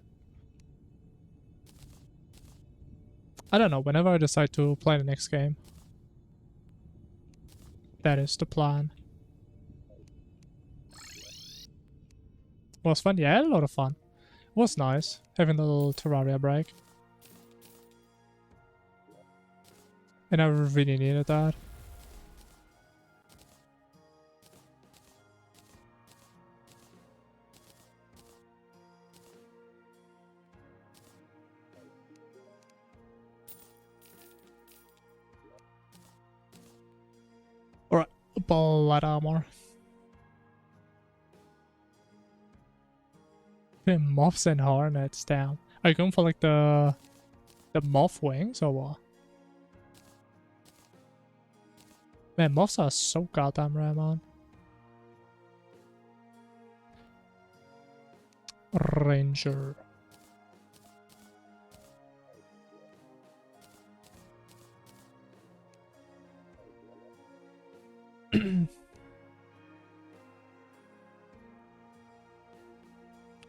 I don't know, whenever I decide to play the next game. That is the plan. It was fun, yeah, I had a lot of fun. It was nice, having a little Terraria break. And I really needed that. Alright, blood armor. Moths and hornets, damn. Are you going for like the moth wings or what? Man, moths are so goddamn rare, man. Ranger.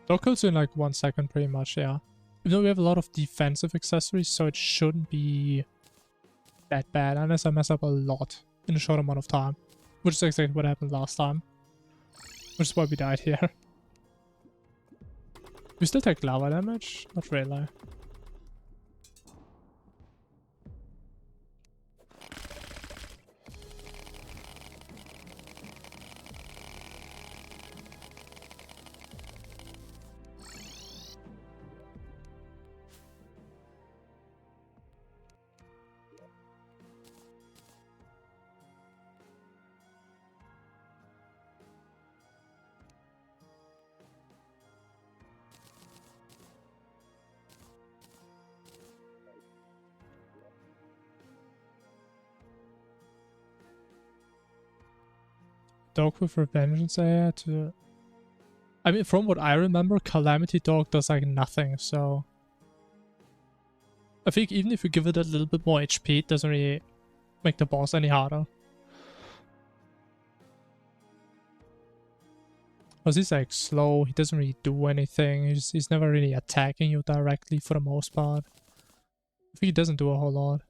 Dog kills in like 1 second pretty much, yeah. Even though we have a lot of defensive accessories, so it shouldn't be that bad unless I mess up a lot in a short amount of time. Which is exactly what happened last time. Which is why we died here. We still take lava damage? Not really. Dog with Revengeance I had to... I mean, from what I remember, Calamity Dog does like nothing, so... I think even if you give it a little bit more HP, it doesn't really make the boss any harder. Because he's like slow, he doesn't really do anything, he's never really attacking you directly for the most part. I think he doesn't do a whole lot.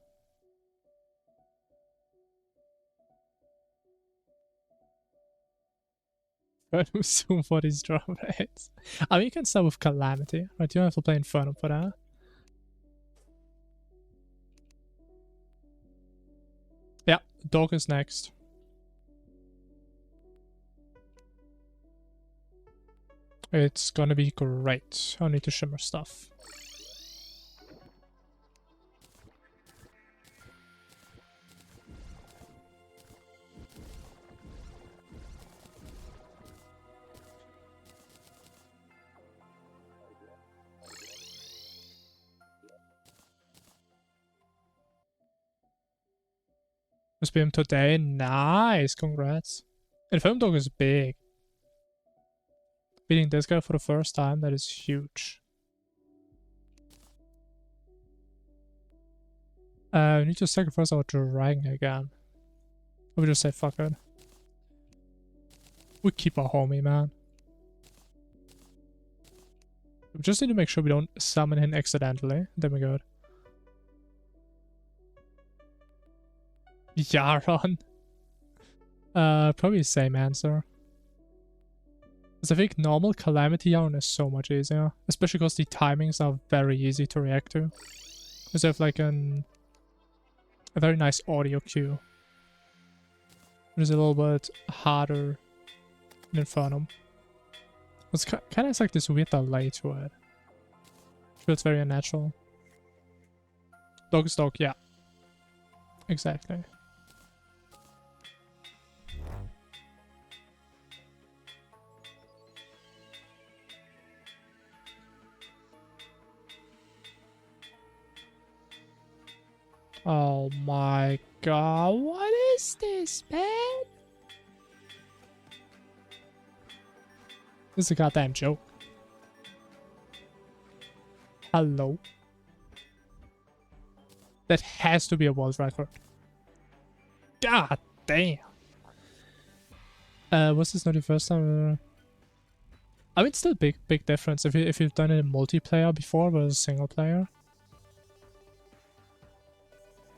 Try to zoom for these drop rates. I mean, you can start with Calamity, right? You don't have to play Infernum for that. Yeah, Dog is next. It's gonna be great. I need to shimmer stuff. Must be him today. Nice, congrats. And Film Dog is big. Beating this guy for the first time, that is huge. We need to sacrifice our dragon again. Or we just say fuck it. We keep our homie, man. We just need to make sure we don't summon him accidentally. Then we're good. Yharon. Probably the same answer. Because I think normal Calamity Yharon is so much easier. Especially because the timings are very easy to react to. Because they have like a very nice audio cue. Which is a little bit harder in Infernum. It's kind of has like this weird delay to it. Feels very unnatural. Dog is dog, yeah. Exactly. Oh my god, what is this, man? This is a goddamn joke. Hello. That has to be a world record. God damn. Was this not the first time? I mean, still big difference if you've done it in multiplayer before versus single player.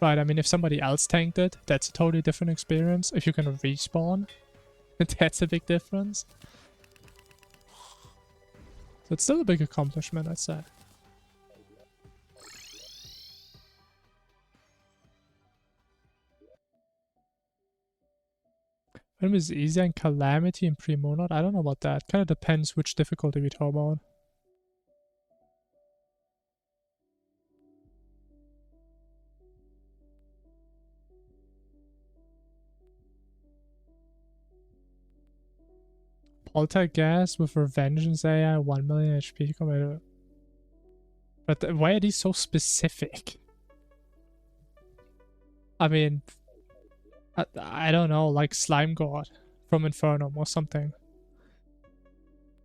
Right, I mean, if somebody else tanked it, that's a totally different experience. If you can respawn, that's a big difference. So it's still a big accomplishment, I'd say. Wyrm is easier in Calamity and Pre-Monad? I don't know about that. Kind of depends which difficulty we talk about. Polterghast with Revengeance AI, 1 million HP compared to... But why are these so specific? I mean... I don't know, like Slime God from Infernum or something.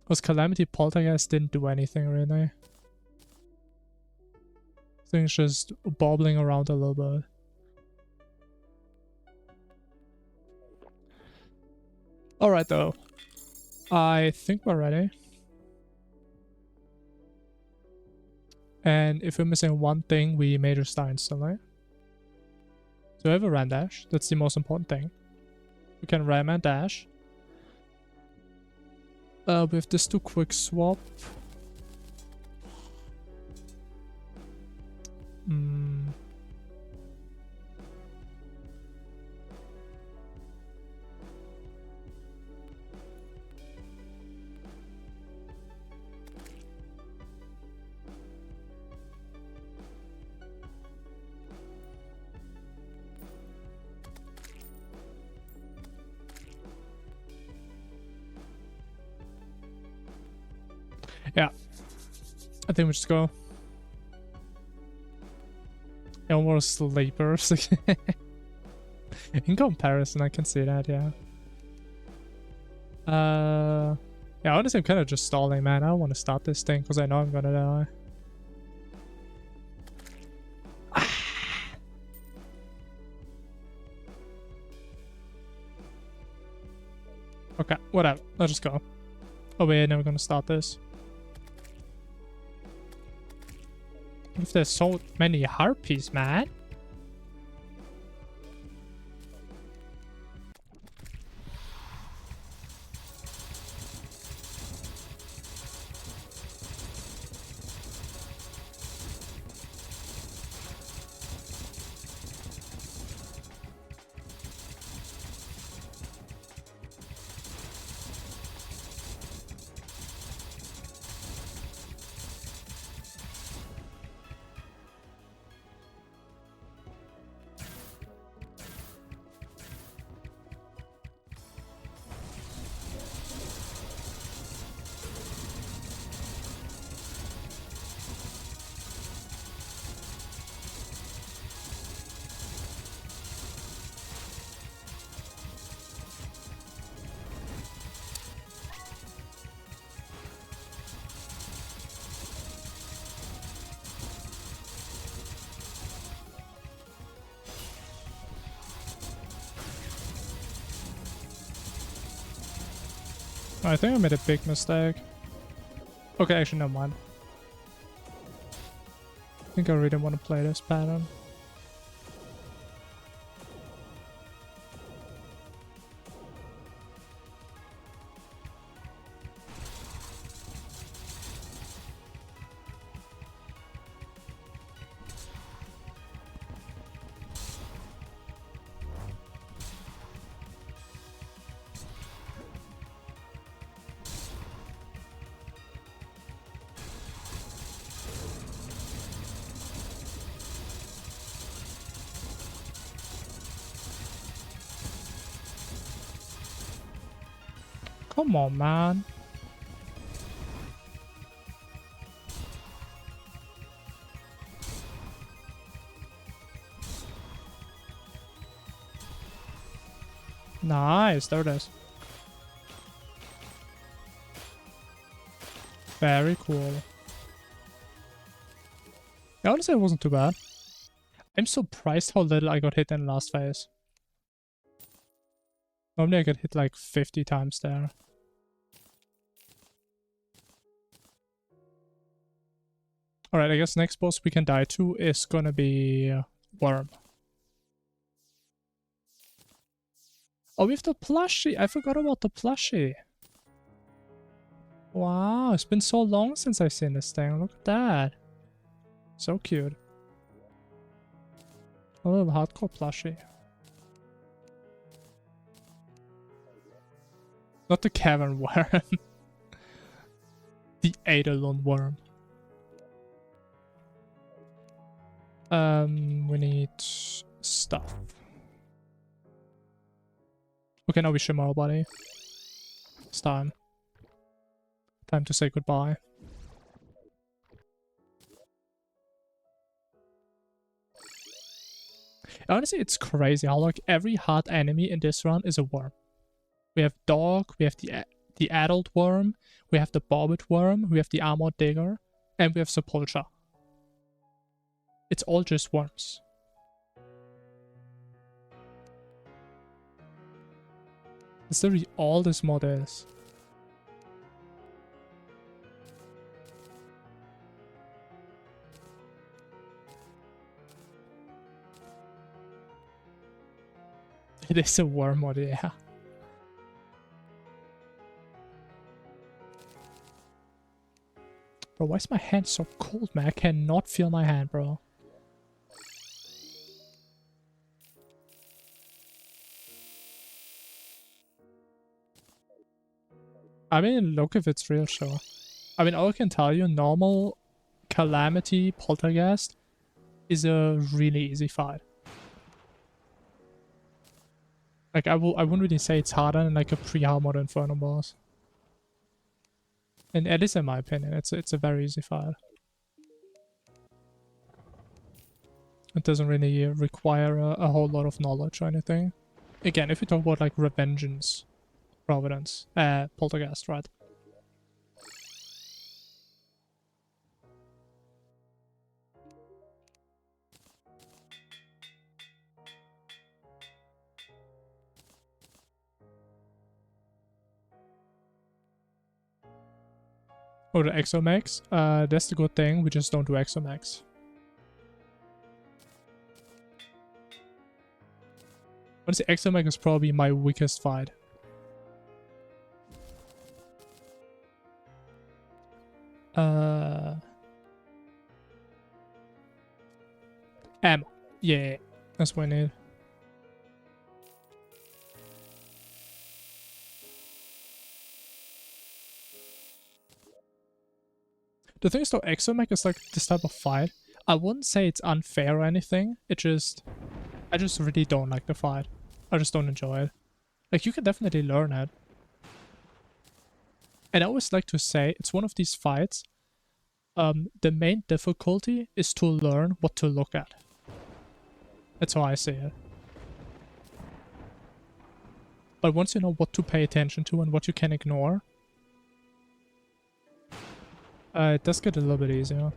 Because Calamity Poltergeist didn't do anything really. Things just bobbling around a little bit. Alright though. I think we're ready. And if we're missing one thing, we major star instantly. So we have a ram dash. That's the most important thing. We can ram and dash. With this to quick swap. Yeah, I think we just go. Almost sleepers. In comparison, I can see that, yeah. Yeah, honestly, I'm kind of just stalling, man. I don't want to start this thing because I know I'm gonna die. Okay, whatever. Let's just go. Oh wait, now we're gonna start this. If there's so many harpies, man. I think I made a big mistake. Okay, actually, never mind. I think I really want to play this pattern. Come on, man. Nice, there it is. Very cool. Yeah, honestly, it wasn't too bad. I'm surprised how little I got hit in the last phase. Normally I get hit like 50 times there. Alright, I guess next boss we can die to is gonna be Wyrm. Oh, we have the plushie! I forgot about the plushie. Wow, it's been so long since I've seen this thing. Look at that. So cute. A little hardcore plushie. Not the cavern worm. The Eidolon worm. We need stuff. Okay, now we shimmer our body. It's time. Time to say goodbye. Honestly, it's crazy how like every hard enemy in this run is a worm. We have dog, we have the adult worm, we have the bobbit worm, we have the armored digger, and we have sepulcher. It's all just worms. That's literally all this mod is. It is a worm mod, yeah. Bro, why is my hand so cold, man? I cannot feel my hand, bro. I mean, look if it's real, sure. I mean, all I can tell you, normal Calamity Polterghast is a really easy fight. Like, I wouldn't really say it's harder than like a pre-armored Infernum boss. And at least in my opinion, it's a very easy fight. It doesn't really require a whole lot of knowledge or anything. Again, if we talk about like Revengeance, Providence, Polterghast, right? Or the Exomax. That's the good thing, we just don't do Exomax. Honestly, Exomax is probably my weakest fight. Ammo. Yeah, that's what I need. The thing is though, Exomech is like this type of fight. I wouldn't say it's unfair or anything. I just really don't like the fight. I just don't enjoy it. Like, you can definitely learn it. And I always like to say, it's one of these fights. The main difficulty is to learn what to look at. That's how I see it. But once you know what to pay attention to and what you can ignore, it does get a little bit easier.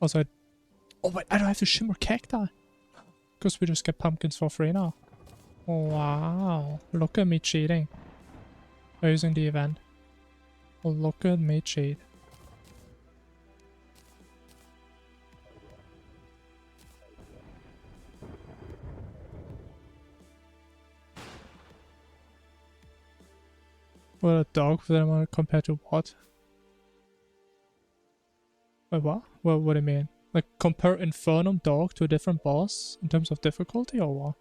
Also, oh wait, I don't have to shimmer cacti. Because we just get pumpkins for free now. Wow, look at me cheating. Using the event. Look at me cheat. Well, a dog for them compared to what? Wait, what? Well, what do you mean? Like, compare Infernum dog to a different boss in terms of difficulty or what?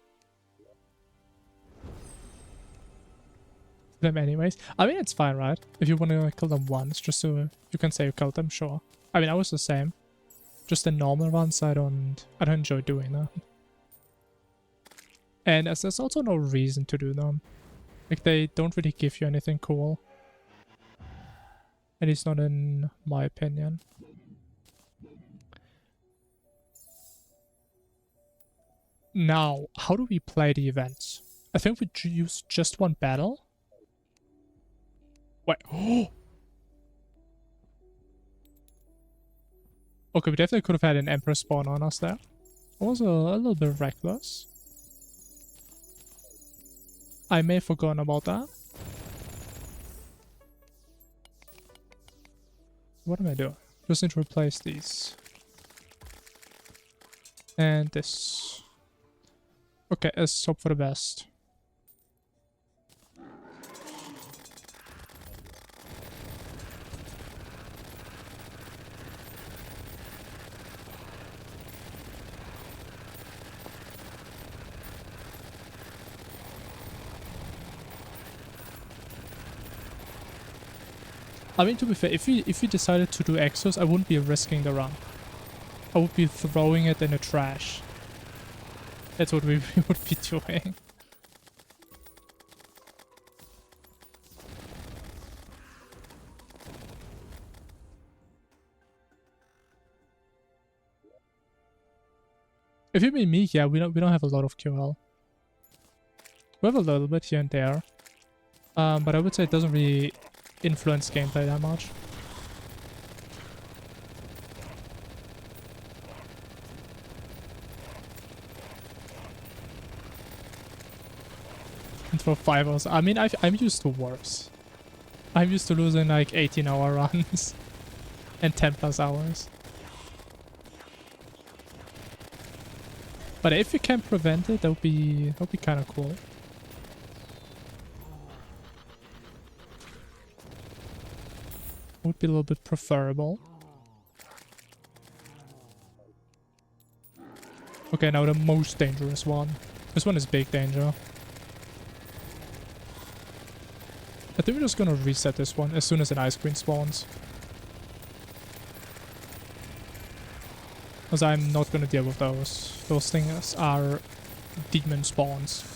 Them anyways. I mean, it's fine, right? If you want to kill them once, just so you can say you killed them, sure. I mean, I was the same. Just the normal ones, I don't enjoy doing that. And as there's also no reason to do them. Like, they don't really give you anything cool. At least not in my opinion. Now, how do we play the events? I think we use just one battle. Wait. Oh! Okay, we definitely could have had an Emperor spawn on us there. Also a little bit reckless. I may have forgotten about that. What am I doing? Just need to replace these. And this. Okay, let's hope for the best. I mean, to be fair, if we decided to do Exos, I wouldn't be risking the run. I would be throwing it in the trash. That's what we would be doing. If you mean me, yeah, we don't have a lot of QL. We have a little bit here and there. But I would say it doesn't really influence gameplay that much. And for 5 hours, I mean, I'm used to worse. I'm used to losing like 18-hour runs and 10+ hours. But if you can prevent it, that would be kind of cool. Would be a little bit preferable. Okay, now the most dangerous one. This one is big danger. I think we're just gonna reset this one as soon as an ice queen spawns. Because I'm not gonna deal with those. Those things are demon spawns.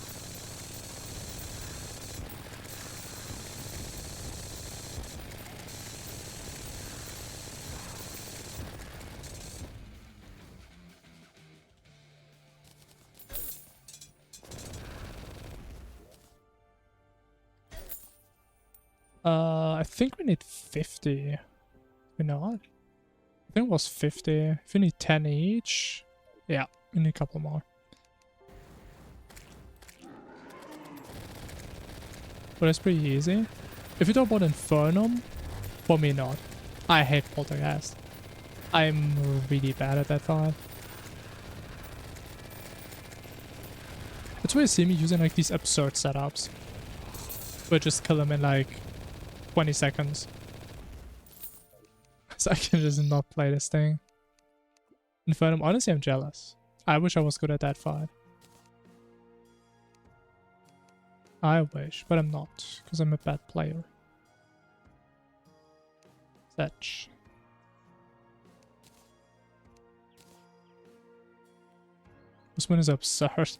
I think we need 50. We not? I think it was 50. If we need 10 each. Yeah, we need a couple more. But it's pretty easy. If you talk about Infernum, for me not. I hate Polterghast. I'm really bad at that fight. That's why you see me using like these absurd setups. Where I just kill them in like 20 seconds. So I can just not play this thing. Infernum, honestly I'm jealous. I wish I was good at that fight. I wish, but I'm not, because I'm a bad player. Such. This one is absurd.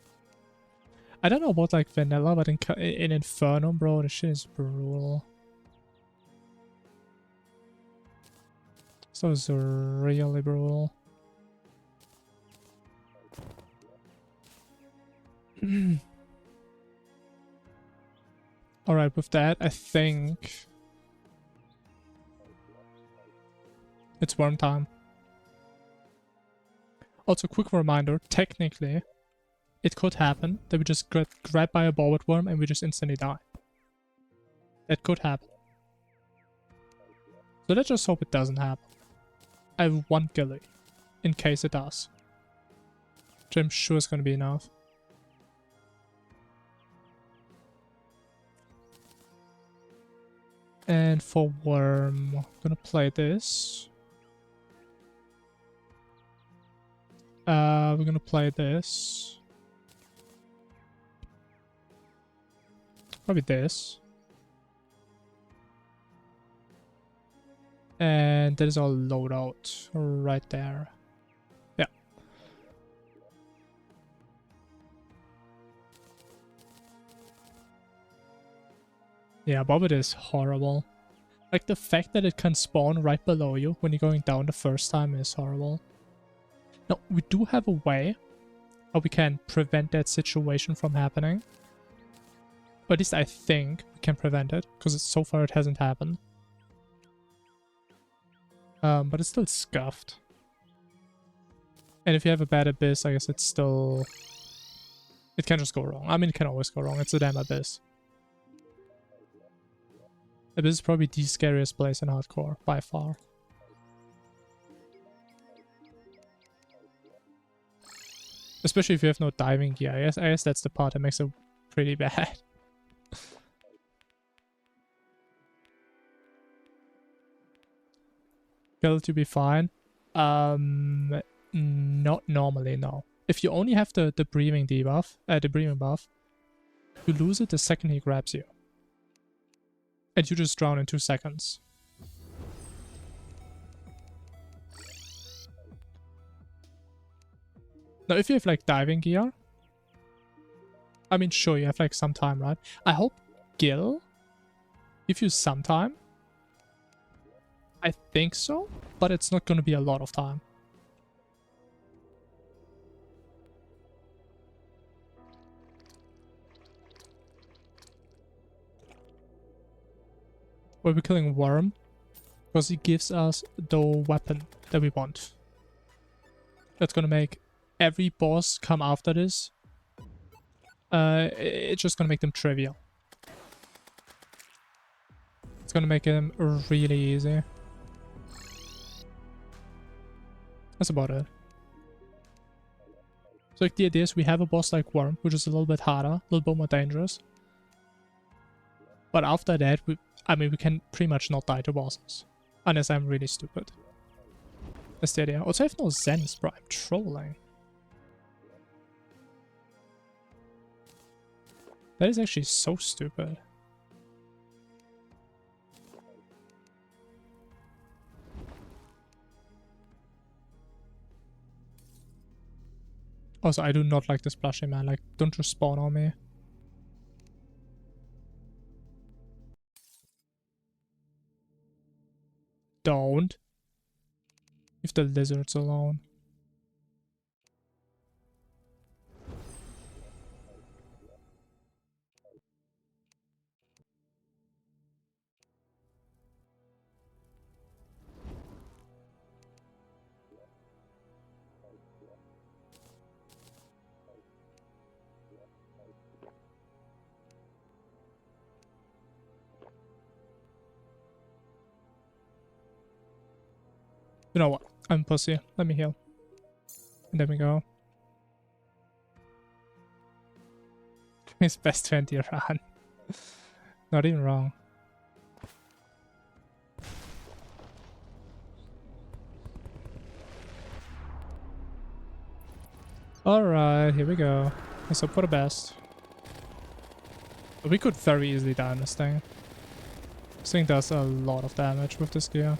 I don't know about like vanilla, but in Infernum, bro, this shit is brutal. So it's really brutal. Alright, with that, I think it's Wyrm time. Also, quick reminder, technically, it could happen that we just get grabbed by a ball with Wyrm and we just instantly die. That could happen. So let's just hope it doesn't happen. I have 1 gilly, in case it does. Which I'm sure is going to be enough. And for Wyrm, I'm gonna play this. We're gonna play this. Probably this. And that is our loadout right there. Yeah. Yeah, Bobbit is horrible. Like, the fact that it can spawn right below you when you're going down the first time is horrible. Now, we do have a way how we can prevent that situation from happening. Or at least I think we can prevent it, because so far it hasn't happened. But it's still scuffed. And if you have a bad Abyss, I guess it's still... It can just go wrong. I mean, it can always go wrong. It's a damn Abyss. Abyss is probably the scariest place in hardcore, by far. Especially if you have no diving gear. I guess that's the part that makes it pretty bad. Kill to be fine. Not normally, no. If you only have the breathing debuff, the breathing buff, you lose it the second he grabs you. And you just drown in 2 seconds. Now, if you have like diving gear, I mean, sure, you have like some time, right? I hope Gil gives you some time. I think so, but it's not going to be a lot of time. We'll be killing Wyrm because he gives us the weapon that we want. That's going to make every boss come after this. It's just going to make them trivial. It's going to make them really easy. That's about it. So like the idea is we have a boss like Wyrm, which is a little bit harder, a little bit more dangerous. But after that, we can pretty much not die to bosses. Unless I'm really stupid. That's the idea. Also, I have no Zens, bro. I'm trolling. That is actually so stupid. Also, I do not like this plushie, man. Like, don't just spawn on me. Don't. Leave the lizards alone. You know what? I'm pussy. Let me heal. And there we go. His best 20 run. Not even wrong. Alright, here we go. Let's hope for the best. We could very easily die on this thing. This thing does a lot of damage with this gear.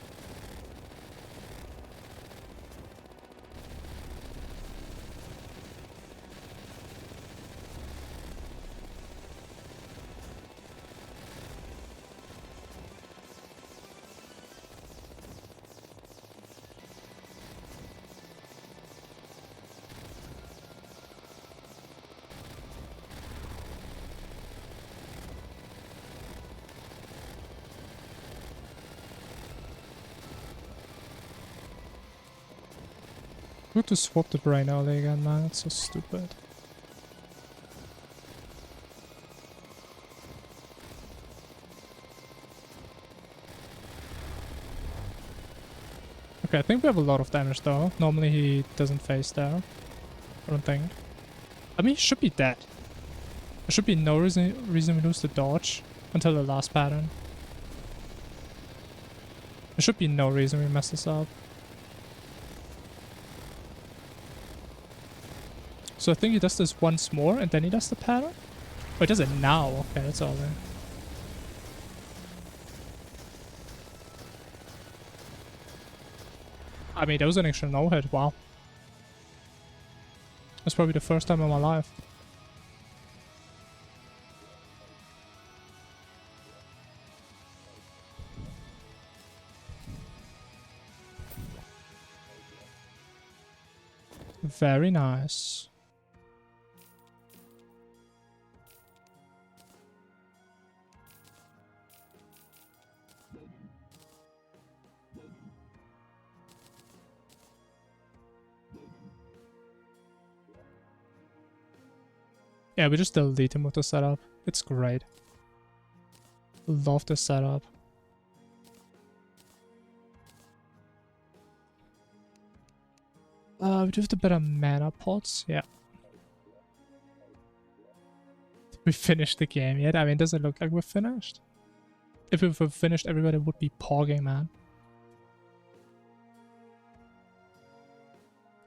Good to swap the brain early again, man. It's so stupid. Okay, I think we have a lot of damage though. Normally he doesn't face there. I don't think. I mean, he should be dead. There should be no reason we lose the dodge until the last pattern. There should be no reason we mess this up. So I think he does this once more and then he does the pattern? Oh, he does it now. Okay, that's all then. I mean, that was an extra no-hit. Wow. That's probably the first time in my life. Very nice. Yeah, we just delete him with the setup. It's great. Love the setup. We do have the better mana pots. Yeah. Did we finished the game yet? I mean, does it look like we're finished? If we were finished, everybody would be pogging, man.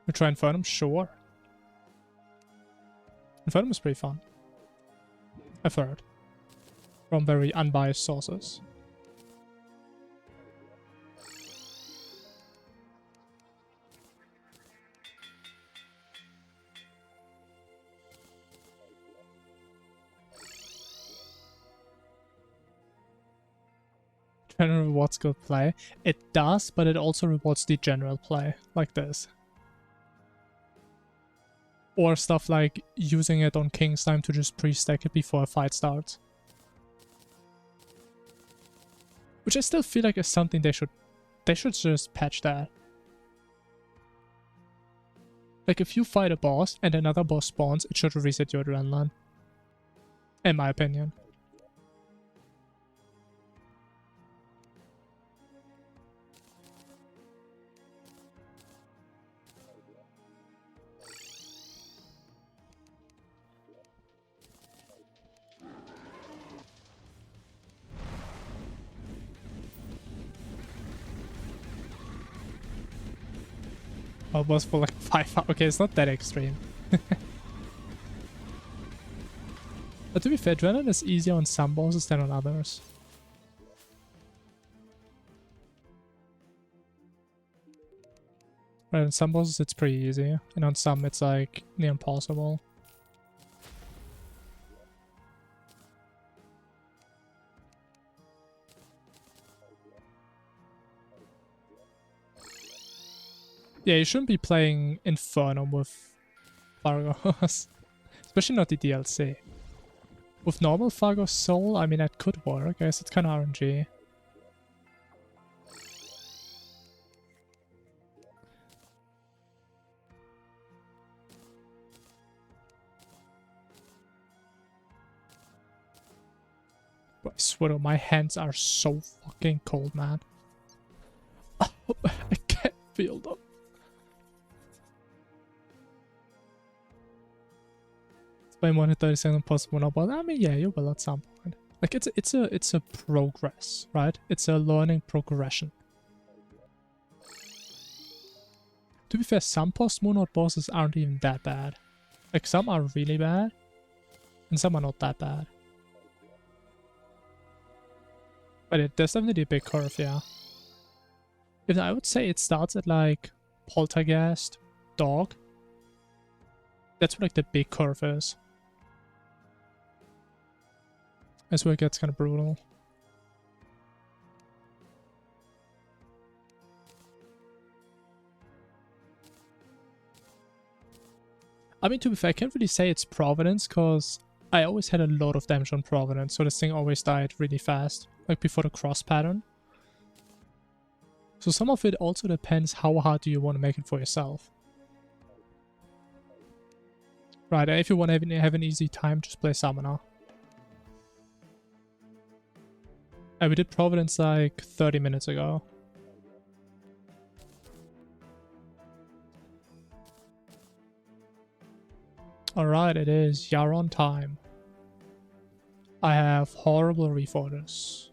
We try Infernum? Sure. Infernum is pretty fun. I've heard. From very unbiased sources. General rewards good play. It does, but it also rewards the general play, like this. Or stuff like using it on King's Time to just pre-stack it before a fight starts. Which I still feel like is something they should just patch that. Like if you fight a boss and another boss spawns, it should reset your adrenaline. In my opinion. Oh, boss for like 5 hours. Okay, it's not that extreme. But to be fair, adrenaline is easier on some bosses than on others. Right, on some bosses it's pretty easy, and on some it's like near impossible. Yeah, you shouldn't be playing Infernum with Fargos. Especially not the DLC. With normal Fargos Soul, I mean, that could work. I guess it's kind of RNG. But I swear, my hands are so fucking cold, man. Oh, I can't feel them. By 137 possible, but I mean, yeah, you will at some point. Like it's a progress, right? It's a learning progression. To be fair, some post-Moonlord bosses aren't even that bad. Like some are really bad, and some are not that bad. But there's definitely a big curve, yeah. Even I would say it starts at like Polterghast, Dog. That's where like the big curve is. That's where it gets kind of brutal. I mean, to be fair, I can't really say it's Providence, because I always had a lot of damage on Providence, so this thing always died really fast, like before the cross pattern. So some of it also depends how hard do you want to make it for yourself. Right, and if you want to have an easy time, just play Summoner. We did Providence like 30 minutes ago. Alright, it is Yharon time. I have horrible reforgers.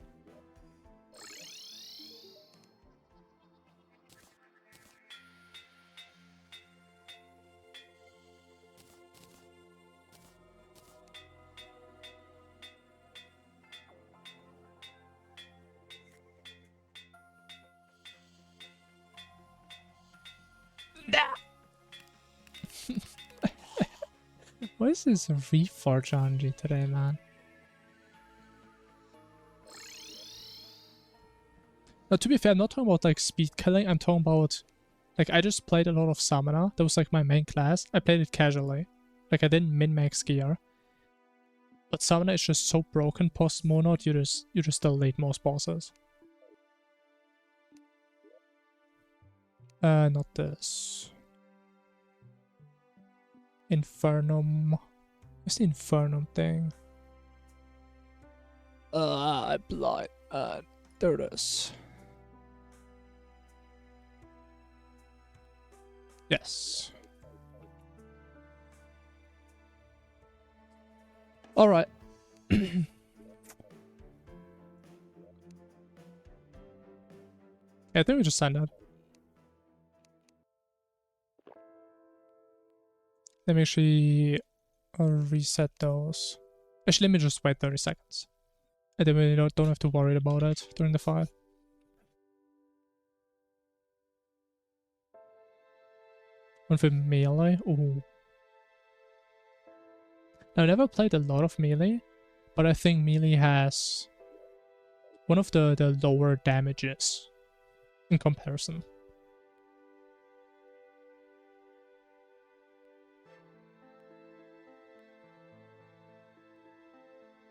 What is this reforge RNG today, man? Now, to be fair, I'm not talking about like speed killing. I'm talking about like I just played a lot of Summoner. That was like my main class. I played it casually. Like I didn't min-max gear. But Summoner is just so broken post-Monod, you just delete most bosses. Not this. Infernum. What's the Infernum thing? I'm blind. There it is. Yes. Alright. I think we just signed out. Let me actually reset those. Actually, let me just wait 30 seconds. And then we don't have to worry about it during the fight. One for melee. Ooh. Now, I never played a lot of melee, but I think melee has one of the lower damages in comparison.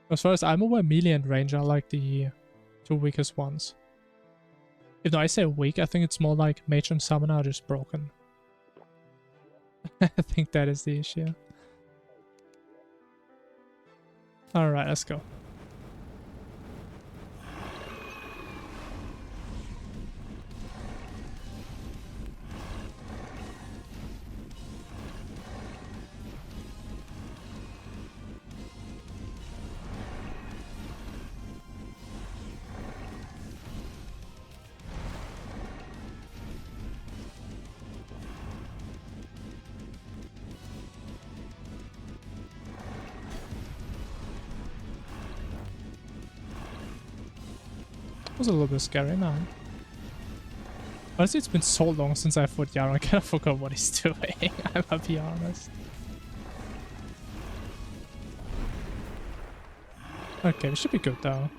As far as I'm aware, melee and range are like the two weakest ones. If I say weak, I think it's more like mage and summoner are just broken. I think that is the issue. Alright, let's go. It was a little bit scary, man. Honestly, it's been so long since I fought Yharon, I kind of forgot what he's doing. I'm gonna be honest. Okay, we should be good though.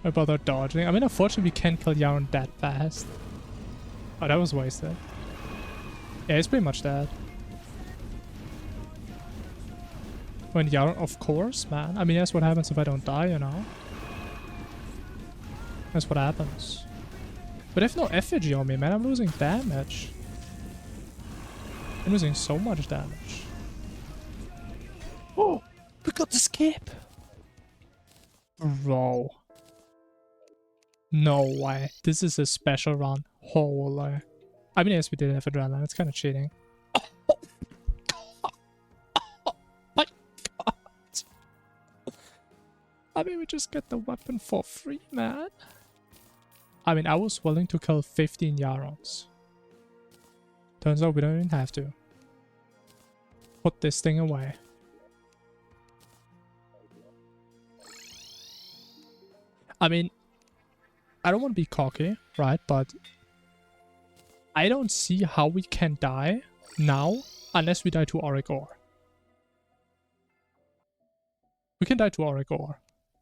What about that dodging? I mean, unfortunately, we can't kill Yharon that fast. Oh, that was wasted. Yeah, he's pretty much dead. When Yharon, of course, man. I mean, that's what happens if I don't die, you know? That's what happens. But I have no effigy on me, man. I'm losing damage. I'm losing so much damage. Oh, we got the skip. Bro. No way. This is a special run. Holy. I mean, yes, we did have adrenaline. It's kind of cheating. Oh my god. I mean, we just get the weapon for free, man. I mean, I was willing to kill 15 Yharons. Turns out we don't even have to. Put this thing away. I mean, I don't want to be cocky, right? But I don't see how we can die now unless we die to Auric Ore. We can die to Auric Ore.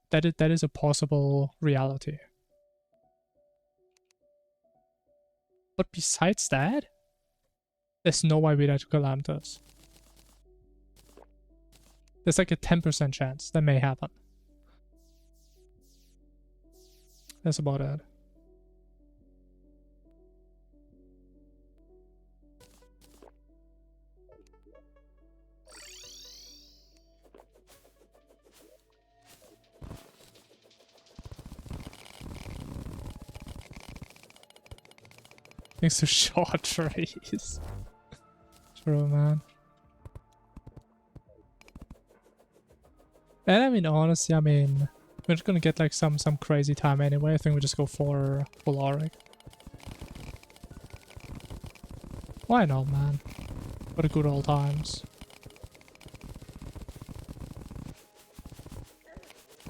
That is a possible reality. But besides that, there's no way we die to Calamitas. There's like a 10% chance that may happen. That's about it. Thanks to short trees. True, man. And I mean, honestly, I mean, we're just gonna get like some crazy time anyway. I think we just go for full Auric. Why not, man? For the good old times.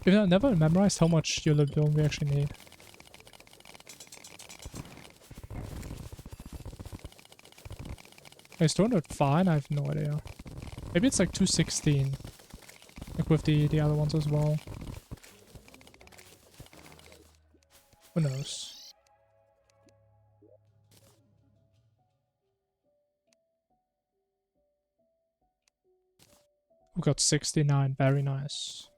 Even though I never memorized how much Eidolon we actually need. Is 200 fine? I have no idea. Maybe it's like 216. Like with the other ones as well. Who knows? We got 69. Very nice.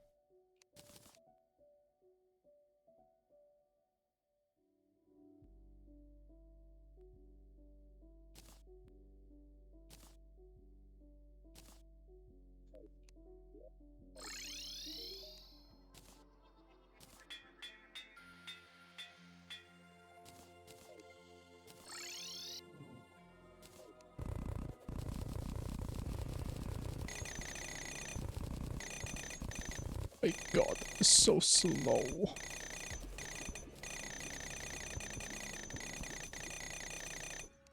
my god, it's so slow.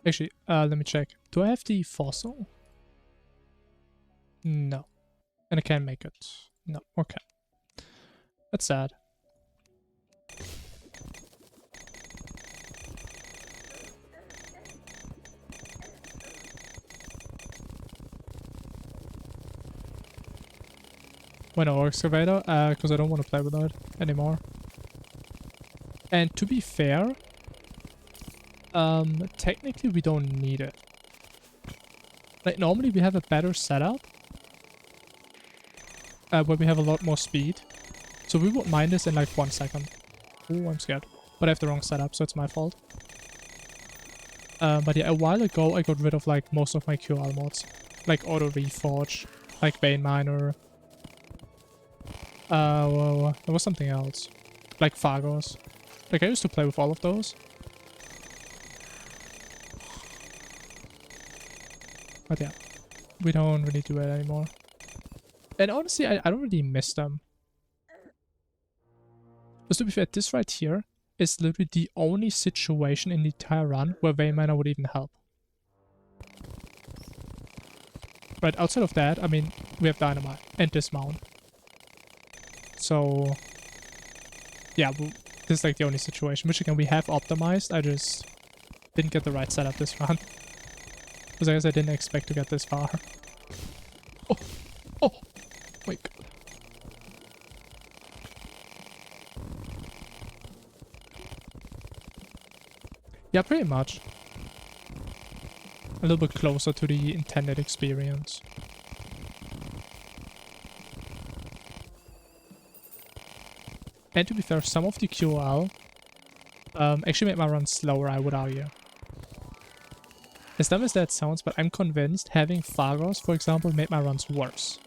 Actually, let me check. Do I have the fossil? No. And I can't make it. No, okay. That's sad. Why no excavator? Because I don't want to play with that anymore. And to be fair, technically we don't need it. Like normally we have a better setup where we have a lot more speed. So we would mine this in like 1 second. Oh, I'm scared. But I have the wrong setup, so it's my fault. But yeah, a while ago I got rid of like most of my QL mods. Like Auto Reforge, like Vein Miner. Well, there was something else. Like Phagos. Like I used to play with all of those. But yeah, we don't really do it anymore. And honestly, I don't really miss them. Because to be fair, this right here is literally the only situation in the entire run where Vein Miner would even help. Right, outside of that, I mean, we have Dynamite and Dismount. So, yeah, this is like the only situation. Which again, we have optimized. I just didn't get the right setup this run. Because I guess I didn't expect to get this far. Oh! Oh! My god. Yeah, pretty much. A little bit closer to the intended experience. And to be fair, some of the QL actually made my run slower, I would argue. As dumb as that sounds, but I'm convinced having Phagos, for example, made my runs worse.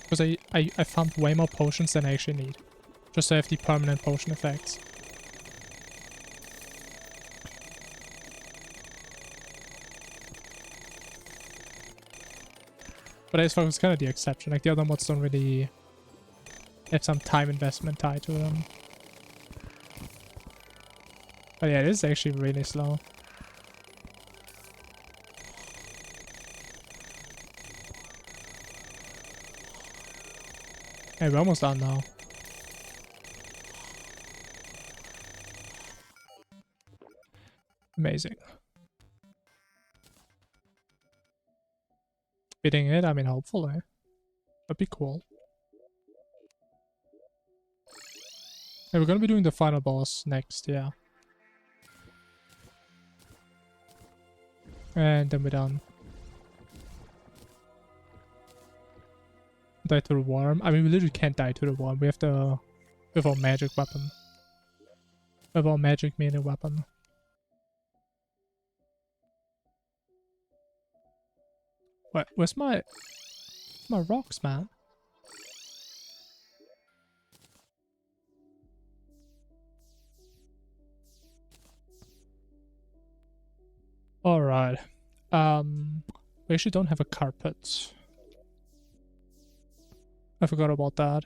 Because I found way more potions than I actually need. Just to have the permanent potion effects. But I just thought it was kind of the exception. Like the other mods don't really have some time investment tied to them. But yeah, it is actually really slow. Hey, we're almost done now. Amazing. Beating it, I mean, hopefully. That'd be cool. Hey, we're gonna be doing the final boss next, yeah. And then we're done. Die to the Wyrm. I mean, we literally can't die to the Wyrm. We have to... with our magic weapon. With our magic melee weapon. Wait, where's my rocks, man? Alright. We actually don't have a carpet. I forgot about that.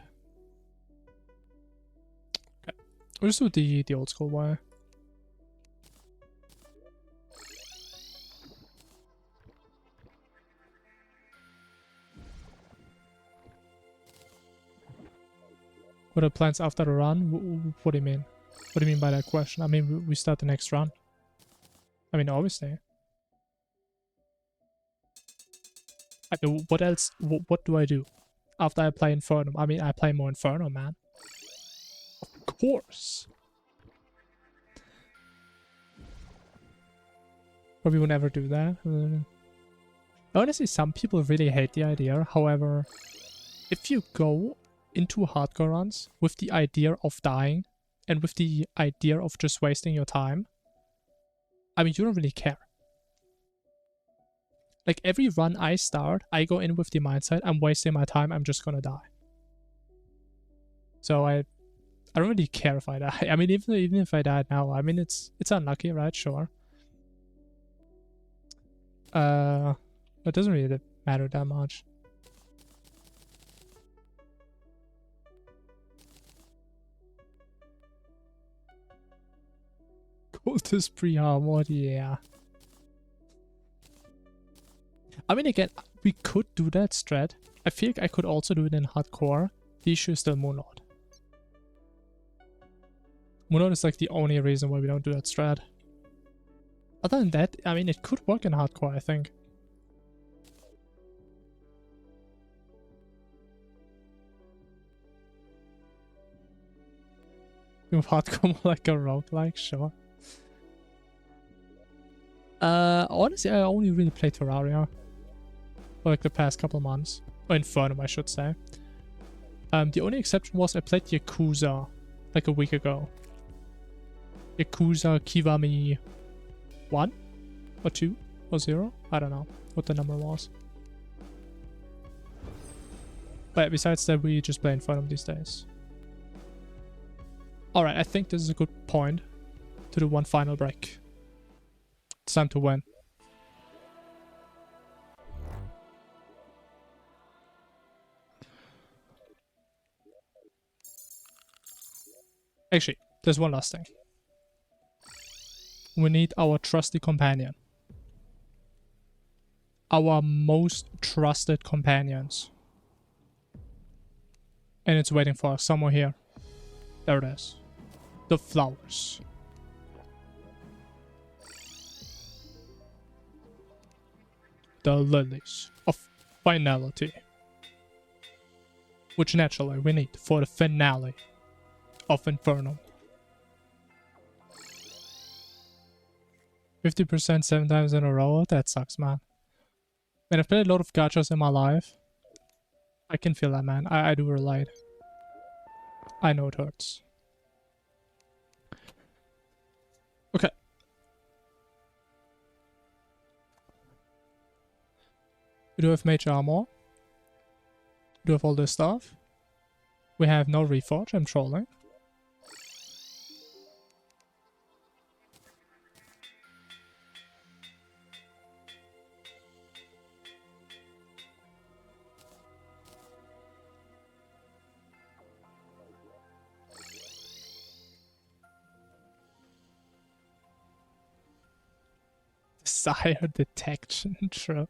Okay. We'll just do the old school way. What are plans after the run? What do you mean? What do you mean by that question? I mean, we start the next run. I mean, obviously. I mean, what else? What do I do after I play Infernum? I mean, I play more Infernum, man. Of course. Probably would never do that. Honestly, some people really hate the idea. However, if you go into hardcore runs with the idea of dying and with the idea of just wasting your time, I mean, you don't really care. Like every run I start, I go in with the mindset, I'm wasting my time, I'm just gonna die. So I don't really care if I die. I mean, even if I died now, I mean, it's unlucky, right? Sure. It doesn't really matter that much. Cultist pre-armored, yeah. I mean, again, we could do that strat. I feel like I could also do it in hardcore. The issue is still Moonlord. Moonlord is like the only reason why we don't do that strat. Other than that, I mean, it could work in hardcore, I think. With hardcore more like a roguelike, sure. Honestly, I only really played Terraria for like the past couple months. Or Infernum, I should say. The only exception was I played Yakuza like a week ago. Yakuza Kiwami 1 or 2 or 0? I don't know what the number was. But besides that, we just play Infernum these days. Alright, I think this is a good point to do one final break. It's time to win. Actually, there's one last thing. We need our trusty companion. Our most trusted companions. And it's waiting for us somewhere here. There it is. The flowers. The lilies of finality. Which naturally we need for the finale of Infernum. 50% 7 times in a row? That sucks, man. Man, I've played a lot of gachas in my life. I can feel that, man. I do relate. I know it hurts. Okay. We do have mage armor. We do have all this stuff. We have no reforge, I'm trolling. Desire detection, true.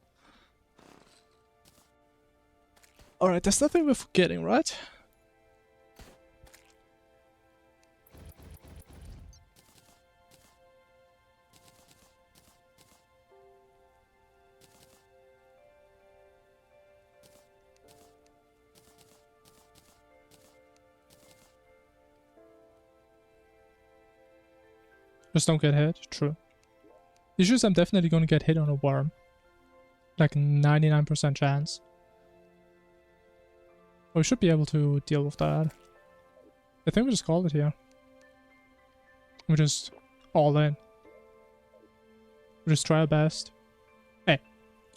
Alright, there's nothing we're forgetting, right? Just don't get hit, true. The issue is I'm definitely gonna get hit on a Wyrm. Like 99% chance. But we should be able to deal with that. I think we just called it here. We just all in. We just try our best. Hey,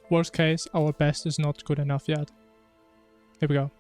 worst case, our best is not good enough yet. Here we go.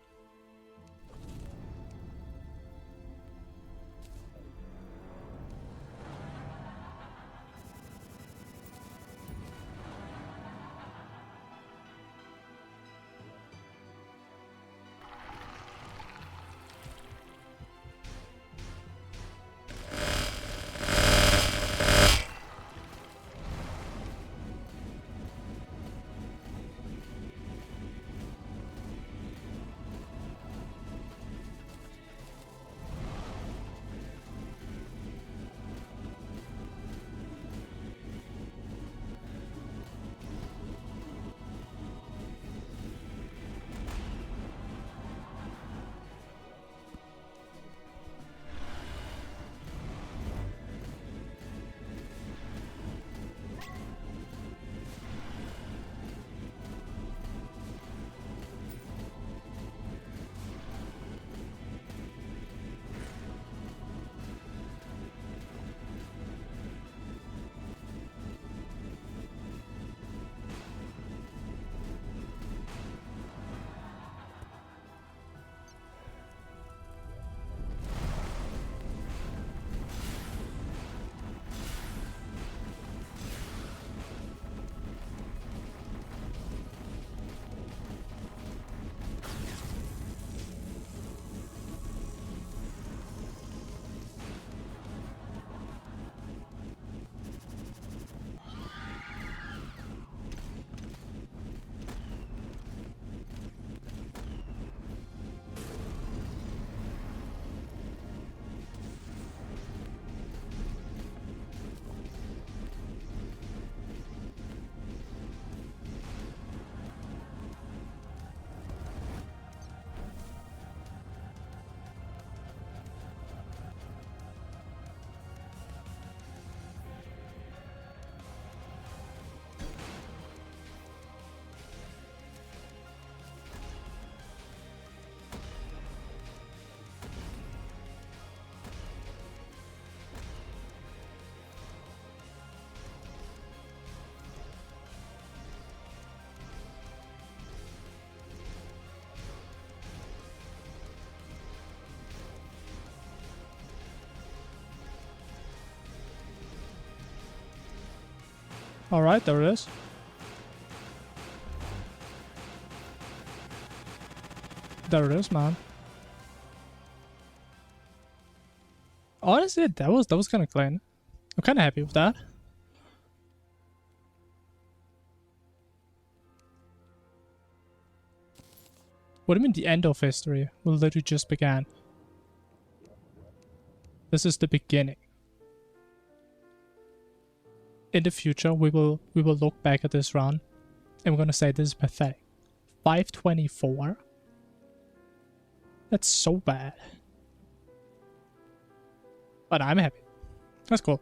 Alright, there it is. There it is, man. Honestly, that was kind of clean. I'm kind of happy with that. What do you mean the end of history? We literally just began. This is the beginning. In the future, we will look back at this run, and we're gonna say this is pathetic. 524. That's so bad. But I'm happy. That's cool.